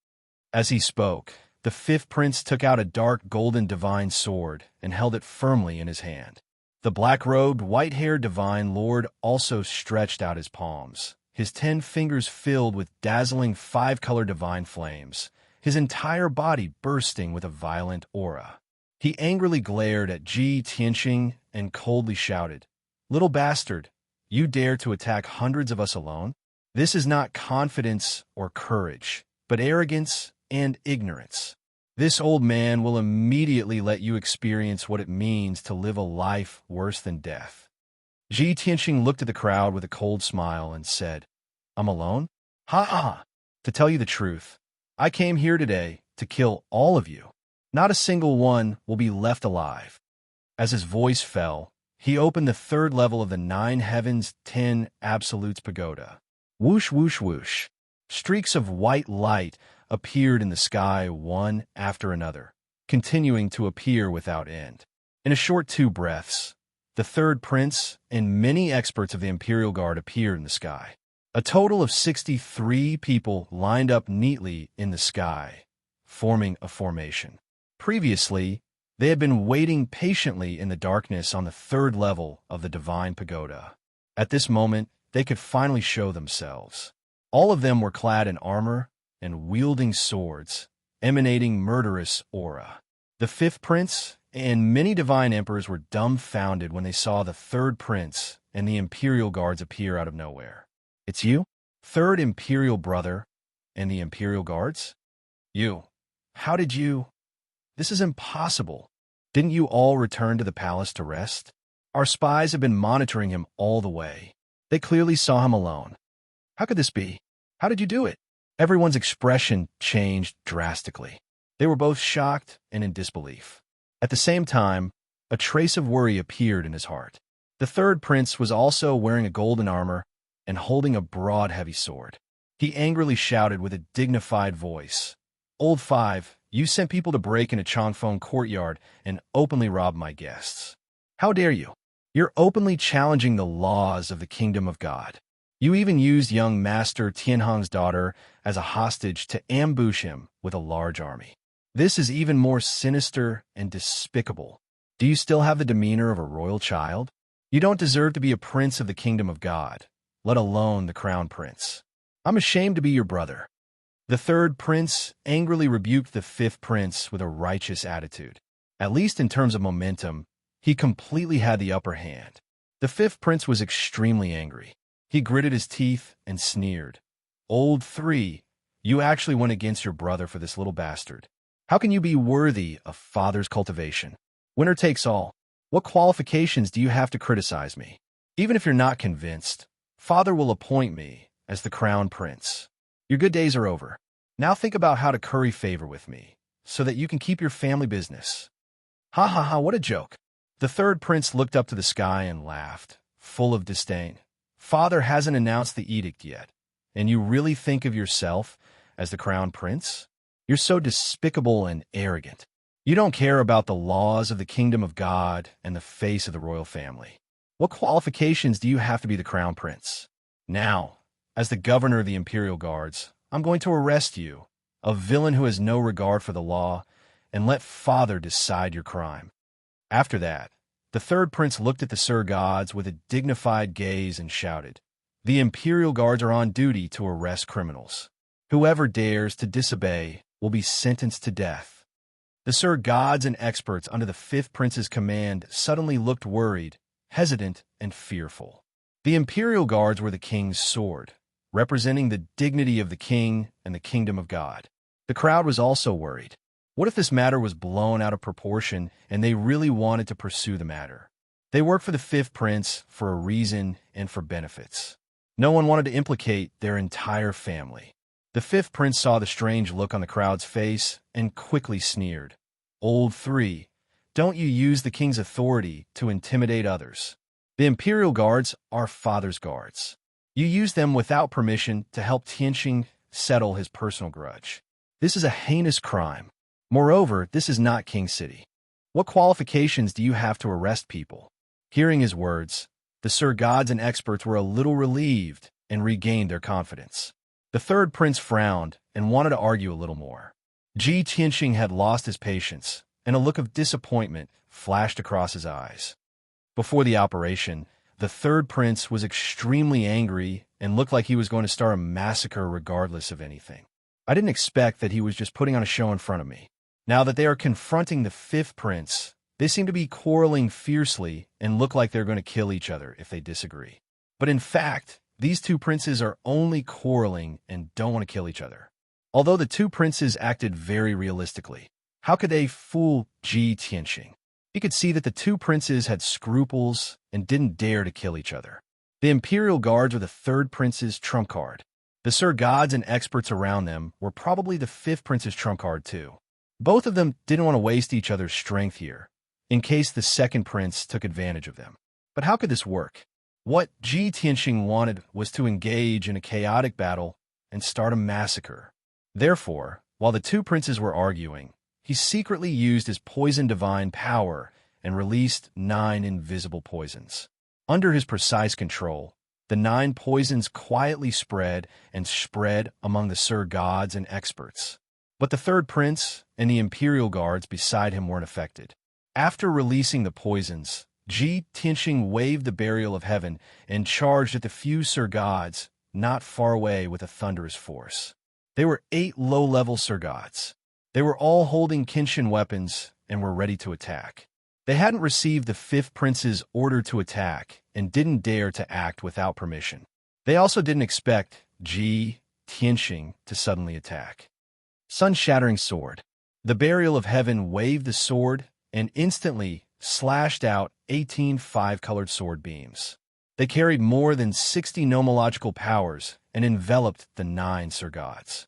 As he spoke, the fifth prince took out a dark golden divine sword and held it firmly in his hand. The black-robed, white-haired divine lord also stretched out his palms, his 10 fingers filled with dazzling 5-color divine flames, his entire body bursting with a violent aura. He angrily glared at Ji Tianxing and coldly shouted, "Little bastard, you dare to attack hundreds of us alone? This is not confidence or courage, but arrogance and ignorance. This old man will immediately let you experience what it means to live a life worse than death." Ji Tianxing looked at the crowd with a cold smile and said, I'm alone? Ha ha! To tell you the truth, I came here today to kill all of you. Not a single one will be left alive. As his voice fell, he opened the third level of the 9 Heavens 10 Absolutes Pagoda. Whoosh, whoosh, whoosh. Streaks of white light appeared in the sky one after another, continuing to appear without end. In a short 2 breaths, the third prince and many experts of the Imperial Guard appeared in the sky. A total of 63 people lined up neatly in the sky, forming a formation. Previously, they had been waiting patiently in the darkness on the third level of the Divine Pagoda. At this moment, they could finally show themselves. All of them were clad in armor and wielding swords, emanating murderous aura. The 5th prince and many divine emperors were dumbfounded when they saw the 3rd prince and the Imperial Guards appear out of nowhere. It's you? 3rd Imperial brother and the Imperial Guards? You. How did you? This is impossible. Didn't you all return to the palace to rest? Our spies have been monitoring him all the way. They clearly saw him alone. How could this be? How did you do it? Everyone's expression changed drastically. They were both shocked and in disbelief. At the same time, a trace of worry appeared in his heart. The 3rd prince was also wearing a golden armor and holding a broad, heavy sword. He angrily shouted with a dignified voice, Old 5, you sent people to break into Changfeng courtyard and openly rob my guests. How dare you? You're openly challenging the laws of the kingdom of God. You even used young Master Tianhong's daughter as a hostage to ambush him with a large army. This is even more sinister and despicable. Do you still have the demeanor of a royal child? You don't deserve to be a prince of the kingdom of God, let alone the crown prince. I'm ashamed to be your brother. The 3rd prince angrily rebuked the 5th prince with a righteous attitude. At least in terms of momentum, he completely had the upper hand. The 5th prince was extremely angry. He gritted his teeth and sneered. Old 3, you actually went against your brother for this little bastard. How can you be worthy of father's cultivation? Winner takes all. What qualifications do you have to criticize me? Even if you're not convinced, father will appoint me as the crown prince. Your good days are over. Now think about how to curry favor with me, so that you can keep your family business. Ha ha ha, what a joke. The 3rd prince looked up to the sky and laughed, full of disdain. Father hasn't announced the edict yet, and you really think of yourself as the crown prince? You're so despicable and arrogant. You don't care about the laws of the kingdom of God and the face of the royal family. What qualifications do you have to be the crown prince? Now, as the governor of the Imperial Guards, I'm going to arrest you, a villain who has no regard for the law, and let father decide your crime. After that, the 3rd prince looked at the Sir Gods with a dignified gaze and shouted, The Imperial Guards are on duty to arrest criminals. Whoever dares to disobey will be sentenced to death. The Sir Gods and experts under the 5th prince's command suddenly looked worried, hesitant, and fearful. The Imperial Guards were the king's sword, representing the dignity of the king and the kingdom of God. The crowd was also worried. What if this matter was blown out of proportion and they really wanted to pursue the matter? They worked for the 5th prince for a reason and for benefits. No one wanted to implicate their entire family. The 5th prince saw the strange look on the crowd's face and quickly sneered. Old 3, don't you use the king's authority to intimidate others. The Imperial Guards are father's guards. You use them without permission to help Tianxing settle his personal grudge. This is a heinous crime. Moreover, this is not King City. What qualifications do you have to arrest people? Hearing his words, the Sir Gods and experts were a little relieved and regained their confidence. The 3rd prince frowned and wanted to argue a little more. Ji Tianxing had lost his patience, and a look of disappointment flashed across his eyes. Before the operation, the 3rd prince was extremely angry and looked like he was going to start a massacre regardless of anything. I didn't expect that he was just putting on a show in front of me. Now that they are confronting the 5th prince, they seem to be quarreling fiercely and look like they're going to kill each other if they disagree. But in fact, these 2 princes are only quarreling and don't want to kill each other. Although the 2 princes acted very realistically, how could they fool Ji Tianxing? He could see that the two princes had scruples and didn't dare to kill each other. The Imperial Guards were the third prince's trump card. The Sir Gods and experts around them were probably the fifth prince's trump card too. Both of them didn't want to waste each other's strength here, in case the second prince took advantage of them. But how could this work? What Ji Tianxing wanted was to engage in a chaotic battle and start a massacre. Therefore, while the two princes were arguing, he secretly used his poison divine power and released 9 invisible poisons. Under his precise control, the 9 poisons quietly spread among the Sir Gods and experts. But the third prince and the Imperial Guards beside him weren't affected. After releasing the poisons, Ji Tianxing waved the Burial of Heaven and charged at the few Sir Gods not far away with a thunderous force. They were 8 low-level Sir Gods. They were all holding Kenshin weapons and were ready to attack. They hadn't received the fifth prince's order to attack and didn't dare to act without permission. They also didn't expect Ji Tianxing to suddenly attack. Sun-shattering sword. The Burial of Heaven waved the sword and instantly slashed out 18 5-colored sword beams. They carried more than 60 nomological powers and enveloped the 9 Sir Gods.